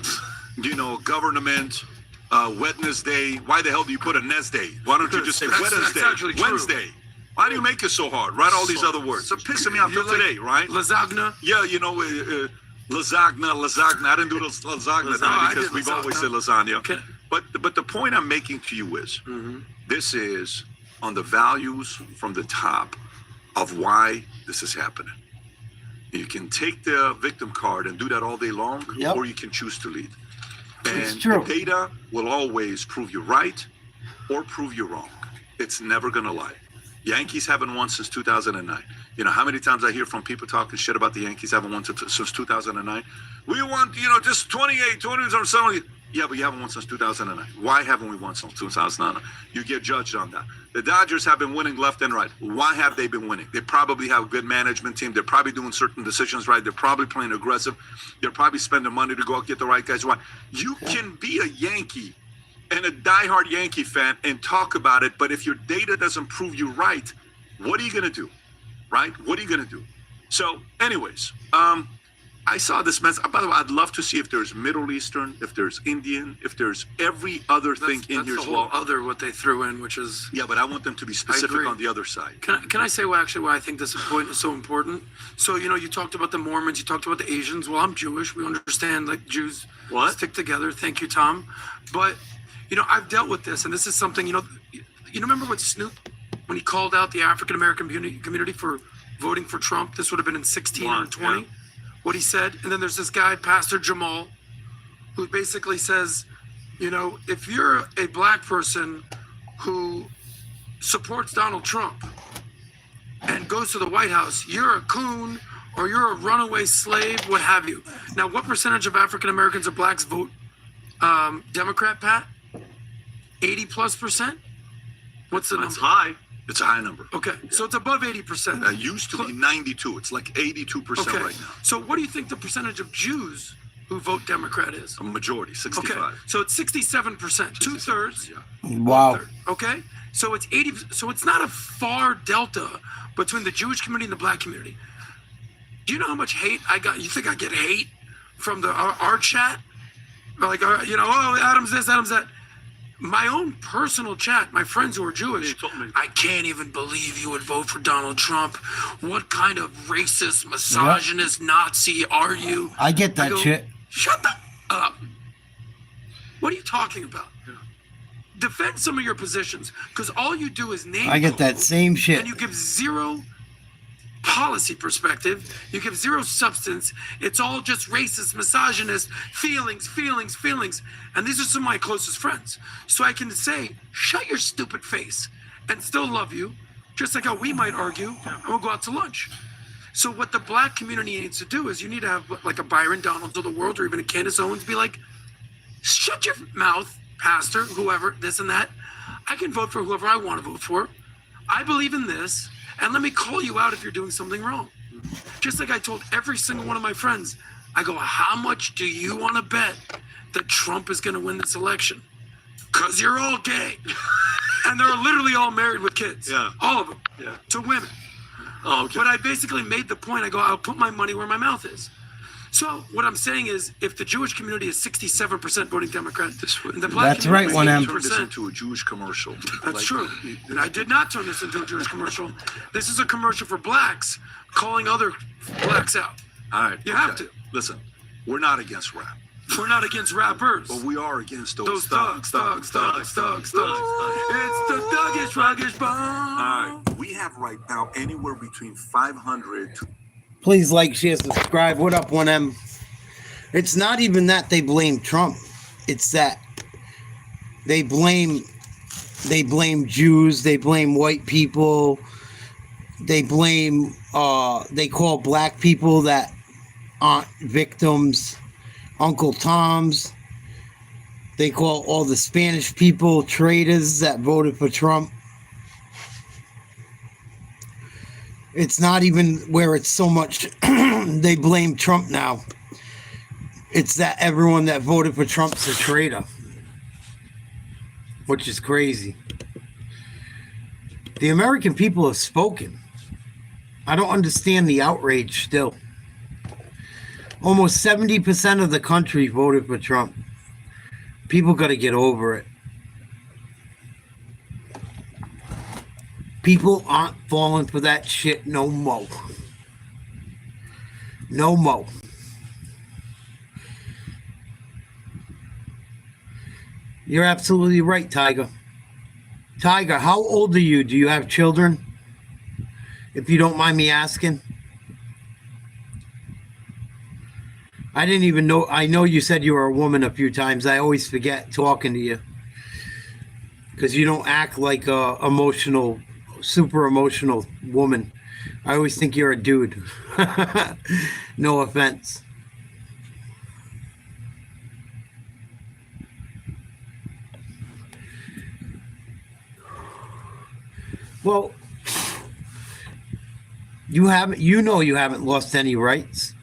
government, Wednesday. Why the hell do you put a Nesday? Why don't you just say Wednesday? Why do you make it so hard? Write all these other words. It's pissing me off till today, right? Lasagna? Yeah, lasagna. I didn't do lasagna today because we've always said lasagna. But the point I'm making to you is, this is on the values from the top of why this is happening. You can take the victim card and do that all day long, or you can choose to lead. And the data will always prove you right or prove you wrong. It's never going to lie. Yankees haven't won since 2009. You know how many times I hear from people talking shit about the Yankees haven't won since 2009? We won, just 28, 20 or something. Yeah, but you haven't won since 2009. Why haven't we won since 2009? You get judged on that. The Dodgers have been winning left and right. Why have they been winning? They probably have a good management team. They're probably doing certain decisions right. They're probably playing aggressive. They're probably spending money to go out and get the right guys. Why? You can be a Yankee and a diehard Yankee fan and talk about it, but if your data doesn't prove you right, what are you going to do? Right? What are you going to do? So, anyways, I saw this mess. By the way, I'd love to see if there's Middle Eastern, if there's Indian, if there's every other thing in here as well. Other what they threw in, which is but I want them to be specific on the other side. Can I say why I think this point is so important? So you talked about the Mormons, you talked about the Asians. Well, I'm Jewish. We understand like Jews stick together. Thank you, Tom. But I've dealt with this, and this is something you remember what Snoop, when he called out the African American community for voting for Trump. This would have been in 16 or 20. Yeah. What he said, and then there's this guy, Pastor Jamal, who basically says, if you're a black person who supports Donald Trump and goes to the White House, you're a coon or you're a runaway slave, what have you. Now, what percentage of African Americans or blacks vote Democrat, Pat? 80+%? What's the number? It's high. It's a high number. Okay, so it's above 80%. It used to be 92. It's like 82% right now. So what do you think the percentage of Jews who vote Democrat is? A majority, 65. Okay, so it's 67%, 2/3. Wow. 1/3, okay, so it's 80. So it's not a far delta between the Jewish community and the black community. Do you know how much hate I got? You think I get hate from our chat? Like, Adam's this, Adam's that. My own personal chat, my friends who are Jewish, I can't even believe you would vote for Donald Trump. What kind of racist, misogynist, Nazi are you? I get that shit. Shut the up. What are you talking about? Defend some of your positions, because all you do is name. I get that same shit. And you give zero policy perspective. You give zero substance. It's all just racist, misogynist, feelings. And these are some of my closest friends. So I can say, shut your stupid face and still love you, just like how we might argue and we'll go out to lunch. So what the black community needs to do is you need to have like a Byron Donalds of the world, or even a Candace Owens, be like, shut your mouth, pastor, whoever, this and that. I can vote for whoever I want to vote for. I believe in this. And let me call you out if you're doing something wrong. Just like I told every single one of my friends, I go, how much do you want to bet that Trump is going to win this election? Because you're all gay. And they're literally all married with kids. Yeah. All of them. Yeah. To women. Oh, okay. But I basically made the point. I go, I'll put my money where my mouth is. So what I'm saying is, if the Jewish community is 67% voting Democrat, and the black That's right, community is 1M. Turn this into a Jewish commercial. That's true. And I did not turn this into a Jewish commercial. This is a commercial for blacks calling other blacks out. All right. You have to. Listen, we're not against rap. We're not against rappers. But we are against those thugs. It's the thuggish, ruggish bomb. All right. We have right now anywhere between 500 to... Please like, share, subscribe. What up, 1M? It's not even that they blame Trump. It's that they blame Jews. They blame white people. They blame, they call black people that aren't victims Uncle Toms. They call all the Spanish people traitors that voted for Trump. It's not even where it's so much they blame Trump now. It's that everyone that voted for Trump's a traitor, which is crazy. The American people have spoken. I don't understand the outrage still. Almost 70% of the country voted for Trump. People got to get over it. People aren't falling for that shit no more. No more. You're absolutely right, Tiger. Tiger, how old are you? Do you have children? If you don't mind me asking. I didn't even know. I know you said you were a woman a few times. I always forget talking to you. Because you don't act like a emotional, super emotional woman. I always think you're a dude. No offense. Well, you haven't lost any rights.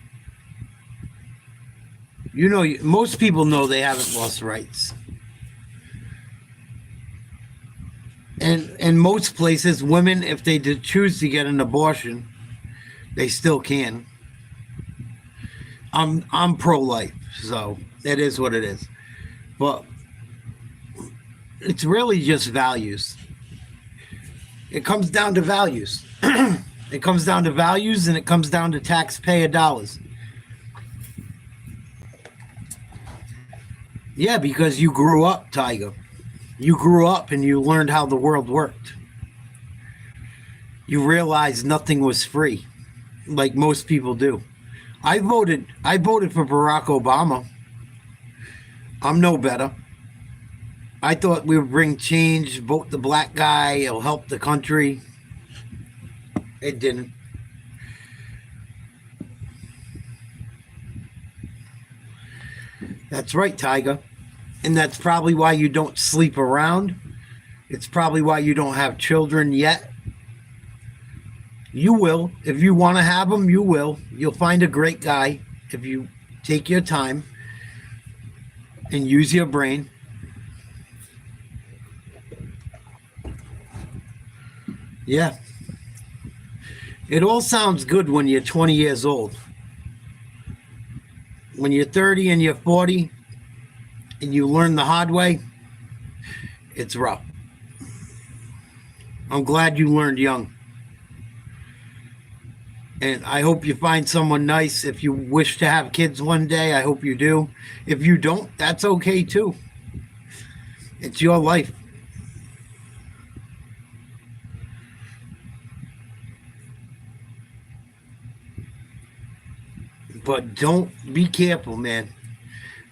Most people know they haven't lost rights. And in most places, women, if they did choose to get an abortion, they still can. I'm pro-life, so it is what it is. But it's really just values. It comes down to values. It comes down to values, and it comes down to taxpayer dollars. Yeah, because you grew up, Tiger. You grew up and you learned how the world worked. You realized nothing was free, like most people do. I voted for Barack Obama. I'm no better. I thought we would bring change, vote the black guy, it'll help the country. It didn't. That's right, Tiger. And that's probably why you don't sleep around. It's probably why you don't have children yet. You will. If you want to have them, you will. You'll find a great guy if you take your time and use your brain. Yeah. It all sounds good when you're 20 years old. When you're 30 and you're 40 and you learn the hard way, it's rough. I'm glad you learned young. And I hope you find someone nice. If you wish to have kids one day, I hope you do. If you don't, that's okay too. It's your life. But don't be careful, man.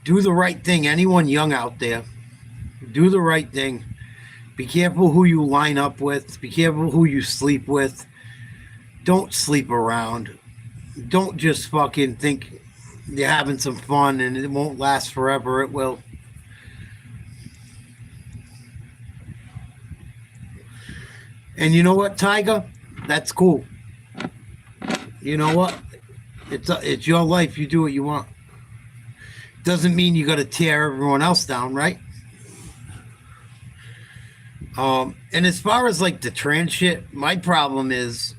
Do the right thing. Anyone young out there, do the right thing. Be careful who you line up with. Be careful who you sleep with. Don't sleep around. Don't just fucking think you're having some fun and it won't last forever. It will. And you know what, Tiger? That's cool. You know what? It's your life. You do what you want. Doesn't mean you got to tear everyone else down, right? And as far as like the trans shit, my problem is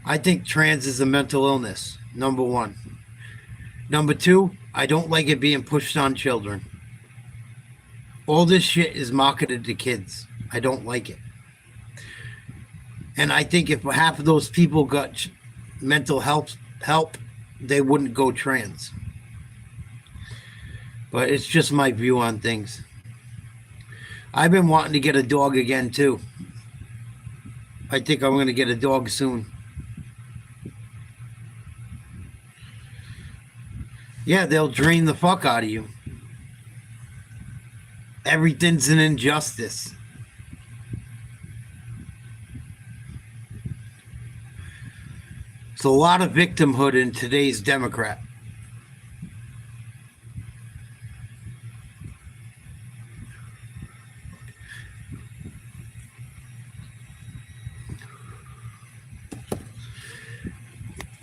I think trans is a mental illness, number one. Number two, I don't like it being pushed on children. All this shit is marketed to kids. I don't like it. And I think if half of those people got mental health help, they wouldn't go trans. But it's just my view on things. I've been wanting to get a dog again too. I think I'm going to get a dog soon. Yeah, they'll drain the fuck out of you. Everything's an injustice. It's a lot of victimhood in today's Democrat.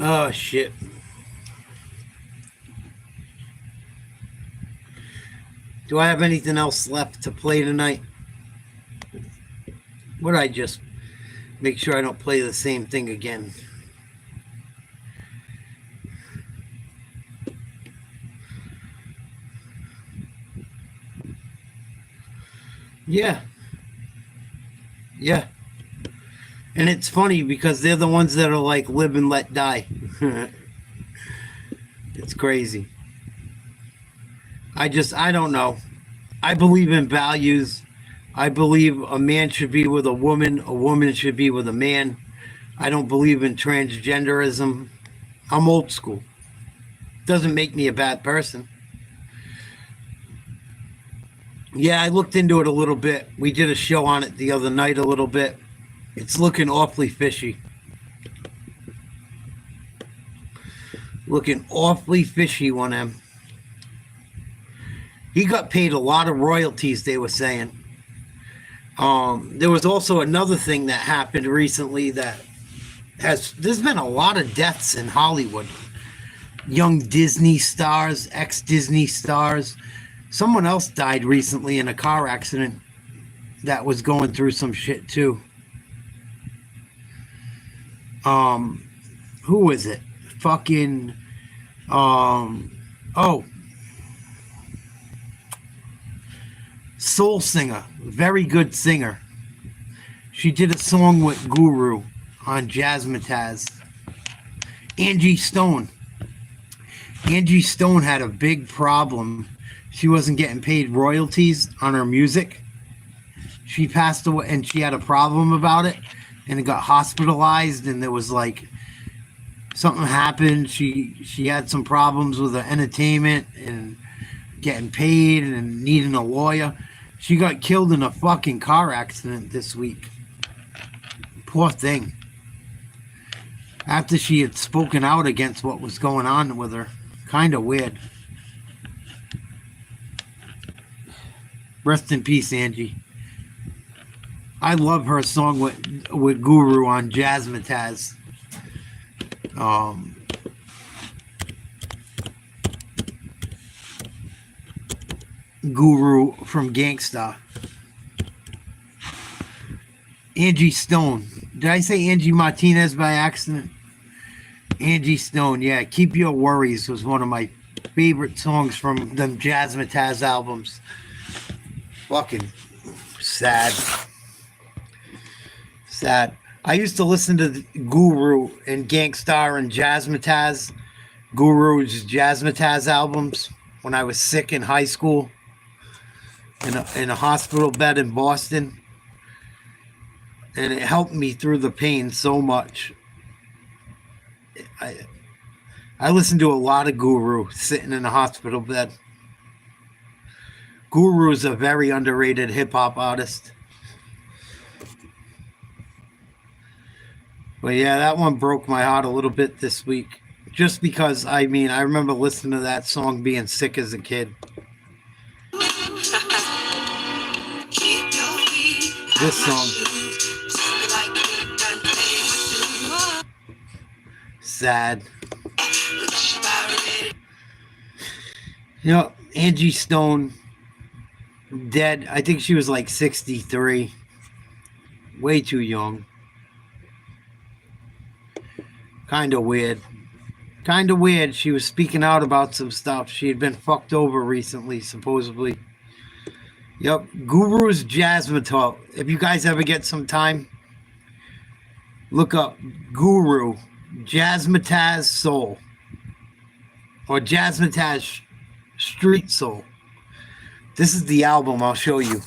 Oh, shit. Do I have anything else left to play tonight? Would I just make sure I don't play the same thing again? Yeah. Yeah. And it's funny because they're the ones that are like live and let die. It's crazy. I don't know. I believe in values. I believe a man should be with a woman should be with a man. I don't believe in transgenderism. I'm old school. Doesn't make me a bad person. Yeah, I looked into it a little bit. We did a show on it the other night a little bit. It's looking awfully fishy. Looking awfully fishy, 1M. He got paid a lot of royalties, they were saying. There was also another thing that happened recently that there's been a lot of deaths in Hollywood. Young Disney stars, ex-Disney stars. Someone else died recently in a car accident that was going through some shit too. Who was it? Fucking, soul singer, very good singer. She did a song with Guru on Jazzmatazz. Angie Stone. Angie Stone had a big problem. She wasn't getting paid royalties on her music. She passed away and she had a problem about it, and it got hospitalized, and there was like something happened. She had some problems with her entertainment and getting paid and needing a lawyer. She got killed in a fucking car accident this week. Poor thing. After she had spoken out against what was going on with her. Kind of weird. Rest in peace, Angie. I love her song with Guru on Jazzmatazz. Guru from Gangsta. Angie Stone. Did I say Angie Martinez by accident? Angie Stone, yeah. Keep Your Worries was one of my favorite songs from the Jazzmatazz albums. Fucking sad. Sad. I used to listen to Guru and Gangstar and Jazzmatazz. Guru's Jazzmatazz albums when I was sick in high school. In a hospital bed in Boston. And it helped me through the pain so much. I listened to a lot of Guru sitting in a hospital bed. Guru is a very underrated hip-hop artist. But yeah, that one broke my heart a little bit this week. Just because, I remember listening to that song being sick as a kid. This song. Sad. You know, Angie Stone, dead. I think she was like 63. Way too young. Kind of weird. Kind of weird. She was speaking out about some stuff. She had been fucked over recently, supposedly. Yep. Guru's Jazzmatazz. If you guys ever get some time, look up Guru Jazzmatazz Soul. Or Jazzmatazz Street Soul. This is the album I'll show you.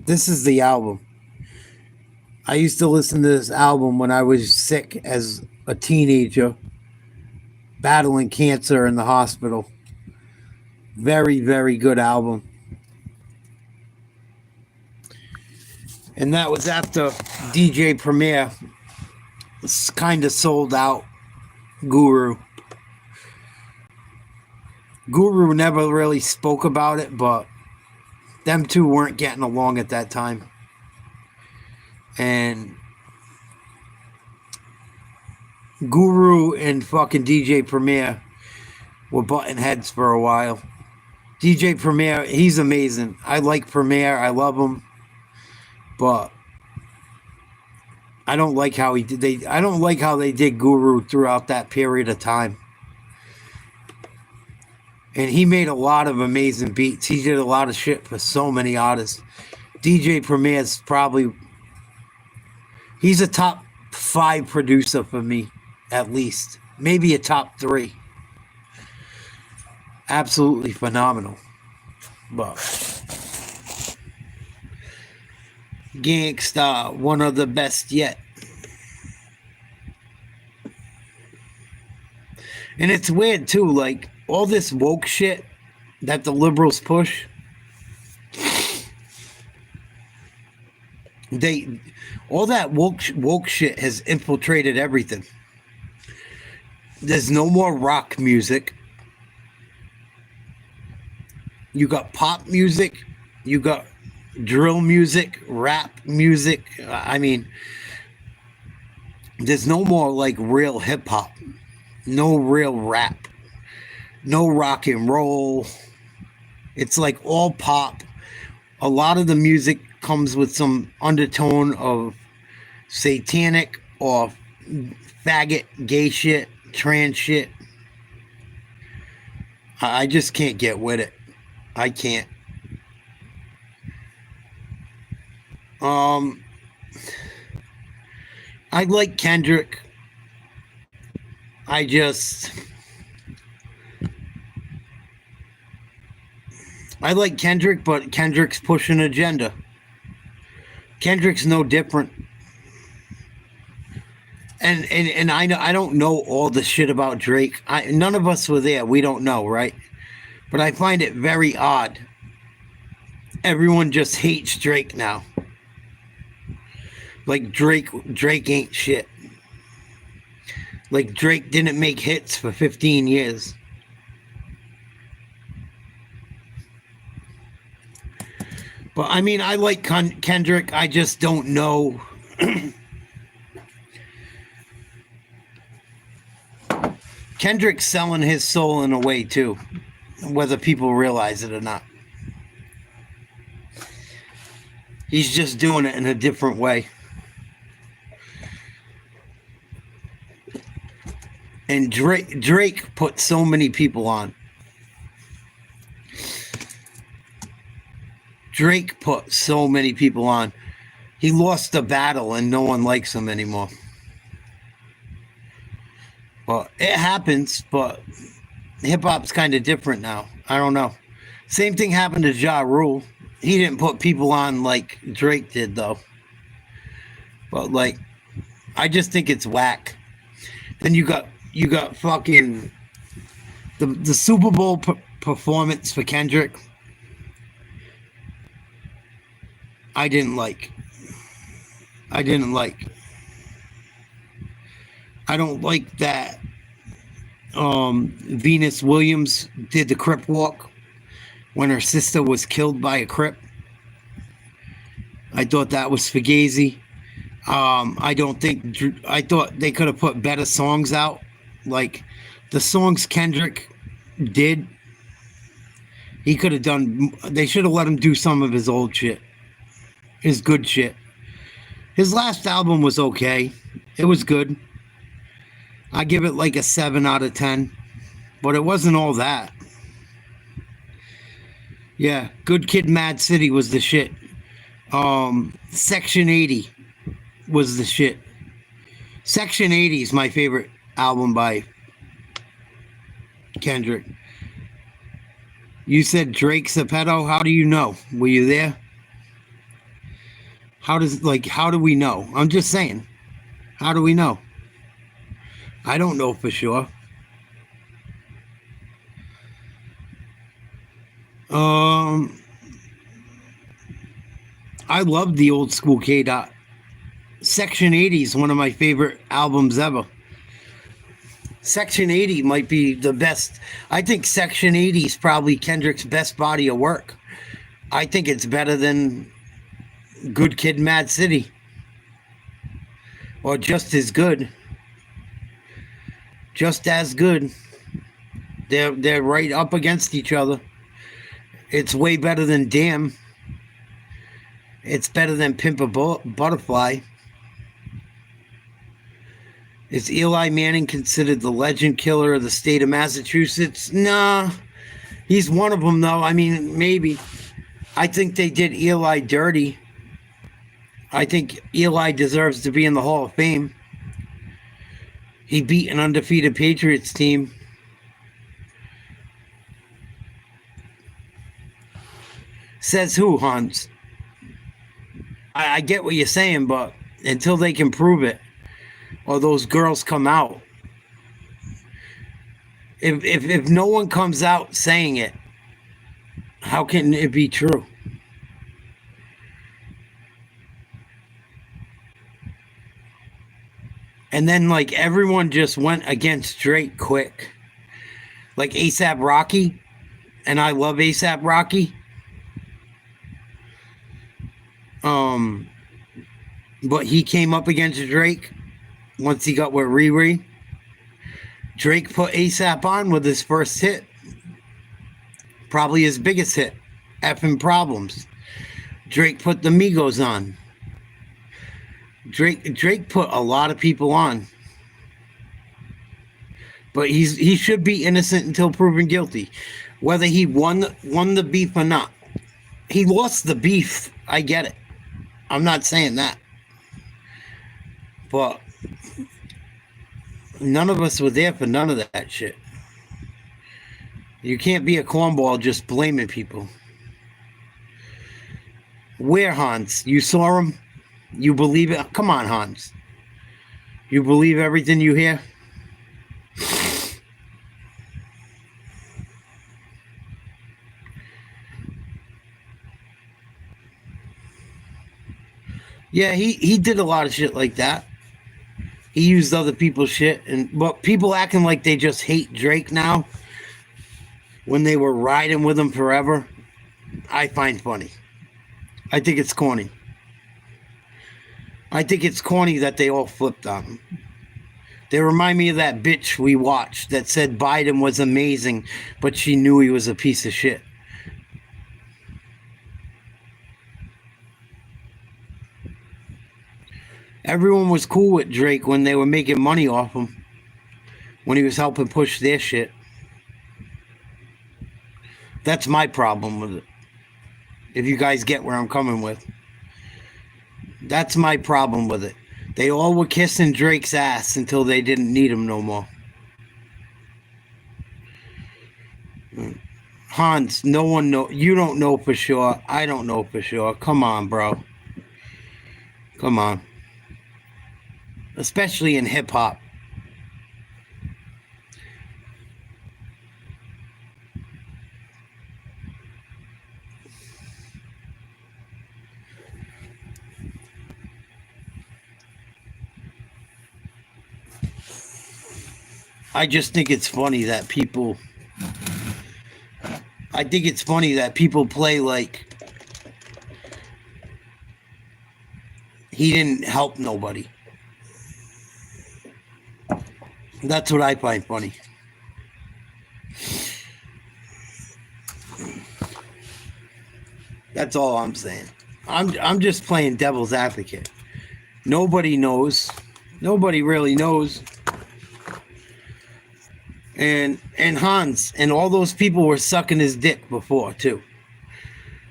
This is the album. I used to listen to this album when I was sick as a teenager, battling cancer in the hospital. Very, very good album. And that was after DJ Premier kind of sold out Guru. Guru never really spoke about it, but them two weren't getting along at that time. And Guru and fucking DJ Premier were butting heads for a while. DJ Premier, he's amazing. I like Premier. I love him. But I don't like how he did. I don't like how they did Guru throughout that period of time. And he made a lot of amazing beats. He did a lot of shit for so many artists. DJ Premier's probably, he's a top 5 producer for me, at least. Maybe a top 3. Absolutely phenomenal. But Gangsta, one of the best yet. And it's weird too, like all this woke shit that the liberals push, all that woke shit has infiltrated everything. There's no more rock music. You got pop music, you got drill music, rap music. I mean, there's no more like real hip hop, no real rap, no rock and roll. It's like all pop. A lot of the music comes with some undertone of satanic or faggot, gay shit, trans shit. I just can't get with it. I can't. I like Kendrick. I like Kendrick, but Kendrick's pushing an agenda. Kendrick's no different. And I don't know all the shit about Drake. None of us were there. We don't know, right? But I find it very odd. Everyone just hates Drake now. Like Drake ain't shit. Like Drake didn't make hits for 15 years. But I mean, I like Kendrick. I just don't know. Kendrick's selling his soul in a way too, whether people realize it or not. He's just doing it in a different way. And Drake put so many people on. Drake put so many people on. He lost the battle and no one likes him anymore. Well, it happens, but hip-hop's kind of different now. I don't know. Same thing happened to Ja Rule. He didn't put people on like Drake did, though. But, like, I just think it's whack. Then you got fucking the Super Bowl performance for Kendrick. I didn't like. I don't like that Venus Williams did the Crip walk when her sister was killed by a Crip. I thought that was fugazi. I thought they could have put better songs out. Like the songs Kendrick did, he could have done. They should have let him do some of his old shit, his good shit. His last album was okay. It was good. I give it like a 7 out of 10, but it wasn't all that. Yeah, Good Kid, Mad City was the shit. Section 80 was the shit. Section 80 is my favorite album by Kendrick. You said Drake's a pedo. How do you know? Were you there? How do we know? I'm just saying. How do we know? I don't know for sure. I love the old school K-Dot. Section 80 is one of my favorite albums ever. Section 80 might be the best. I think Section 80 is probably Kendrick's best body of work. I think it's better than Good Kid, Mad City, or just as good. Just as good. They're right up against each other. It's way better than Damn. It's better than Pimp a Butterfly. Is Eli Manning considered the legend killer of the state of Massachusetts? Nah. He's one of them, though. I mean, maybe. I think they did Eli dirty. I think Eli deserves to be in the Hall of Fame. He beat an undefeated Patriots team. Says who, Hans? I get what you're saying, but until they can prove it, or those girls come out, if no one comes out saying it, how can it be true? And then, like, everyone just went against Drake quick. Like A$AP Rocky, and I love A$AP Rocky. But he came up against Drake once he got with Riri. Drake put A$AP on with his first hit. Probably his biggest hit. Effing Problems. Drake put the Migos on. Drake put a lot of people on. But he should be innocent until proven guilty. Whether he won the beef or not. He lost the beef. I get it. I'm not saying that. But none of us were there for none of that shit. You can't be a cornball just blaming people. Where, Hans? You saw him? You believe it? Come on, Hans. You believe everything you hear? Yeah, he did a lot of shit like that. He used other people's shit, but people acting like they just hate Drake now when they were riding with him forever, I find funny. I think it's corny. I think it's corny that they all flipped on him. They remind me of that bitch we watched that said Biden was amazing, but she knew he was a piece of shit. Everyone was cool with Drake when they were making money off him, when he was helping push their shit. That's my problem with it. If you guys get where I'm coming with. That's my problem with it. They all were kissing Drake's ass until they didn't need him no more. Hans, no one know. You don't know for sure. I don't know for sure. Come on, bro. Come on. Especially in hip hop. I just think it's funny that people play like he didn't help nobody. That's what I find funny. That's all I'm saying. I'm just playing devil's advocate. Nobody knows. Nobody really knows. And Hans and all those people were sucking his dick before too.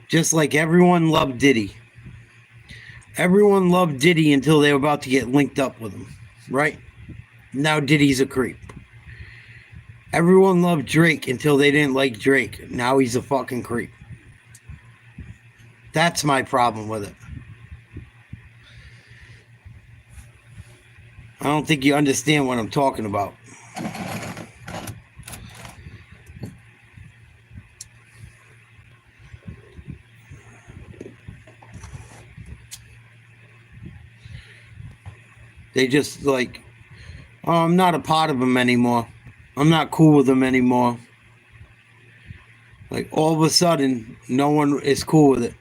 Just like everyone loved Diddy. Everyone loved Diddy until they were about to get linked up with him, right? Now Diddy's a creep. Everyone loved Drake until they didn't like Drake. Now he's a fucking creep. That's my problem with it. I don't think you understand what I'm talking about. They just like, oh, I'm not a part of them anymore. I'm not cool with them anymore. Like all of a sudden, No one is cool with it.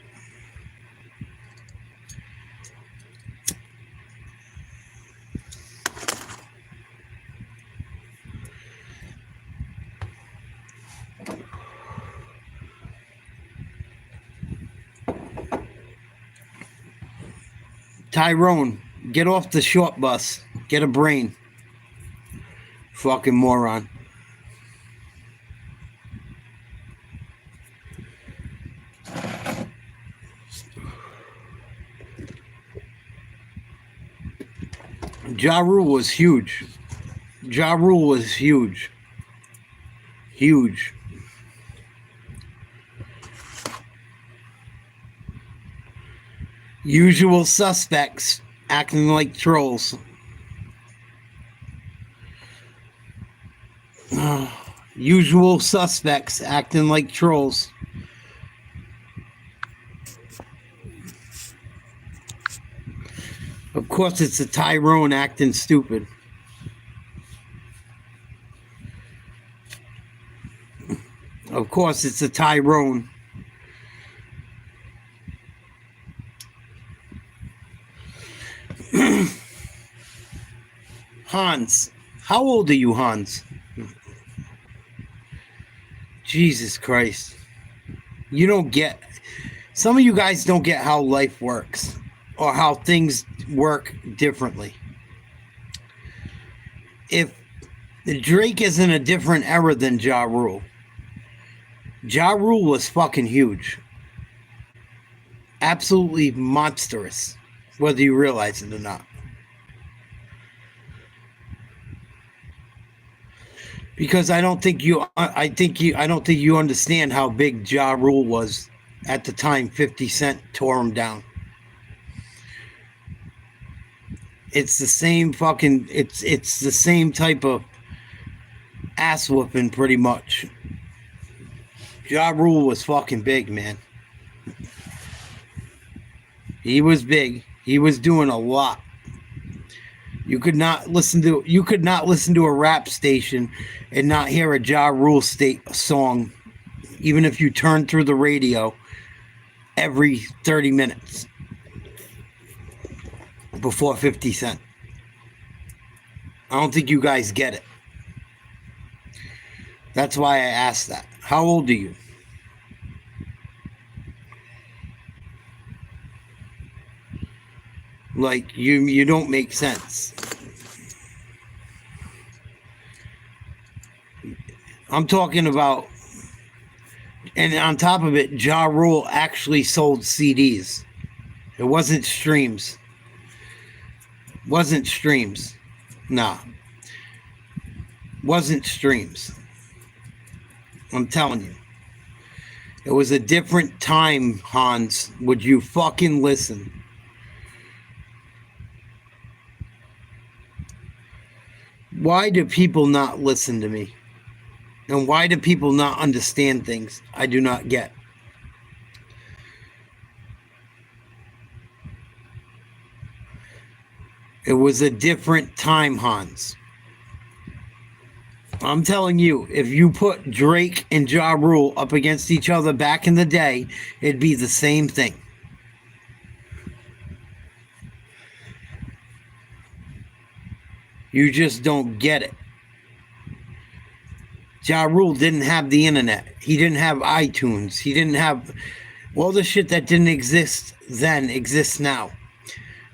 Tyrone, get off the short bus. Get a brain. Fucking moron. Ja Rule was huge. Ja Rule was huge. Huge. Usual suspects acting like trolls. Usual suspects acting like trolls. Of course, it's a Tyrone acting stupid. Of course, it's a Tyrone. Hans. How old are you, Hans? Jesus Christ. You don't get... Some of you guys don't get how life works. Or how things work differently. If Drake is in a different era than Ja Rule. Ja Rule was fucking huge. Absolutely monstrous. Whether you realize it or not. Because I don't think you understand how big Ja Rule was at the time 50 Cent tore him down. It's the same fucking it's the same type of ass whooping pretty much. Ja Rule was fucking big, man. He was big. He was doing a lot. You could not listen to a rap station and not hear a Ja Rule song, even if you turned through the radio every 30 minutes before 50 Cent. I don't think you guys get it. That's why I asked that. How old are you? Like, you don't make sense. I'm talking about, and on top of it, Ja Rule actually sold CDs. It wasn't streams. Wasn't streams. Nah. Wasn't streams. I'm telling you. It was a different time, Hans. Would you fucking listen? Why do people not listen to me? And why do people not understand things I do not get? It was a different time, Hans. I'm telling you, if you put Drake and Ja Rule up against each other back in the day, it'd be the same thing. You just don't get it. Ja Rule didn't have the internet. He didn't have iTunes. He didn't have... all the shit that didn't exist then exists now.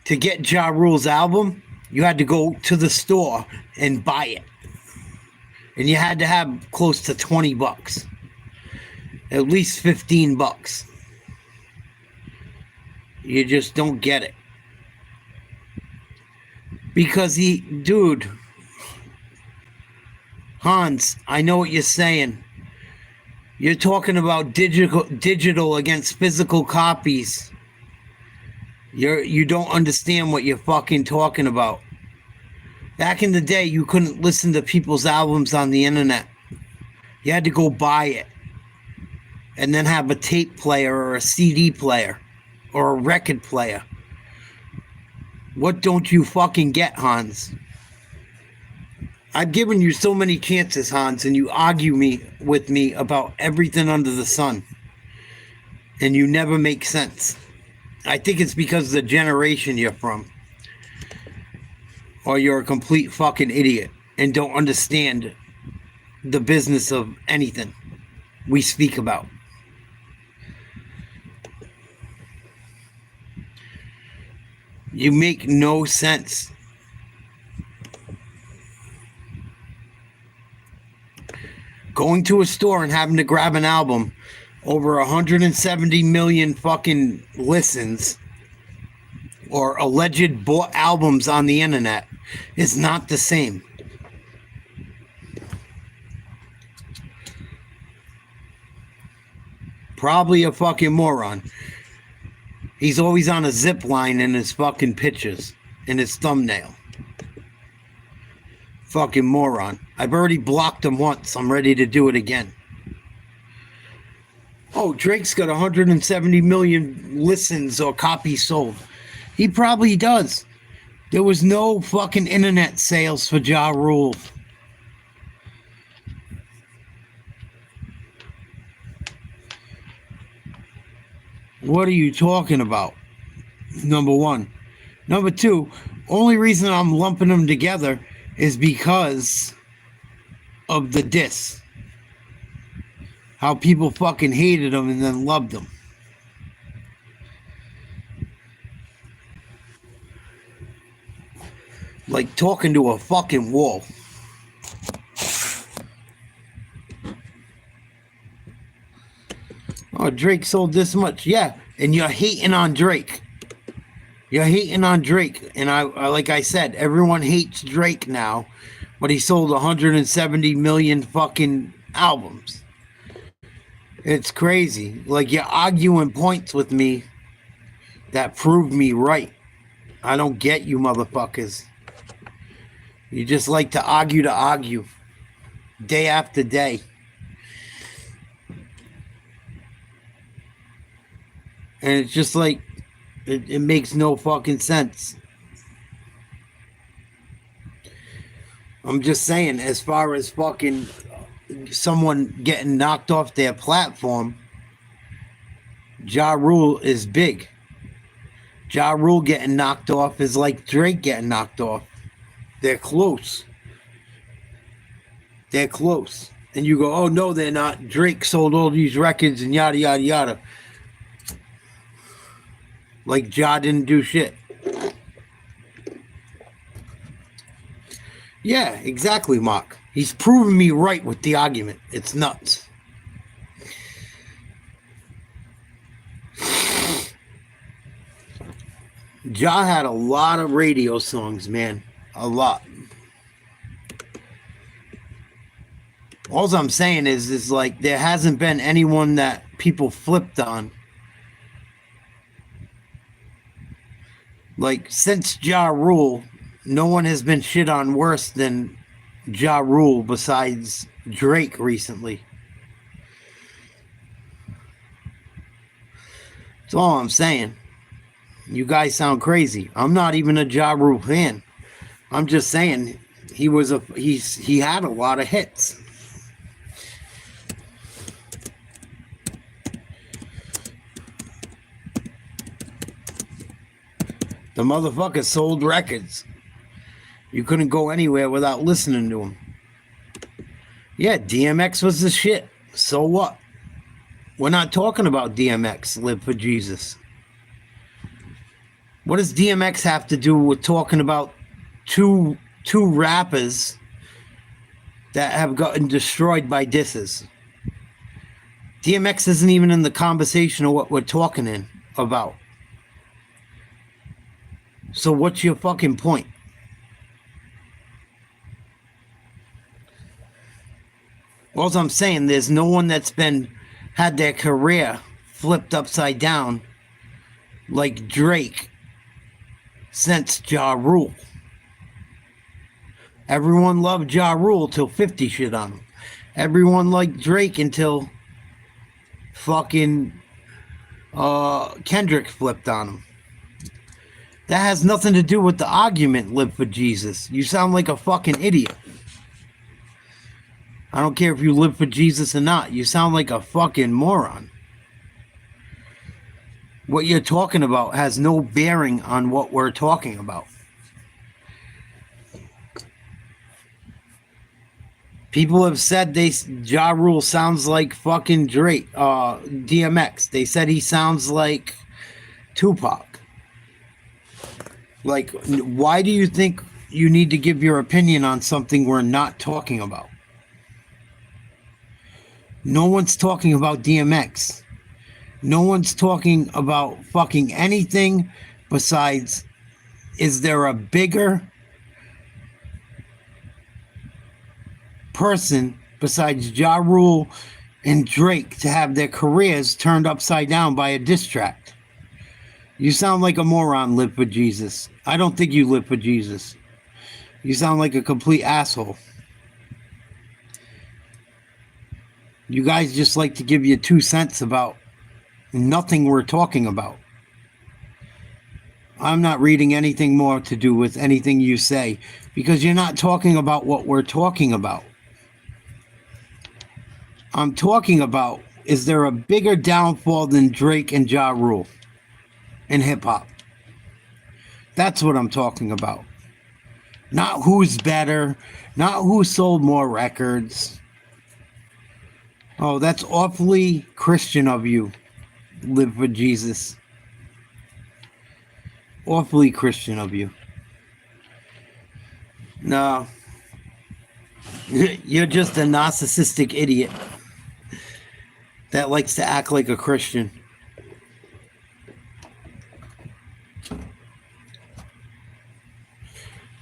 To get Ja Rule's album, you had to go to the store and buy it. And you had to have close to 20 bucks. At least 15 bucks. You just don't get it. Because dude, Hans, I know what you're saying. You're talking about digital against physical copies. You don't understand what you're fucking talking about. Back in the day, you couldn't listen to people's albums on the internet. You had to go buy it. And then have a tape player or a CD player or a record player. What don't you fucking get, Hans? I've given you so many chances, Hans, and you argue with me about everything under the sun. and you never make sense. I think it's because of the generation you're from. Or you're a complete fucking idiot and don't understand the business of anything we speak about. You make no sense. Going to a store and having to grab an album over 170 million fucking listens or alleged bought albums on the internet is not the same. Probably a fucking moron. He's always on a zip line in his fucking pictures, in his thumbnail. Fucking moron. I've already blocked him once. I'm ready to do it again. Oh, Drake's got 170 million listens or copies sold. He probably does. There was no fucking internet sales for Ja Rule. What are you talking about? Number one. Number two, only reason I'm lumping them together is because of the diss. How people fucking hated them and then loved them. Like talking to a fucking wall. Oh, Drake sold this much. Yeah, and you're hating on Drake. You're hating on Drake. And I like I said, everyone hates Drake now, but he sold 170 million fucking albums. It's crazy. Like, you're arguing points with me that prove me right. I don't get you motherfuckers. You just like to argue. Day after day. And it's just like, it makes no fucking sense. I'm just saying, as far as fucking someone getting knocked off their platform, Ja Rule is big. Ja Rule getting knocked off is like Drake getting knocked off. They're close. They're close. And you go, oh no, they're not. Drake sold all these records and yada, yada, yada. Like Ja didn't do shit. Yeah, exactly, Mark. He's proven me right with the argument. It's nuts. Ja had a lot of radio songs, man. A lot. All I'm saying is like there hasn't been anyone that people flipped on. Like, since Ja Rule, no one has been shit on worse than Ja Rule besides Drake recently. That's all I'm saying. You guys sound crazy. I'm not even a Ja Rule fan. I'm just saying he had a lot of hits. The motherfucker sold records. You couldn't go anywhere without listening to him. Yeah, DMX was the shit. So what? We're not talking about DMX, Live for Jesus. What does DMX have to do with talking about two rappers that have gotten destroyed by disses? DMX isn't even in the conversation of what we're talking about. So what's your fucking point? All I'm saying, there's no one that's had their career flipped upside down like Drake since Ja Rule. Everyone loved Ja Rule till 50 shit on him. Everyone liked Drake until fucking Kendrick flipped on him. That has nothing to do with the argument, Live for Jesus. You sound like a fucking idiot. I don't care if you live for Jesus or not. You sound like a fucking moron. What you're talking about has no bearing on what we're talking about. People have said Ja Rule sounds like fucking Drake, DMX. They said he sounds like Tupac. Like, why do you think you need to give your opinion on something we're not talking about? No one's talking about DMX. No one's talking about fucking anything besides, is there a bigger person besides Ja Rule and Drake to have their careers turned upside down by a diss track? You sound like a moron, Live for Jesus. I don't think you live for Jesus. You sound like a complete asshole. You guys just like to give you 2 cents about nothing we're talking about. I'm not reading anything more to do with anything you say because you're not talking about what we're talking about. I'm talking about, is there a bigger downfall than Drake and Ja Rule in hip-hop? That's what I'm talking about. Not who's better, not who sold more records. Oh, that's awfully Christian of you, Live for Jesus. Awfully Christian of you. No. You're just a narcissistic idiot that likes to act like a Christian.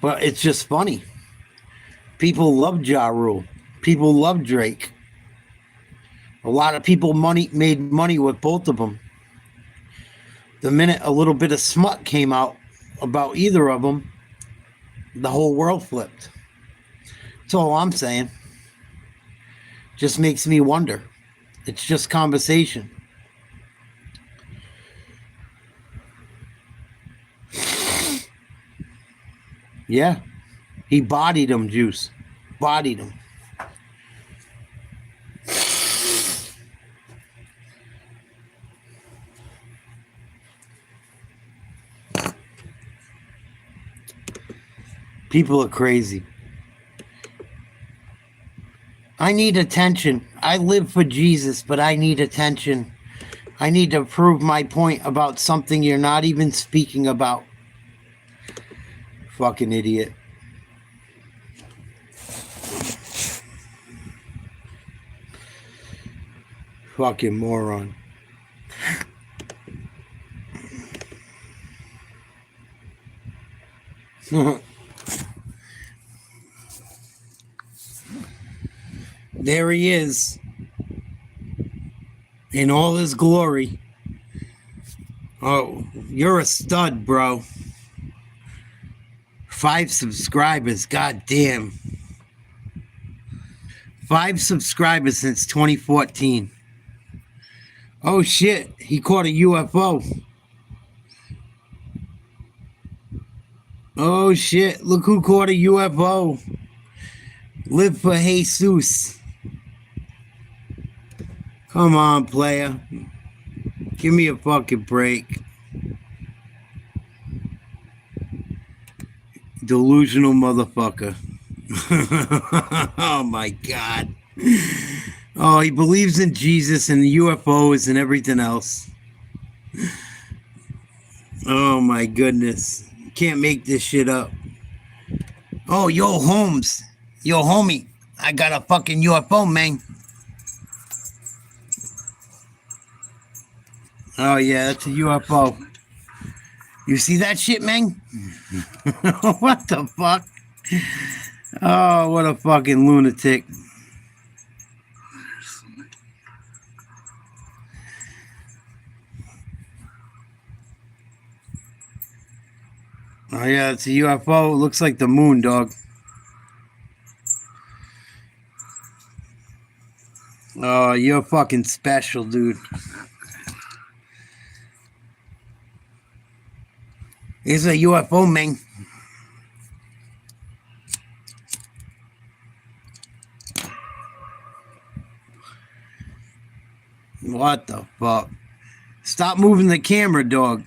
But it's just funny. People love Ja Rule. People love Drake. A lot of people made money with both of them. The minute a little bit of smut came out about either of them, the whole world flipped. That's all I'm saying. Just makes me wonder. It's just conversation. Yeah. He bodied him, Juice. Bodied him. People are crazy. I need attention. I live for Jesus, but I need attention. I need to prove my point about something you're not even speaking about. Fucking idiot. Fucking moron. There he is. In all his glory. Oh, you're a stud, bro. 5 subscribers, goddamn. 5 subscribers since 2014. Oh shit, he caught a UFO. Oh shit, look who caught a UFO. Live for Jesus. Come on, player. Give me a fucking break. Delusional motherfucker. Oh my God. Oh, he believes in Jesus and UFOs and everything else. Oh my goodness. Can't make this shit up. Oh, yo, Holmes. Yo, homie. I got a fucking UFO, man. Oh yeah, that's a UFO. You see that shit, man? What the fuck? Oh, what a fucking lunatic. Oh yeah, it's a UFO. It looks like the moon, dog. Oh, you're fucking special, dude. It's a UFO, man. What the fuck? Stop moving the camera, dog.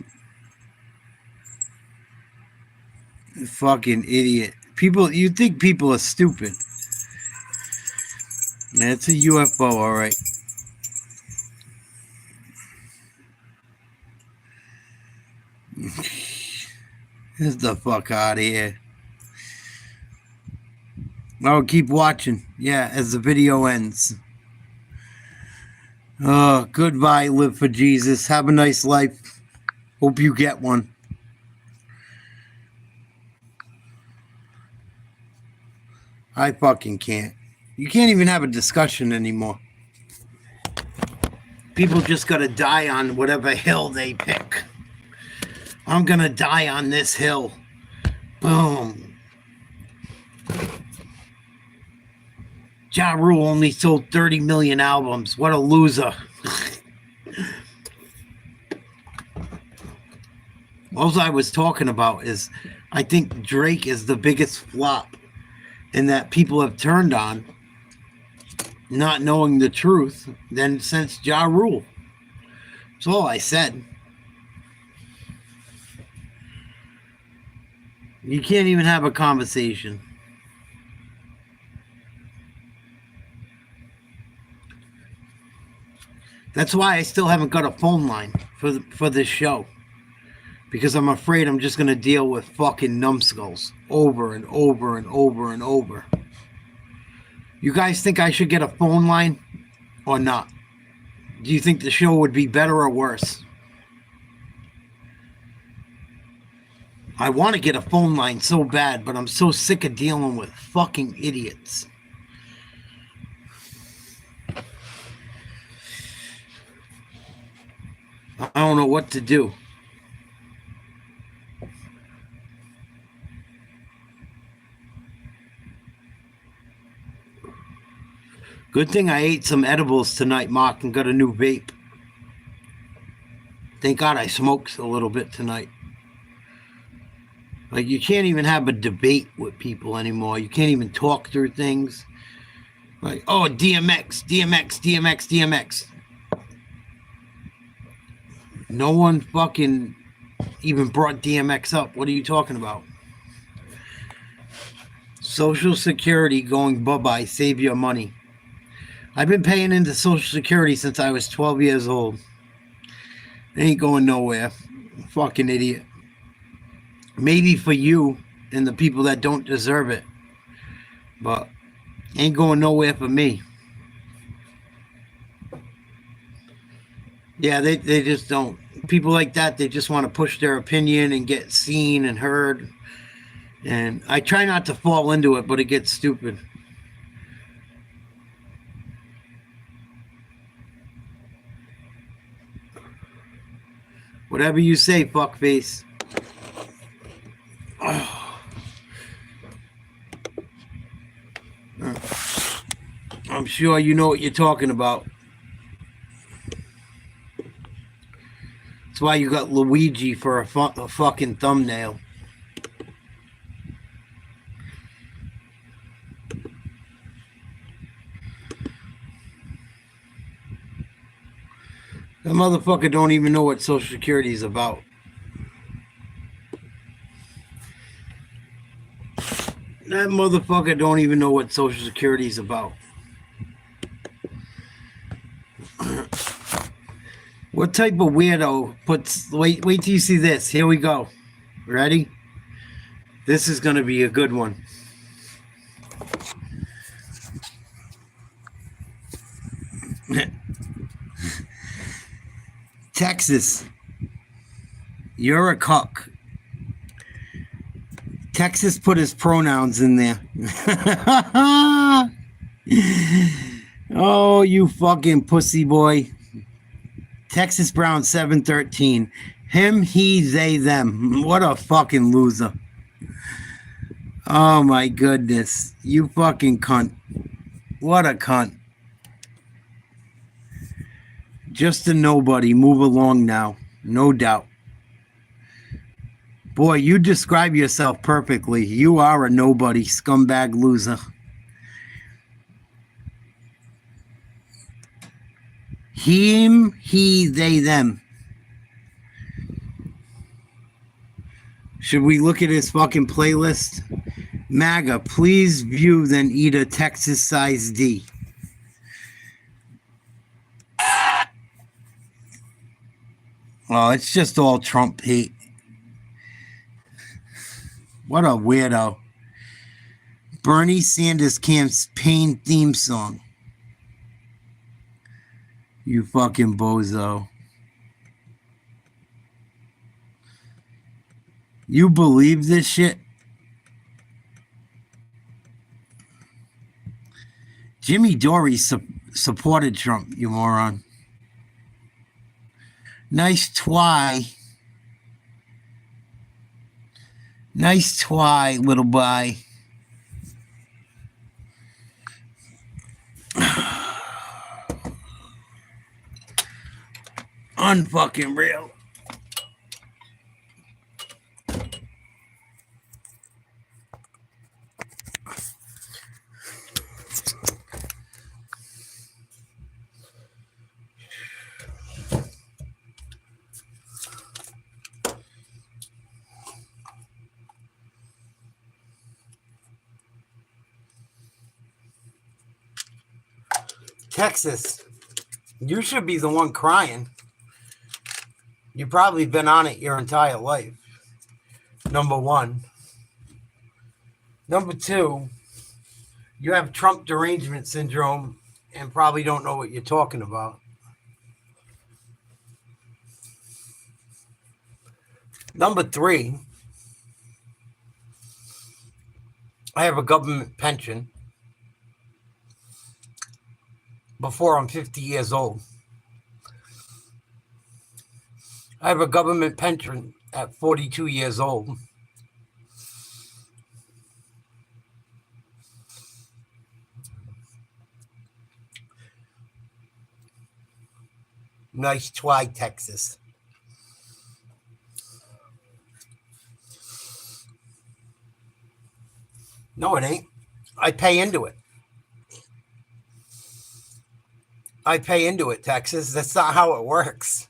You fucking idiot. People, you think people are stupid. That's a UFO, all right. Get the fuck out of here. Oh, keep watching. Yeah, as the video ends. Oh, goodbye, live for Jesus. Have a nice life. Hope you get one. I fucking can't. You can't even have a discussion anymore. People just gotta die on whatever hill they pick. I'm gonna die on this hill. Boom. Ja Rule only sold 30 million albums. What a loser. All I was talking about is I think Drake is the biggest flop and that people have turned on not knowing the truth than since Ja Rule. That's all I said. You can't even have a conversation. That's why I still haven't got a phone line for this show. Because I'm afraid I'm just going to deal with fucking numbskulls over and over and over and over. You guys think I should get a phone line or not? Do you think the show would be better or worse? I want to get a phone line so bad, but I'm so sick of dealing with fucking idiots. I don't know what to do. Good thing I ate some edibles tonight, Mark, and got a new vape. Thank God I smoked a little bit tonight. Like, you can't even have a debate with people anymore. You can't even talk through things. Like, oh, DMX, DMX, DMX, DMX. No one fucking even brought DMX up. What are you talking about? Social Security going bye-bye. Save your money. I've been paying into Social Security since I was 12 years old. It ain't going nowhere. Fucking idiot. Maybe for you and the people that don't deserve it. But ain't going nowhere for me. Yeah, they just don't. People like that, they just want to push their opinion and get seen and heard. And I try not to fall into it, but it gets stupid. Whatever you say, fuckface. Oh. I'm sure you know what you're talking about. That's why you got Luigi for a fucking thumbnail. That motherfucker don't even know what Social Security is about. That motherfucker don't even know what Social Security is about. What type of weirdo puts... Wait till you see this. Here we go. Ready? This is going to be a good one. Texas. You're a cuck. Texas put his pronouns in there. Oh, you fucking pussy boy. Texas Brown 713. Him, he, they, them. What a fucking loser. Oh my goodness. You fucking cunt. What a cunt. Just a nobody. Move along now. No doubt. Boy, you describe yourself perfectly. You are a nobody, scumbag loser. Him, he, they, them. Should we look at his fucking playlist? MAGA, please view then eat a Texas size D. Oh, it's just all Trump hate. What a weirdo. Bernie Sanders campaign theme song. You fucking bozo. You believe this shit? Jimmy Dore supported Trump, you moron. Nice twy. Nice twy, little boy. Unfucking real. Texas, you should be the one crying. You've probably been on it your entire life. Number one. Number two, you have Trump derangement syndrome and probably don't know what you're talking about. Number three, I have a government pension before I'm 50 years old. I have a government pension at 42 years old. Nice try, Texas. No, it ain't. I pay into it. I pay into it, Texas. That's not how it works.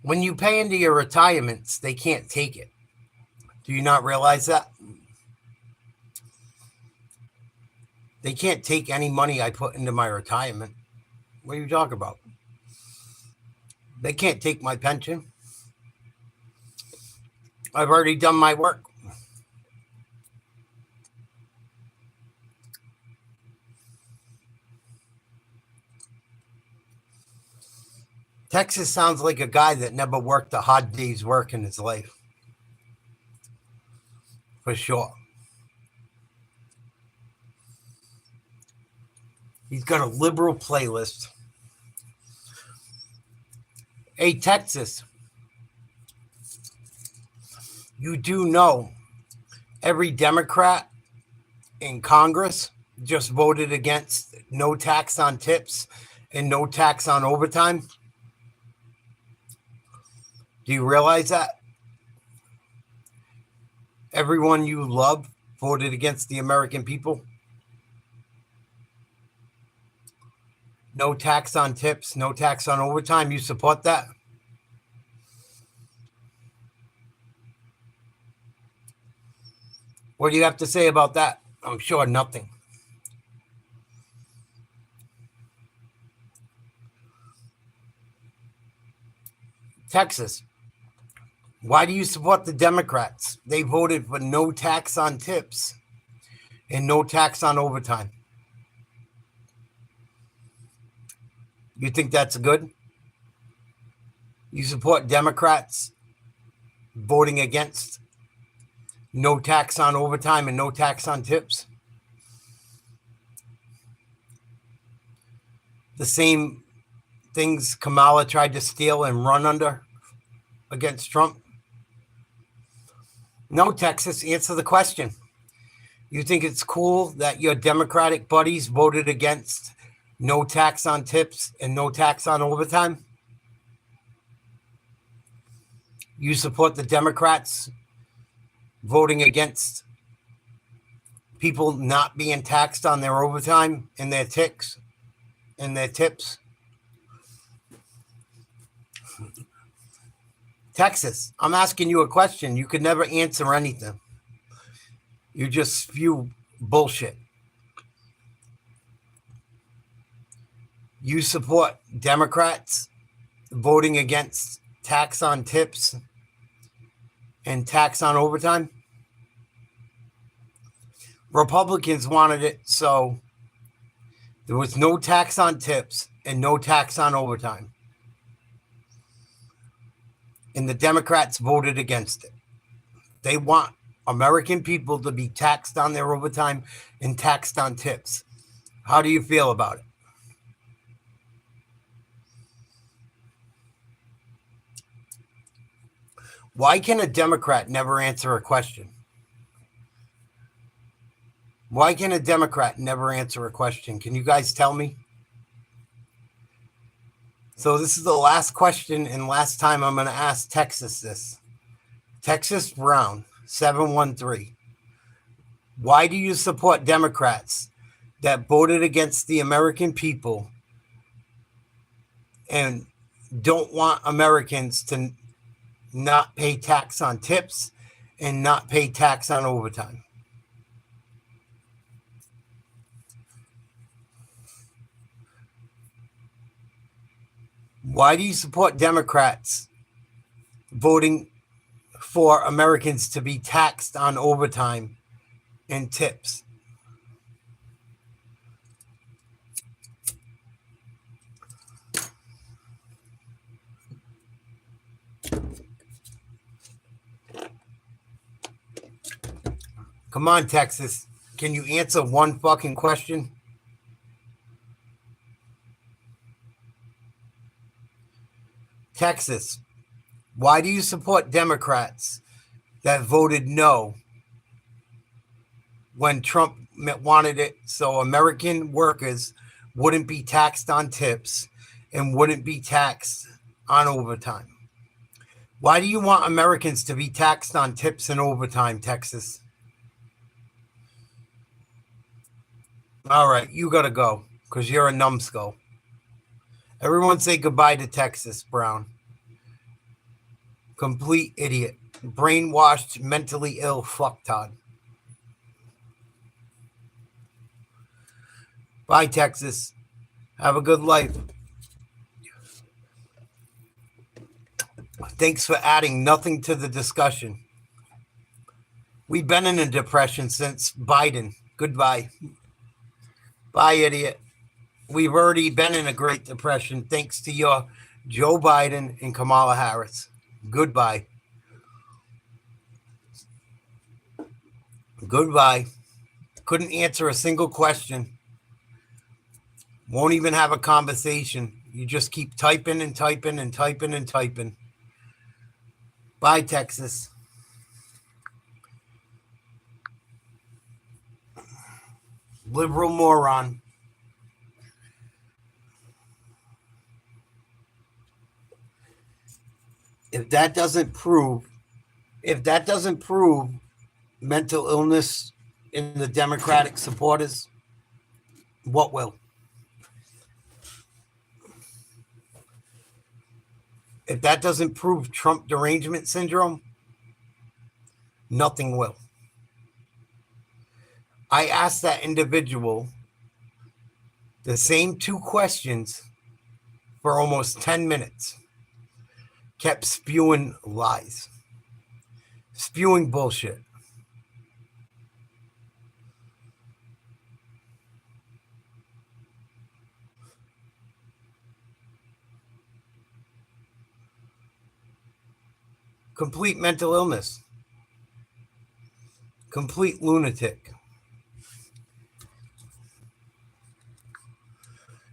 When you pay into your retirements, they can't take it. Do you not realize that? They can't take any money I put into my retirement. What are you talking about? They can't take my pension. I've already done my work. Texas sounds like a guy that never worked a hard day's work in his life. For sure. He's got a liberal playlist. Hey, Texas. You do know every Democrat in Congress just voted against no tax on tips and no tax on overtime? Do you realize that? Everyone you love voted against the American people. No tax on tips, no tax on overtime. You support that? What do you have to say about that? I'm sure nothing. Texas. Why do you support the Democrats? They voted for no tax on tips and no tax on overtime. You think that's good? You support Democrats voting against no tax on overtime and no tax on tips? The same things Kamala tried to steal and run under against Trump? No, Texas, answer the question. You think it's cool that your Democratic buddies voted against no tax on tips and no tax on overtime? You support the Democrats voting against people not being taxed on their overtime and their tips? Texas, I'm asking you a question. You could never answer anything. You just spew bullshit. You support Democrats voting against tax on tips and tax on overtime? Republicans wanted it so there was no tax on tips and no tax on overtime. And the Democrats voted against it. They want American people to be taxed on their overtime and taxed on tips. How do you feel about it? Why can a Democrat never answer a question? Why can a Democrat never answer a question? Can you guys tell me? So this is the last question and last time I'm going to ask Texas this. Texas Brown, 713. Why do you support Democrats that voted against the American people and don't want Americans to not pay tax on tips and not pay tax on overtime? Why do you support Democrats voting for Americans to be taxed on overtime and tips? Come on, Texas. Can you answer one fucking question? Texas, why do you support Democrats that voted no when Trump wanted it so American workers wouldn't be taxed on tips and wouldn't be taxed on overtime? Why do you want Americans to be taxed on tips and overtime, Texas? All right, you got to go because you're a numbskull. Everyone say goodbye to Texas Brown. Complete idiot. Brainwashed, mentally ill fucktard. Bye, Texas. Have a good life. Thanks for adding nothing to the discussion. We've been in a depression since Biden. Goodbye. Bye, idiot. We've already been in a Great Depression thanks to your Joe Biden and Kamala Harris. Goodbye. Goodbye. Couldn't answer a single question. Won't even have a conversation. You just keep typing and typing and typing and typing. Bye, Texas. Liberal moron. If that doesn't prove mental illness in the Democratic supporters, what will? If that doesn't prove Trump derangement syndrome, nothing will. I asked that individual the same two questions for almost 10 minutes. Kept spewing lies, spewing bullshit. Complete mental illness. Complete lunatic.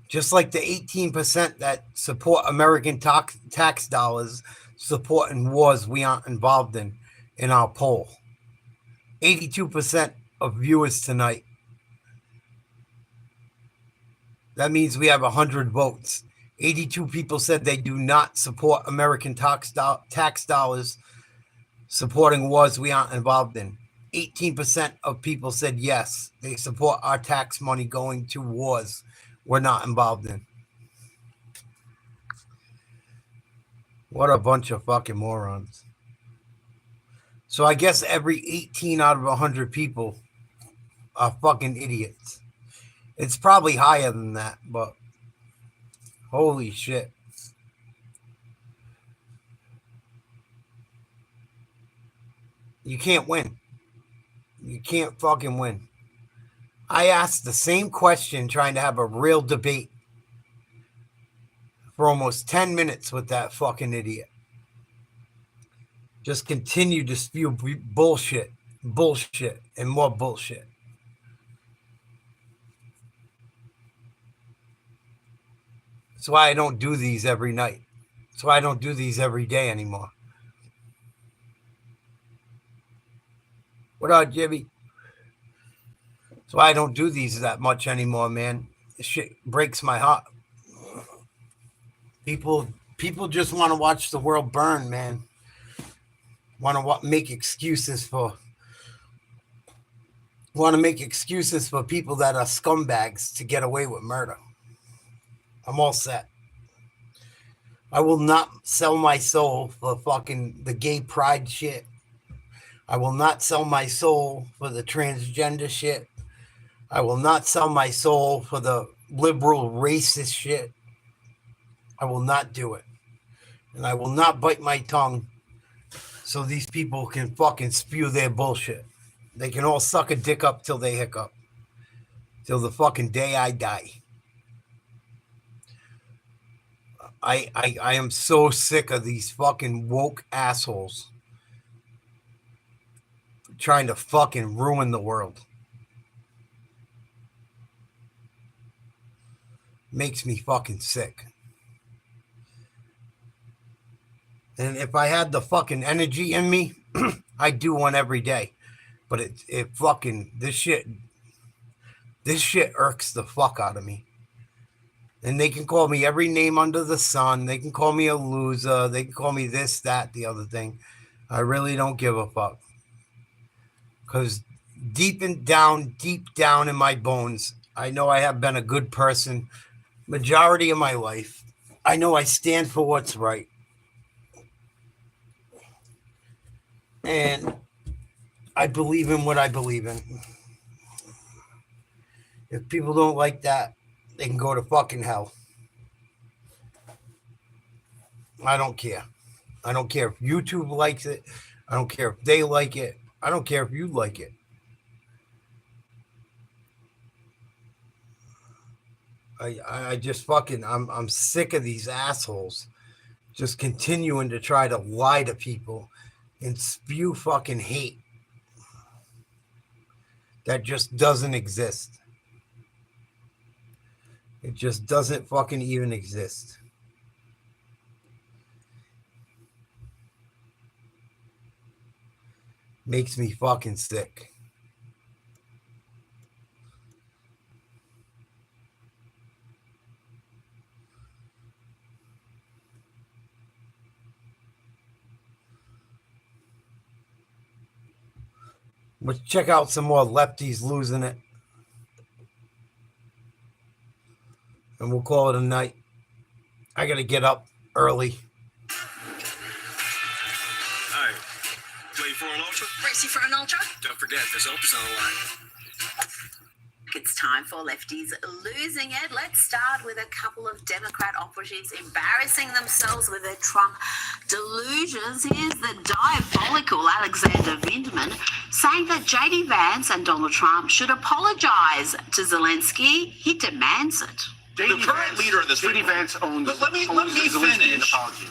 Just like the 18% that support American tax dollars supporting wars we aren't involved in our poll. 82% of viewers tonight. That means we have 100 votes. 82 people said they do not support American tax dollars supporting wars we aren't involved in. 18% of people said yes, they support our tax money going to wars we're not involved in. What a bunch of fucking morons. So I guess every 18 out of 100 people are fucking idiots. It's probably higher than that, but holy shit. You can't win. You can't fucking win. I asked the same question trying to have a real debate for almost 10 minutes with that fucking idiot. Just continue to spew bullshit, and more bullshit. That's why I don't do these every night. That's why I don't do these every day anymore. What up, Jimmy? That's why I don't do these that much anymore, man. This shit breaks my heart. People just want to watch the world burn, man. Want to make excuses for people that are scumbags to get away with murder. I'm all set. I will not sell my soul for fucking the gay pride shit. I will not sell my soul for the transgender shit. I will not sell my soul for the liberal racist shit. I will not do it. And I will not bite my tongue so these people can fucking spew their bullshit. They can all suck a dick up till they hiccup. Till the fucking day I die. I am so sick of these fucking woke assholes trying to fucking ruin the world. Makes me fucking sick. And if I had the fucking energy in me, I'd do one every day. But it fucking, this shit irks the fuck out of me. And they can call me every name under the sun. They can call me a loser. They can call me this, that, the other thing. I really don't give a fuck. Because deep down in my bones, I know I have been a good person majority of my life. I know I stand for what's right. And I believe in what I believe in. If people don't like that, they can go to fucking hell. I don't care. I don't care if YouTube likes it. I don't care if they like it. I don't care if you like it. I just fucking, I'm sick of these assholes just continuing to try to lie to people and spew fucking hate that just doesn't exist. It just doesn't fucking even exist. Makes me fucking sick. Let's check out some more lefties losing it. And we'll call it a night. I got to get up early. Hi. Ready for an ultra? Racing for an ultra? Don't forget, this ultra's on the line. It's time for Lefties Losing It. Let's start with a couple of Democrat operatives embarrassing themselves with their Trump delusions. Here's the diabolical Alexander Vindman saying that J.D. Vance and Donald Trump should apologize to Zelensky. He demands it. The current leader of this J.D. Vance owns Let me Zelensky finish. an apology.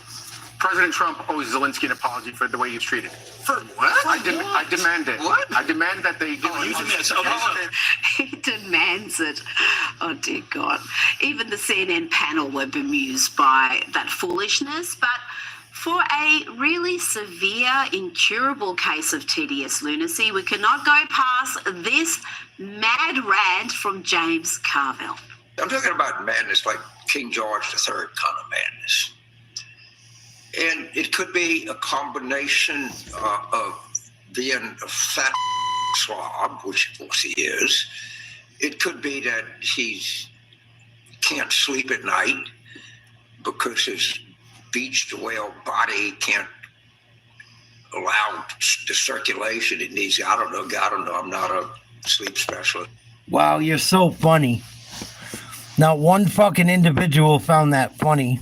President Trump owes Zelensky an apology for the way he's treated. For what? I demand it. What? I demand that they give Oh, using this. Okay, so He demands it. Oh, dear God. Even the CNN panel were bemused by that foolishness. But for a really severe, incurable case of TDS lunacy, we cannot go past this mad rant from James Carville. I'm talking about madness like King George III kind of madness. And it could be a combination of being a fat slob, which of course he is. It could be that he can't sleep at night because his beached whale body can't allow the circulation it needs. I don't know. I'm not a sleep specialist. Wow, you're so funny. Not one fucking individual found that funny.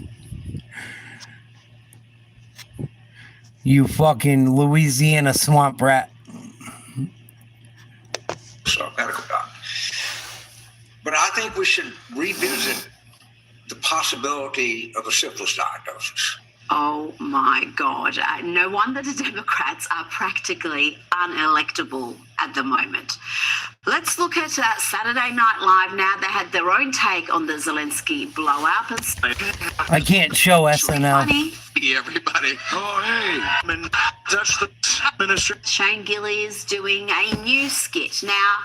You fucking Louisiana swamp rat. So medical doctor. But I think we should revisit the possibility of a syphilis diagnosis. Oh my God. No wonder the Democrats are practically unelectable at the moment. Let's look at Saturday Night Live now. They had their own take on the Zelensky blowout. I can't show SNL. Hey, everybody. Oh, hey. That's the minister. Shane Gilly is doing a new skit. Now,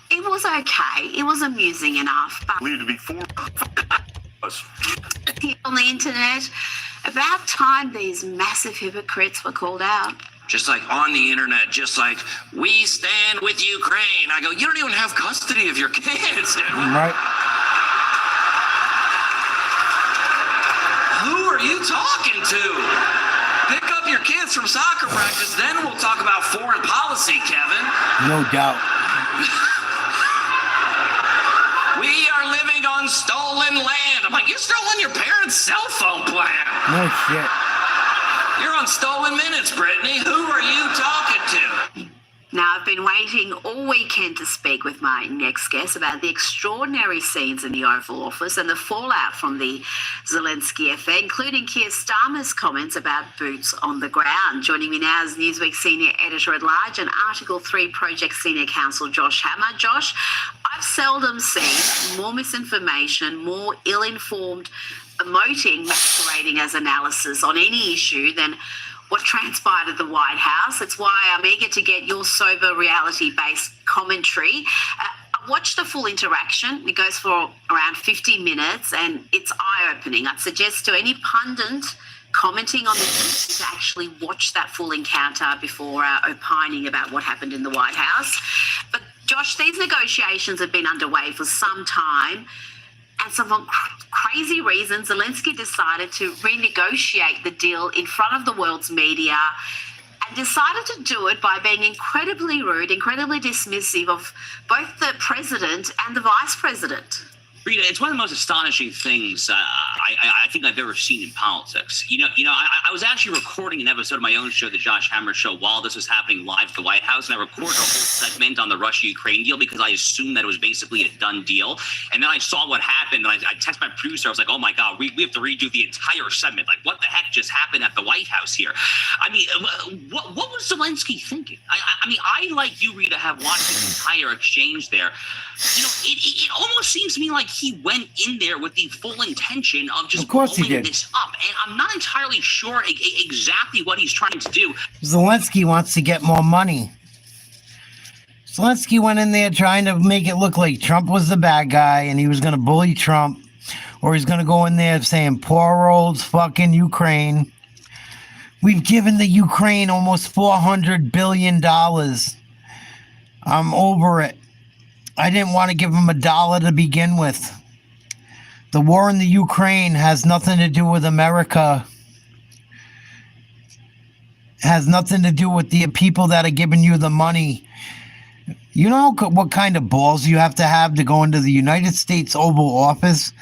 it was okay. It was amusing enough. But Leave to be four. on the internet, about time these massive hypocrites were called out. Just like on the internet, just like, we stand with Ukraine. I go, you don't even have custody of your kids. Right. Who are you talking to? Pick up your kids from soccer practice, then we'll talk about foreign policy, Kevin. No doubt. We are living on stolen land. I'm like, you're still on your parents' cell phone plan. No shit. You're on stolen minutes, Brittany. Who are you talking to? Now, I've been waiting all weekend to speak with my next guest about the extraordinary scenes in the Oval Office and the fallout from the Zelensky affair, including Keir Starmer's comments about boots on the ground. Joining me now is Newsweek Senior Editor-at-Large and Article 3 Project Senior Counsel Josh Hammer. Josh, I've seldom seen more misinformation, more ill-informed emoting masquerading as analysis on any issue than what transpired at the White House. It's why I'm eager to get your sober reality-based commentary. I watched the full interaction. It goes for around 50 minutes and it's eye-opening. I'd suggest to any pundit commenting on the news to actually watch that full encounter before opining about what happened in the White House. But Josh, these negotiations have been underway for some time. And for crazy reasons, Zelensky decided to renegotiate the deal in front of the world's media and decided to do it by being incredibly rude, incredibly dismissive of both the president and the vice president. Rita, it's one of the most astonishing things I think I've ever seen in politics. I was actually recording an episode of my own show, The Josh Hammer Show, while this was happening live at the White House, and I recorded a whole segment on the Russia-Ukraine deal because I assumed that it was basically a done deal. And then I saw what happened, and I texted my producer. I was like, oh my God, we have to redo the entire segment. Like, what the heck just happened at the White House here? I mean, what was Zelensky thinking? I like you, Rita, have watched this entire exchange there. It almost seems to me like he went in there with the full intention of just blowing this up. And I'm not entirely sure exactly what he's trying to do. Zelensky wants to get more money. Zelensky went in there trying to make it look like Trump was the bad guy and he was going to bully Trump. Or he's going to go in there saying, poor old fucking Ukraine. We've given the Ukraine almost $400 billion. I'm over it. I didn't want to give them $1 to begin with. The war in the Ukraine has nothing to do with America. It has nothing to do with the people that are giving you the money. You know what kind of balls you have to go into the United States Oval Office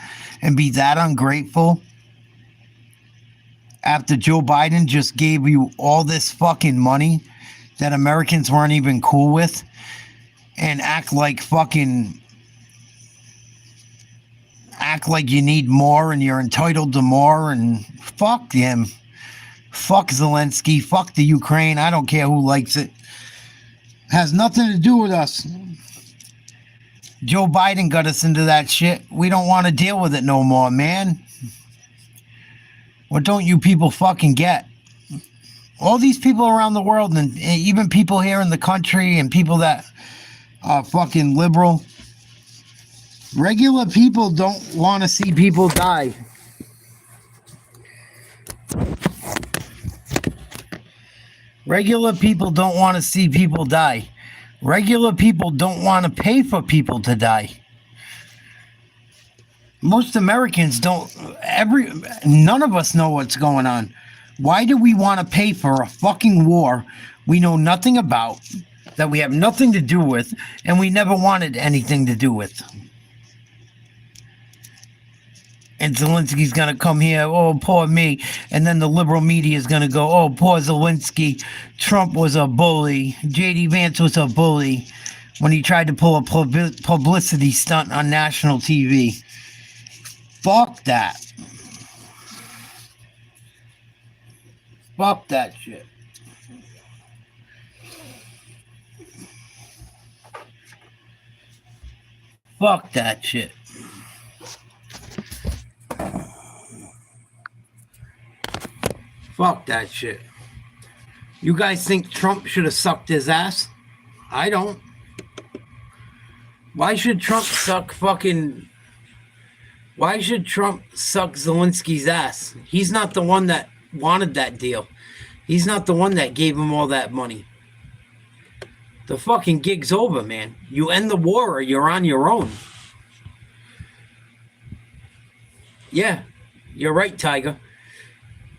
and be that ungrateful? After Joe Biden just gave you all this fucking money that Americans weren't even cool with? And act like you need more and you're entitled to more, and fuck him. Fuck Zelensky. Fuck the Ukraine. I don't care who likes it. Has nothing to do with us. Joe Biden got us into that shit. We don't want to deal with it no more, man. What don't you people fucking get? All these people around the world, and even people here in the country, and people that fucking liberal. Regular people don't want to see people die. Regular people don't want to see people die. Regular people don't want to pay for people to die. Most Americans don't. None of us know what's going on. Why do we want to pay for a fucking war we know nothing about, that we have nothing to do with, and we never wanted anything to do with? And Zelensky's going to come here, oh, poor me. And then the liberal media is going to go, oh, poor Zelensky. Trump was a bully. J.D. Vance was a bully when he tried to pull a publicity stunt on national TV. Fuck that. Fuck that shit. Fuck that shit. Fuck that shit. You guys think Trump should have sucked his ass? I don't. Why should Trump suck Zelensky's ass? He's not the one that wanted that deal. He's not the one that gave him all that money. The fucking gig's over, man. You end the war or you're on your own. Yeah, you're right, Tiger.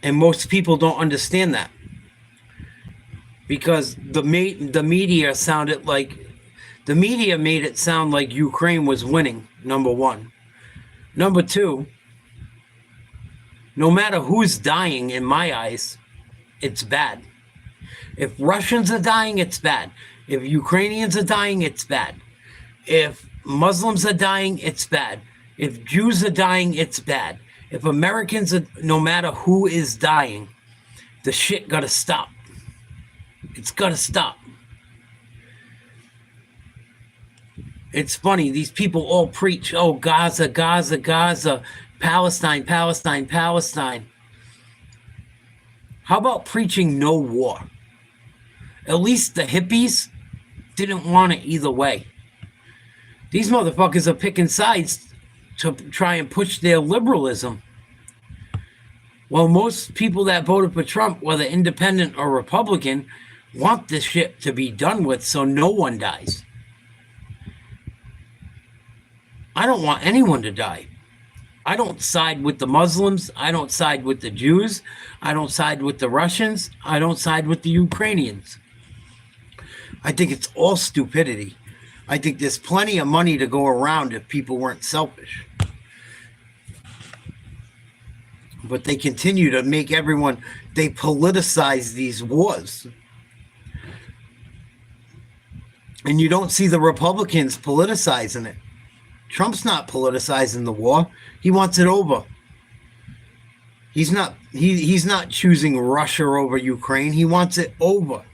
And most people don't understand that. Because the media sounded like... The media made it sound like Ukraine was winning, number one. Number two, no matter who's dying, in my eyes, it's bad. If Russians are dying, it's bad. If Ukrainians are dying, it's bad. If Muslims are dying, it's bad. If Jews are dying, it's bad. If Americans are, no matter who is dying, the shit gotta stop. It's gotta stop. It's funny, these people all preach, oh, Gaza, Gaza, Gaza, Palestine, Palestine, Palestine. How about preaching no war? At least the hippies didn't want it either way. These motherfuckers are picking sides to try and push their liberalism. Well, most people that voted for Trump, whether independent or Republican, want this shit to be done with so no one dies. I don't want anyone to die. I don't side with the Muslims. I don't side with the Jews. I don't side with the Russians. I don't side with the Ukrainians. I think it's all stupidity. I think there's plenty of money to go around if people weren't selfish. But they continue to make everyone, they politicize these wars. And you don't see the Republicans politicizing it. Trump's not politicizing the war. He wants it over. He's not choosing Russia over Ukraine. He wants it over.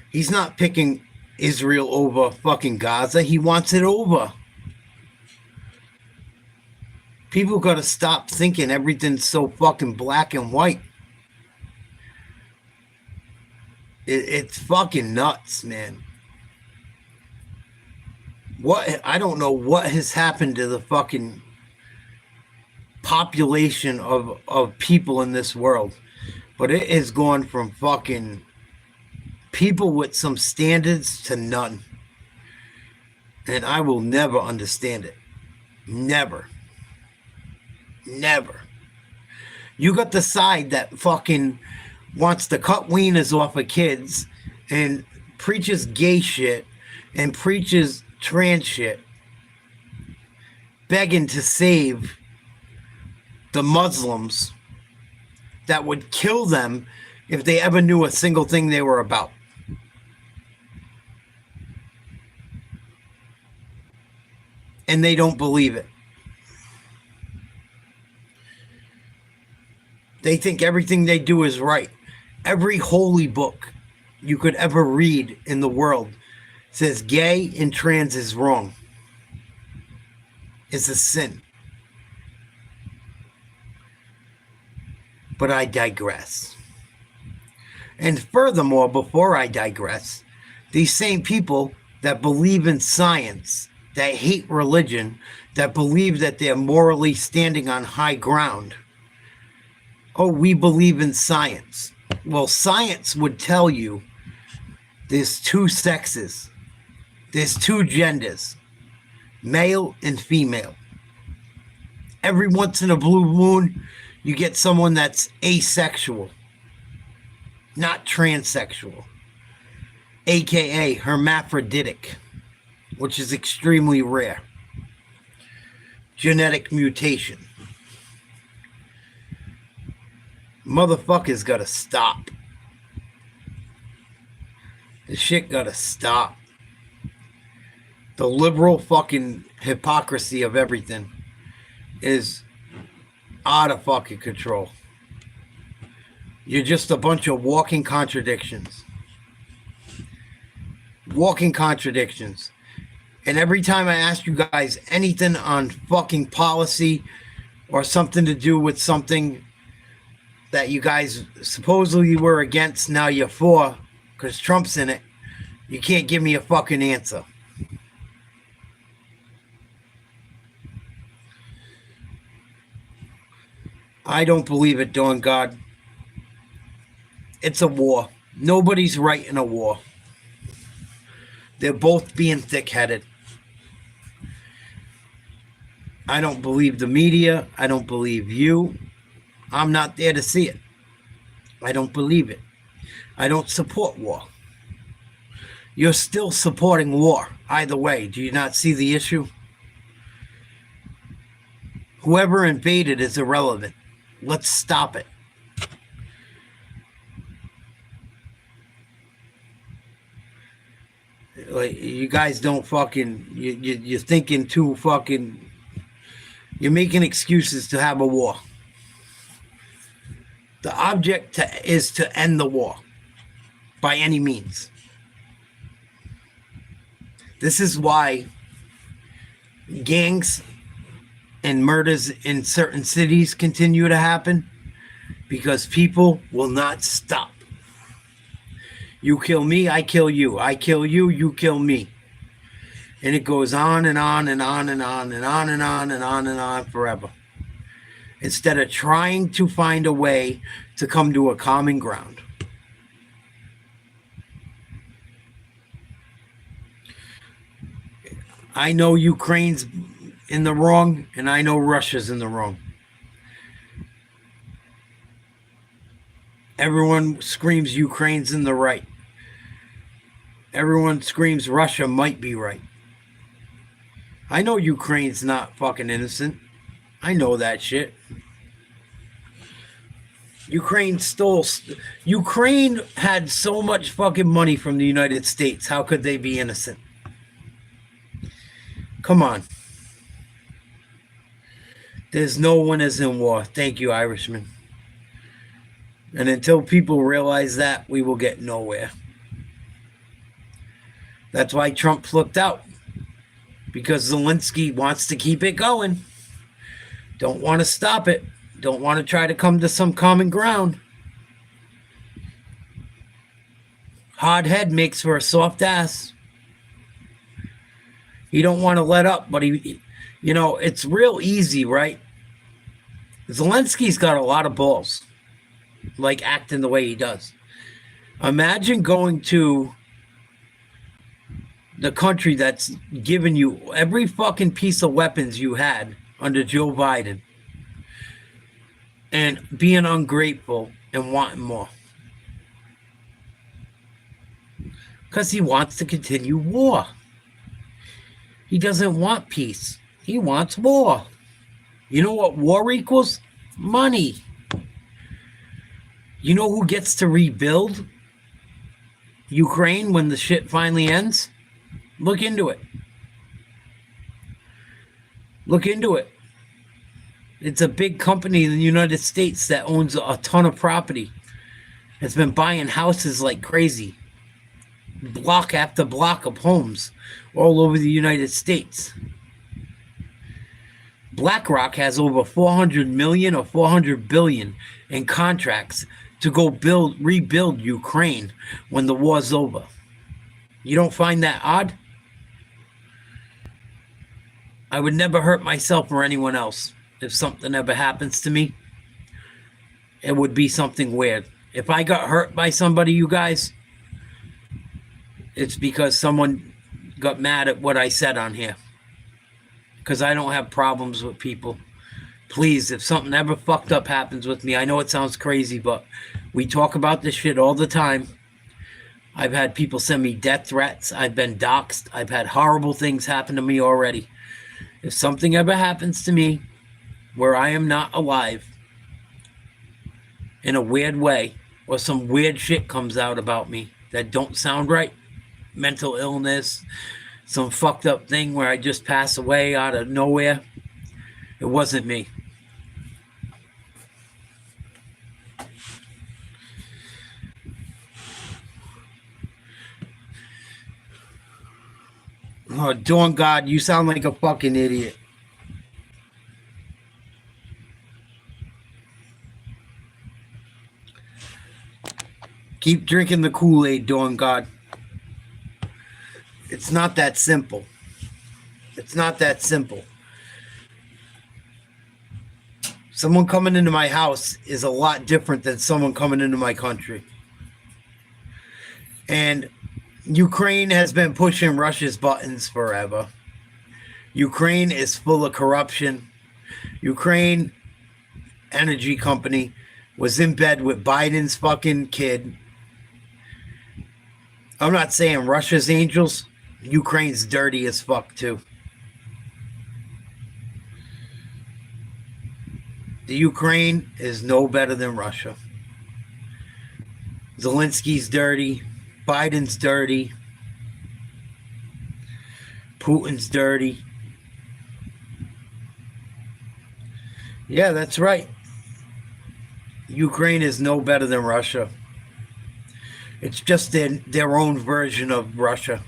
He's not picking Israel over fucking Gaza. He wants it over. People got to stop thinking everything's so fucking black and white. It's fucking nuts, man. I don't know what has happened to the fucking population of people in this world, but it has gone from fucking people with some standards to none. And I will never understand it. Never. Never. You got the side that fucking wants to cut wieners off of kids and preaches gay shit and preaches trans shit, begging to save the Muslims that would kill them if they ever knew a single thing they were about. And they don't believe it. They think everything they do is right. Every holy book you could ever read in the world says gay and trans is wrong. It's a sin. But I digress. And furthermore, before I digress, these same people that believe in science, that hate religion, that believe that they're morally standing on high ground. Oh, we believe in science. Well, science would tell you there's two sexes. There's two genders. male and female. Every once in a blue moon, you get someone that's asexual, not transsexual, aka hermaphroditic, which is extremely rare. Genetic mutation. Motherfuckers gotta stop. The shit gotta stop. The liberal fucking hypocrisy of everything is out of fucking control. You're just a bunch of walking contradictions. Walking contradictions. And every time I ask you guys anything on fucking policy or something to do with something that you guys supposedly were against, now you're for, because Trump's in it, you can't give me a fucking answer. I don't believe it, Dawn God. It's a war. Nobody's right in a war. They're both being thick-headed. I don't believe the media. I don't believe you. I'm not there to see it. I don't believe it. I don't support war. You're still supporting war. Either way, do you not see the issue? Whoever invaded is irrelevant. Let's stop it. Like, you guys don't fucking, you're thinking too fucking, you're making excuses to have a war. The object is to end the war by any means. This is why gangs and murders in certain cities continue to happen, because people will not stop. You kill me, I kill you. I kill you, you kill me. And it goes on and on and on and on and on and on and on and on forever. Instead of trying to find a way to come to a common ground. I know Ukraine's in the wrong, and I know Russia's in the wrong. Everyone screams Ukraine's in the right. Everyone screams Russia might be right. I know Ukraine's not fucking innocent. I know that shit. Ukraine had so much fucking money from the United States. How could they be innocent? Come on. There's no one is in war. Thank you, Irishman. And until people realize that, we will get nowhere. That's why Trump flipped out. Because Zelensky wants to keep it going. Don't want to stop it. Don't want to try to come to some common ground. Hard head makes for a soft ass. He don't want to let up, but he, you know, it's real easy, right? Zelensky's got a lot of balls, like acting the way he does. Imagine going to the country that's given you every fucking piece of weapons you had under Joe Biden and being ungrateful and wanting more. Because he wants to continue war. He doesn't want peace. He wants war. You know what war equals? Money. You know who gets to rebuild Ukraine when the shit finally ends? Look into it. Look into it. It's a big company in the United States that owns a ton of property. It's been buying houses like crazy. Block after block of homes all over the United States. BlackRock has over 400 million or 400 billion in contracts to go rebuild Ukraine when the war's over. You don't find that odd? I would never hurt myself or anyone else. If something ever happens to me, it would be something weird. If I got hurt by somebody, you guys, it's because someone got mad at what I said on here. because I don't have problems with people. Please, if something ever fucked up happens with me, I know it sounds crazy, but we talk about this shit all the time. I've had people send me death threats. I've been doxxed. I've had horrible things happen to me already. If something ever happens to me where I am not alive in a weird way, or some weird shit comes out about me that don't sound right, mental illness, some fucked up thing where I just pass away out of nowhere, it wasn't me. Oh, Dawn God, you sound like a fucking idiot. Keep drinking the Kool-Aid, Dawn God. It's not that simple. It's not that simple. Someone coming into my house is a lot different than someone coming into my country. And Ukraine has been pushing Russia's buttons forever. Ukraine is full of corruption. Ukraine energy company was in bed with Biden's fucking kid. I'm not saying Russia's angels. Ukraine's dirty as fuck too. The Ukraine is no better than Russia. Zelensky's dirty. Biden's dirty. Putin's dirty. Yeah, that's right. Ukraine is no better than Russia. It's just their own version of Russia.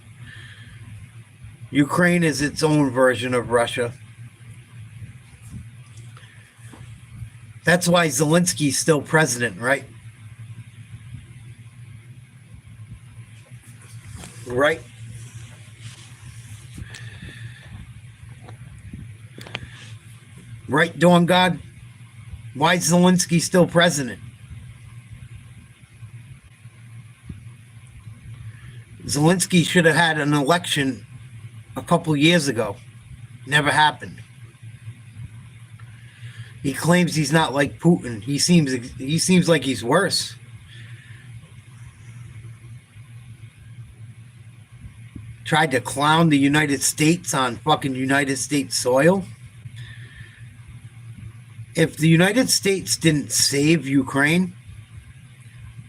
Ukraine is its own version of Russia. That's why Zelensky's still president, right? Right? Right, Dawn God? Why is Zelensky still president? Zelensky should have had an election a couple years ago. Never happened. He claims he's not like Putin. He seems like he's worse. Tried to clown the United States on fucking United States soil. If the United States didn't save Ukraine,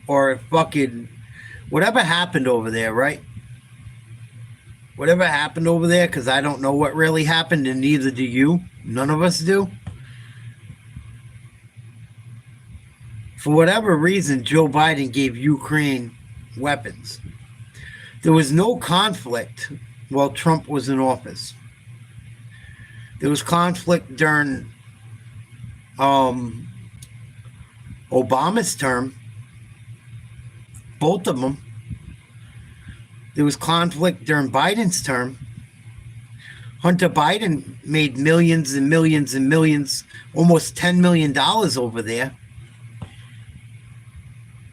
or if fucking whatever happened over there, right? Whatever happened over there, because I don't know what really happened, and neither do you. None of us do. For whatever reason, Joe Biden gave Ukraine weapons. There was no conflict while Trump was in office. There was conflict during Obama's term. Both of them. There was conflict during Biden's term. Hunter Biden made millions and millions and millions, almost $10 million over there,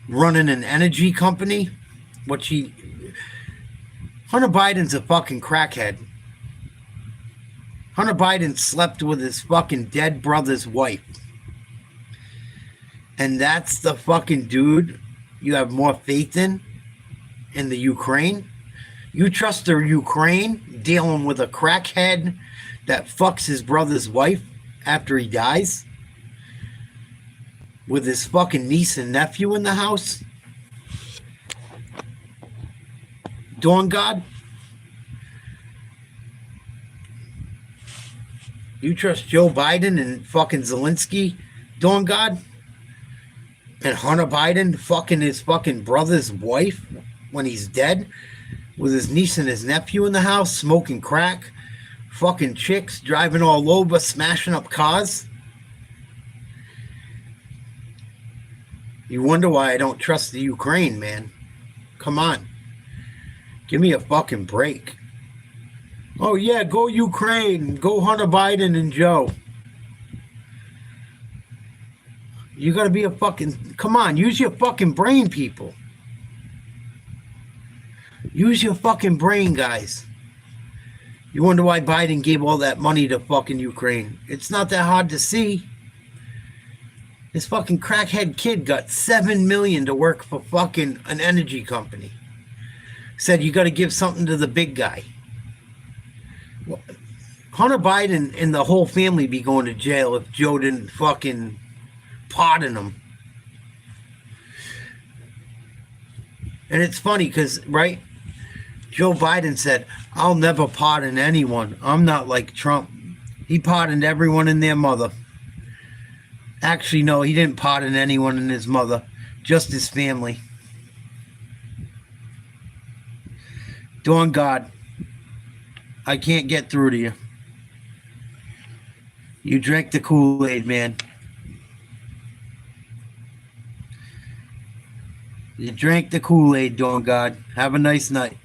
running an energy company. Hunter Biden's a fucking crackhead. Hunter Biden slept with his fucking dead brother's wife. And that's the fucking dude you have more faith in the Ukraine? You trust the Ukraine dealing with a crackhead that fucks his brother's wife after he dies? With his fucking niece and nephew in the house? Dawn God? You trust Joe Biden and fucking Zelensky, Dawn God? And Hunter Biden fucking his fucking brother's wife when he's dead? With his niece and his nephew in the house, smoking crack, fucking chicks, driving all over, smashing up cars? You wonder why I don't trust the Ukraine, man. Come on. Give me a fucking break. Oh yeah, go Ukraine. Go Hunter Biden and Joe. You gotta be a fucking... Come on, use your fucking brain, people. Use your fucking brain, guys. You wonder why Biden gave all that money to fucking Ukraine. It's not that hard to see. This fucking crackhead kid got $7 million to work for fucking an energy company. Said you got to give something to the big guy. Hunter Biden and the whole family be going to jail if Joe didn't fucking pardon them. And it's funny because, right, Joe Biden said, I'll never pardon anyone. I'm not like Trump. He pardoned everyone and their mother. Actually, no, he didn't pardon anyone and his mother, just his family. Dawn God, I can't get through to you. You drank the Kool-Aid, man. You drank the Kool-Aid, Dawn God. Have a nice night.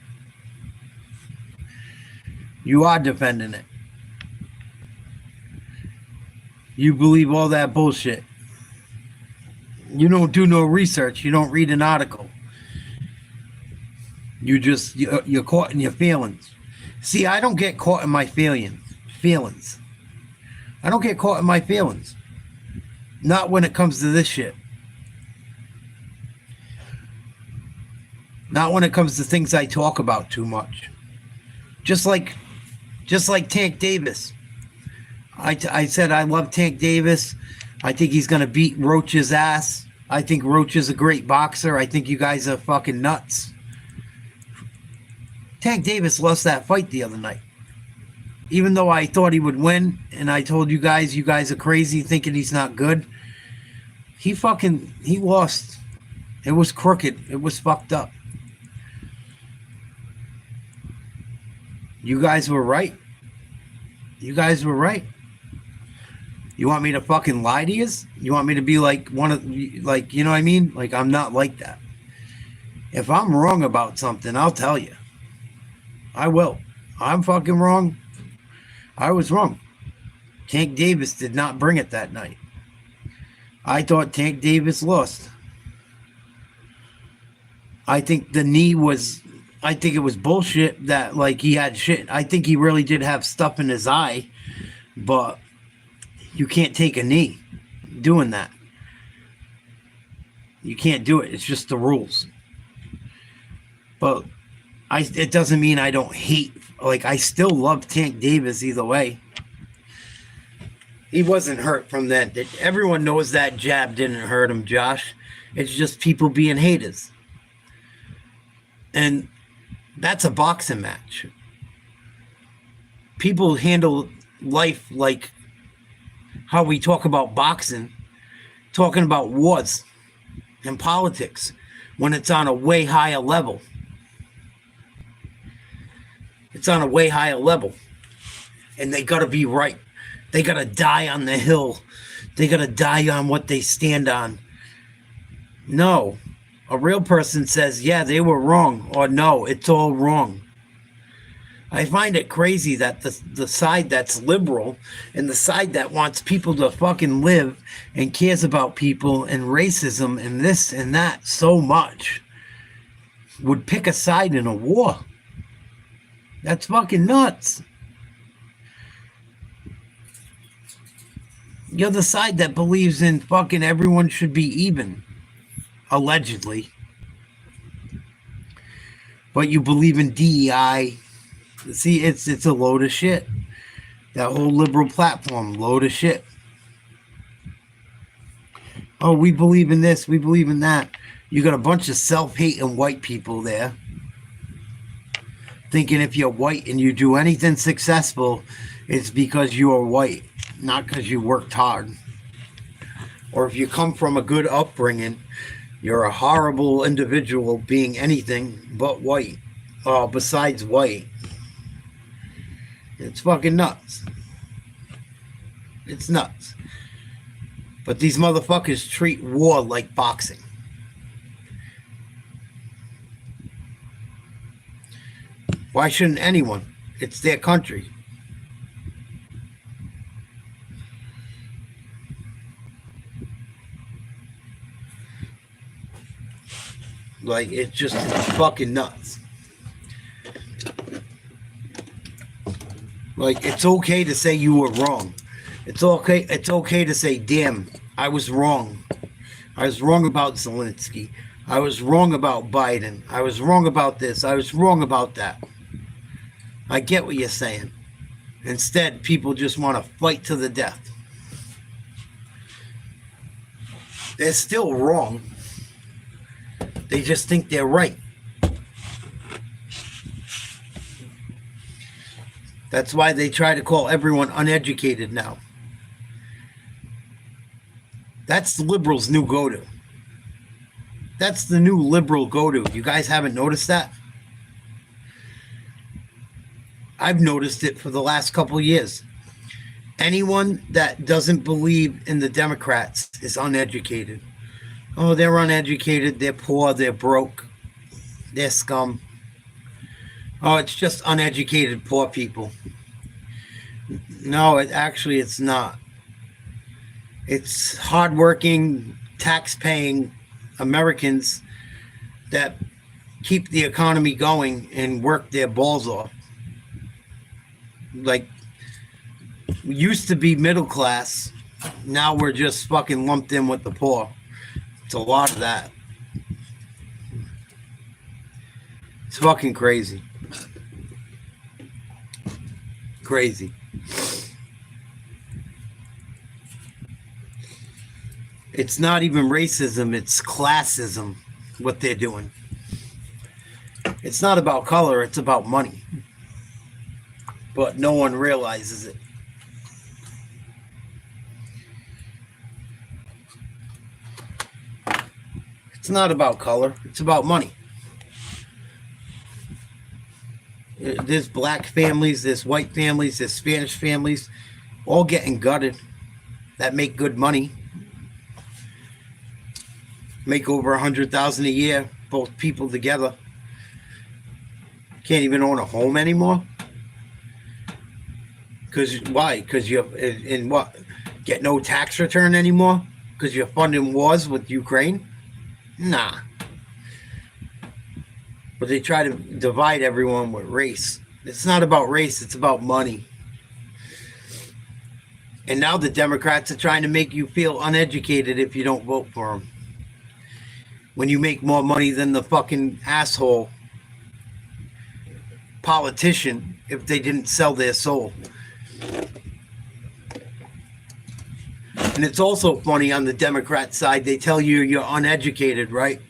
You are defending it. You believe all that bullshit. You don't do no research. You don't read an article. You're caught in your feelings. See, I don't get caught in my feelings. I don't get caught in my feelings. Not when it comes to this shit. Not when it comes to things I talk about too much. Just like Tank Davis. I said I love Tank Davis. I think he's going to beat Roach's ass. I think Roach is a great boxer. I think you guys are fucking nuts. Tank Davis lost that fight the other night. Even though I thought he would win, and I told you guys are crazy thinking he's not good. He lost. It was crooked. It was fucked up. You guys were right. You guys were right. You want me to fucking lie to you? You want me to be like you know what I mean? Like, I'm not like that. If I'm wrong about something, I'll tell you. I will. I'm fucking wrong. I was wrong. Tank Davis did not bring it that night. I thought Tank Davis lost. I think the knee was, I think it was bullshit that like he had shit. I think he really did have stuff in his eye, but you can't take a knee doing that. You can't do it. It's just the rules. But it doesn't mean I don't hate. Like, I still love Tank Davis either way. He wasn't hurt from that. Everyone knows that jab didn't hurt him, Josh. It's just people being haters. And that's a boxing match. People handle life like how we talk about boxing, talking about wars and politics when it's on a way higher level. It's on a way higher level. And they got to be right. They got to die on the hill. They got to die on what they stand on. No. A real person says, yeah, they were wrong. Or no, it's all wrong. I find it crazy that the side that's liberal and the side that wants people to fucking live and cares about people and racism and this and that so much would pick a side in a war. That's fucking nuts. You're the side that believes in fucking everyone should be even. Allegedly. But you believe in DEI. See, it's a load of shit. That whole liberal platform, load of shit. Oh, we believe in this, we believe in that. You got a bunch of self-hating white people there. Thinking if you're white and you do anything successful, it's because you are white, not because you worked hard. Or if you come from a good upbringing, you're a horrible individual being anything but white. Besides white. It's fucking nuts. It's nuts. But these motherfuckers treat war like boxing. Why shouldn't anyone? It's their country. Like, it's fucking nuts. Like, it's okay to say you were wrong. It's okay to say, damn, I was wrong. I was wrong about Zelensky. I was wrong about Biden. I was wrong about this. I was wrong about that. I get what you're saying. Instead, people just want to fight to the death. They're still wrong. They just think they're right. That's why they try to call everyone uneducated now. That's the liberals' new go-to. That's the new liberal go-to. You guys haven't noticed that? I've noticed it for the last couple of years. Anyone that doesn't believe in the Democrats is uneducated. Oh, they're uneducated, they're poor, they're broke, they're scum. Oh, it's just uneducated poor people. No, it's not. It's hardworking, tax-paying Americans that keep the economy going and work their balls off. Like, we used to be middle class. Now we're just fucking lumped in with the poor. It's a lot of that. It's fucking crazy. Crazy. It's not even racism, it's classism, what they're doing. It's not about color, it's about money. But no one realizes it. It's not about color, it's about money. There's black families, there's white families, there's Spanish families, all getting gutted that make good money. Make over $100,000 a year, both people together. Can't even own a home anymore. Because why? Because you're in what? Get no tax return anymore? Because you're funding wars with Ukraine? Nah. But they try to divide everyone with race. It's not about race, it's about money. And now the Democrats are trying to make you feel uneducated if you don't vote for them. When you make more money than the fucking asshole politician if they didn't sell their soul. And it's also funny on the Democrat side, they tell you you're uneducated, right?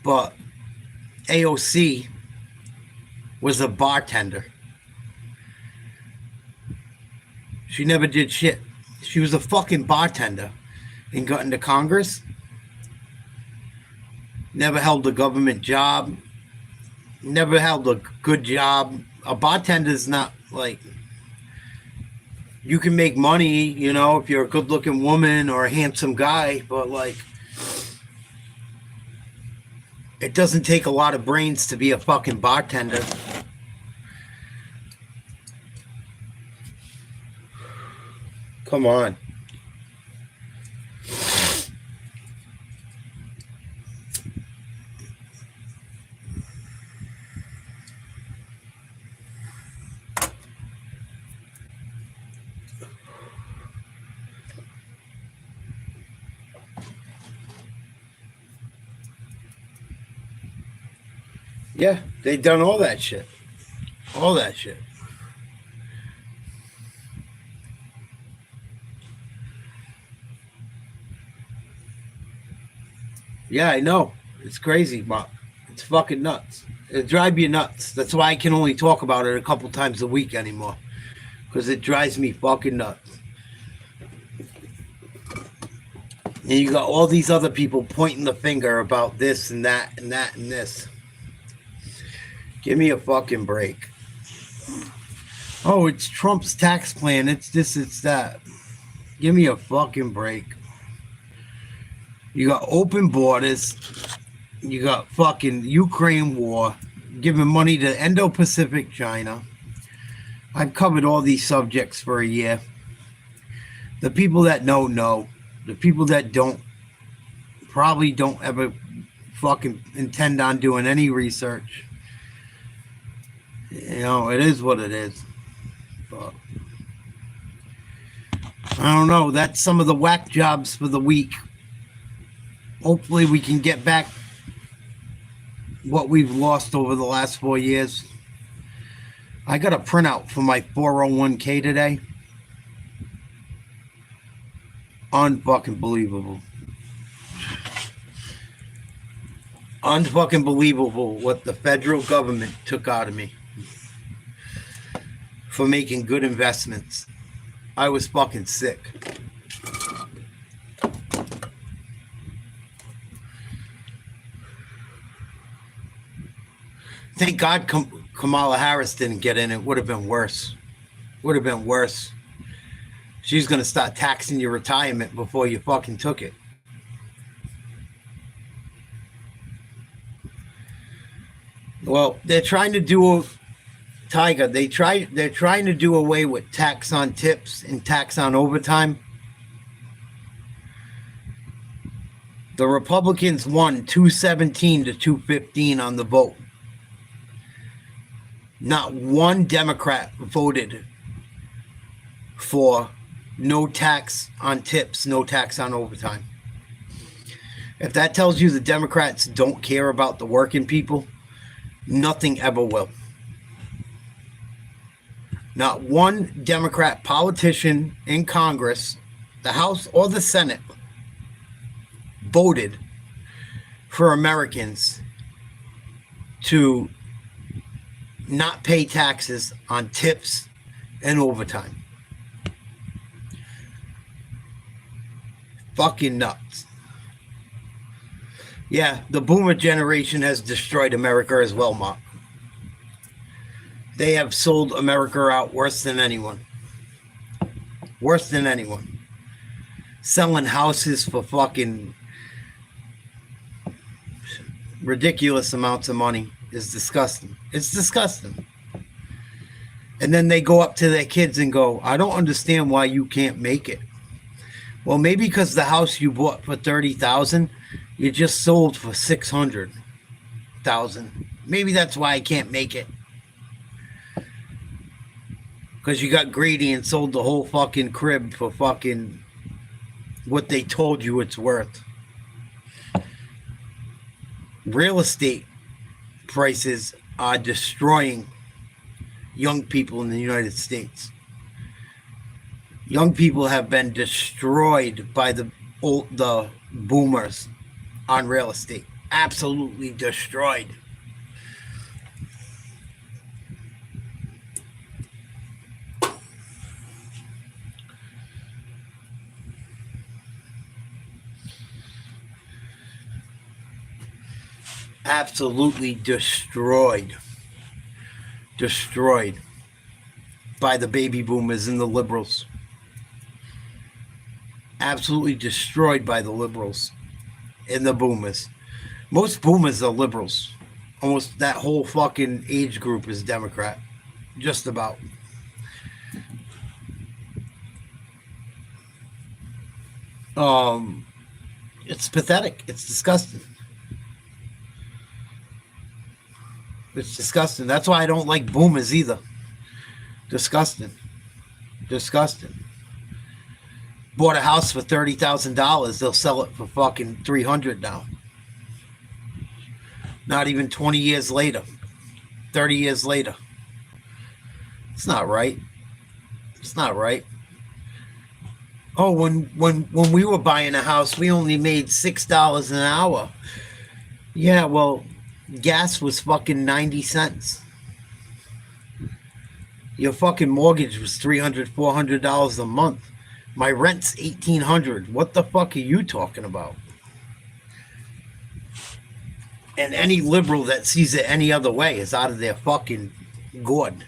But AOC was a bartender. She never did shit. She was a fucking bartender and got into Congress. Never held a government job. Never held a good job. A bartender's not like... You can make money, you know, if you're a good-looking woman or a handsome guy, but, like... It doesn't take a lot of brains to be a fucking bartender. Come on. Yeah, they done all that shit. All that shit. Yeah, I know. It's crazy, but it's fucking nuts. It drives you nuts. That's why I can only talk about it a couple times a week anymore. Because it drives me fucking nuts. And you got all these other people pointing the finger about this and that and that and this. Give me a fucking break. Oh, it's Trump's tax plan. It's this, it's that. Give me a fucking break. You got open borders. You got fucking Ukraine war. Giving money to Indo-Pacific China. I've covered all these subjects for a year. The people that know. The people that don't probably don't ever fucking intend on doing any research. You know, it is what it is. I don't know. That's some of the whack jobs for the week. Hopefully we can get back what we've lost over the last 4 years. I got a printout for my 401k today. Unfucking believable. Unfucking believable what the federal government took out of me for making good investments. I was fucking sick. Thank God Kamala Harris didn't get in. It would have been worse. Would have been worse. She's going to start taxing your retirement before you fucking took it. Well, they're trying to do Tiger. They're trying to do away with tax on tips and tax on overtime. The Republicans won 217 to 215 on the vote. Not one Democrat voted for no tax on tips, no tax on overtime. If that tells you the Democrats don't care about the working people, nothing ever will. Not one Democrat politician in Congress, the House or the Senate, voted for Americans to not pay taxes on tips and overtime. Fucking nuts. Yeah, the boomer generation has destroyed America as well, Mark. They have sold America out worse than anyone. Worse than anyone. Selling houses for fucking ridiculous amounts of money is disgusting. It's disgusting. And then they go up to their kids and go, I don't understand why you can't make it. Well, maybe because the house you bought for $30,000, you just sold for $600,000. Maybe that's why I can't make it. Because you got greedy and sold the whole fucking crib for fucking what they told you it's worth. Real estate prices are destroying young people in the United States. Young people have been destroyed by the boomers on real estate. Absolutely destroyed. Absolutely destroyed. Destroyed by the baby boomers and the liberals. Absolutely destroyed by the liberals and the boomers. Most boomers are liberals. Almost that whole fucking age group is Democrat. Just about. It's pathetic. It's disgusting. It's disgusting. That's why I don't like boomers either. Disgusting. Disgusting. Bought a house for $30,000. They'll sell it for fucking $300 now. Not even 20 years later. 30 years later. It's not right. It's not right. Oh, when we were buying a house, we only made $6 an hour. Yeah, well, gas was fucking 90 cents. Your fucking mortgage was $300, $400 a month. My rent's $1,800. What the fuck are you talking about? And any liberal that sees it any other way is out of their fucking gourd.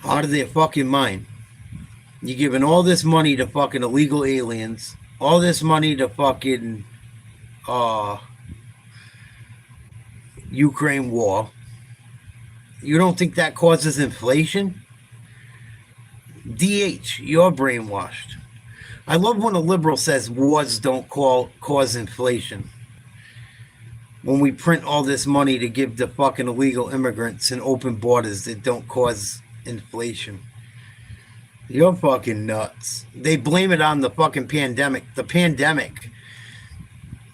Out of their fucking mind. You're giving all this money to fucking illegal aliens. All this money to fucking Ukraine war. You don't think that causes inflation? DH, you're brainwashed. I love when a liberal says wars don't cause inflation. When we print all this money to give the fucking illegal immigrants and open borders that don't cause inflation. You're fucking nuts. They blame it on the fucking pandemic. The pandemic,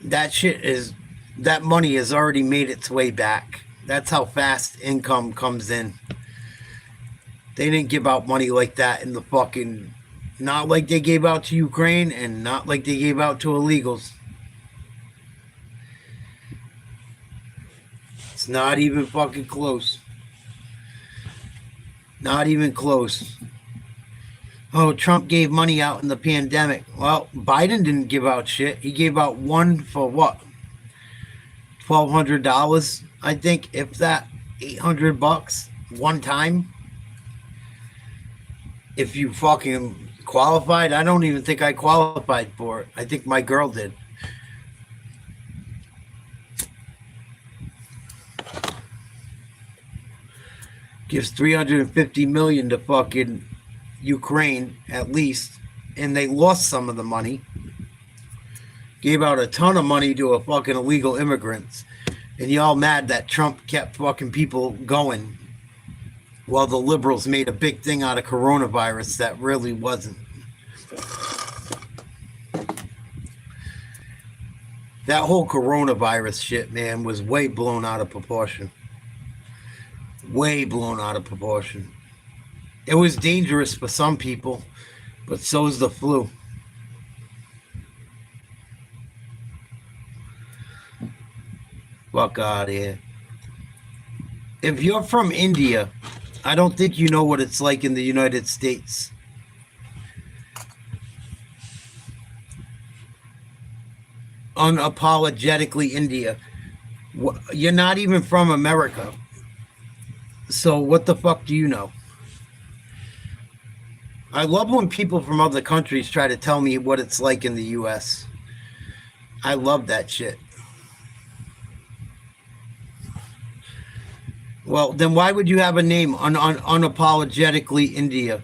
that money has already made its way back. That's how fast income comes in. They didn't give out money like that in the fucking, not like they gave out to Ukraine and not like they gave out to illegals. It's not even fucking close. Not even close. Oh, Trump gave money out in the pandemic. Well, Biden didn't give out shit. He gave out one for what? $1,200, I think, if that, $800 one time. If you fucking qualified, I don't even think I qualified for it. I think my girl did. Gives $350 million to fucking Ukraine at least, and they lost some of the money. Gave out a ton of money to a fucking illegal immigrants, and y'all mad that Trump kept fucking people going while the liberals made a big thing out of coronavirus that really wasn't. That whole coronavirus shit, man, was way blown out of proportion. Way blown out of proportion. It was dangerous for some people, but so is the flu. Fuck out of here. If you're from India, I don't think you know what it's like in the United States. Unapologetically India. You're not even from America. So what the fuck do you know? I love when people from other countries try to tell me what it's like in the U.S. I love that shit. Well, then why would you have a name unapologetically India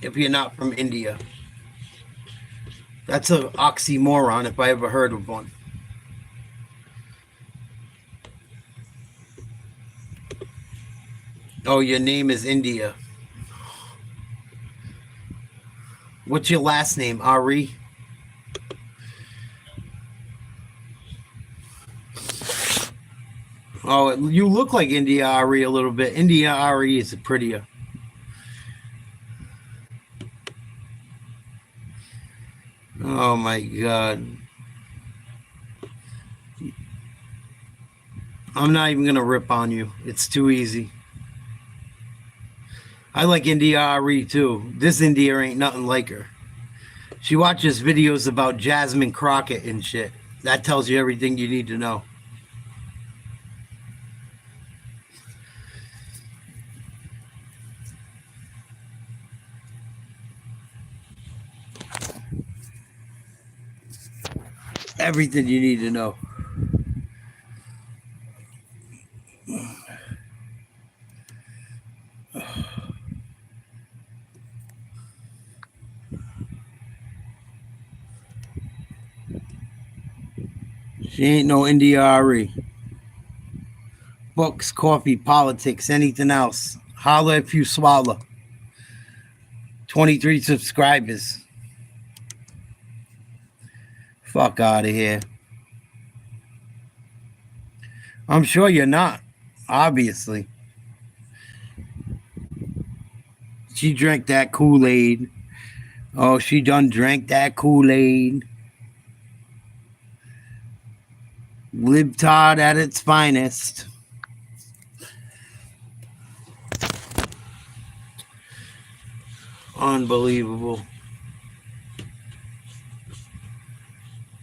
if you're not from India? That's an oxymoron if I ever heard of one. Oh, your name is India. What's your last name, Ari? Oh, you look like India Ari a little bit. India Ari is prettier. Oh my God. I'm not even going to rip on you. It's too easy. I like India Ari too. This India ain't nothing like her. She watches videos about Jasmine Crockett and shit. That tells you everything you need to know. Everything you need to know. She ain't no India Ari. Books, coffee, politics, anything else. Holla if you swallow. 23 subscribers. Fuck out of here. I'm sure you're not, obviously. She drank that Kool-Aid. Oh, she done drank that Kool-Aid. Libtard at its finest. Unbelievable.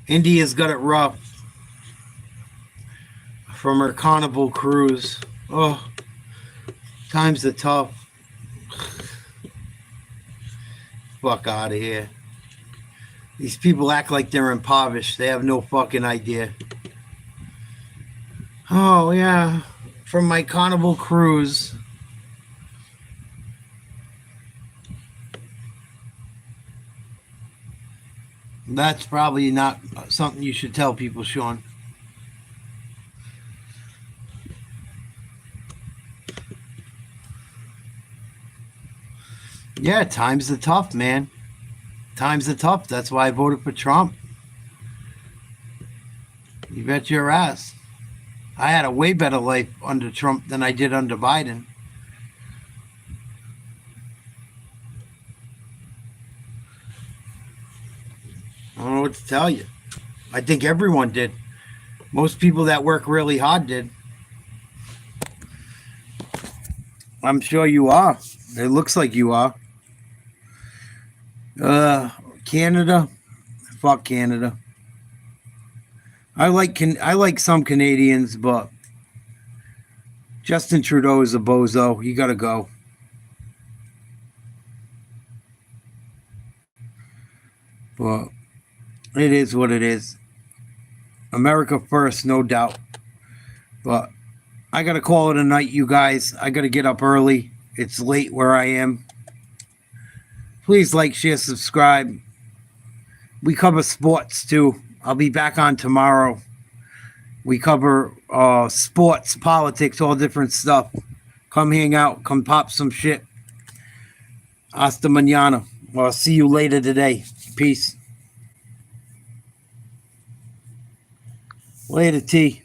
India's got it rough from her Carnival cruise. Oh, times are tough. Fuck out of here. These people act like they're impoverished. They have no fucking idea. Oh, yeah. From my Carnival cruise. That's probably not something you should tell people, Sean. Yeah, times are tough, man. Times are tough. That's why I voted for Trump. You bet your ass. I had a way better life under Trump than I did under Biden. I don't know what to tell you. I think everyone did. Most people that work really hard did. I'm sure you are. It looks like you are. Canada. Fuck Canada. I like some Canadians, but Justin Trudeau is a bozo. You gotta go. But it is what it is. America first, no doubt. But I gotta call it a night, you guys. I gotta get up early. It's late where I am. Please like, share, subscribe. We cover sports too. I'll be back on tomorrow. We cover sports, politics, all different stuff. Come hang out. Come pop some shit. Hasta mañana. Well, I'll see you later today. Peace. Later, T.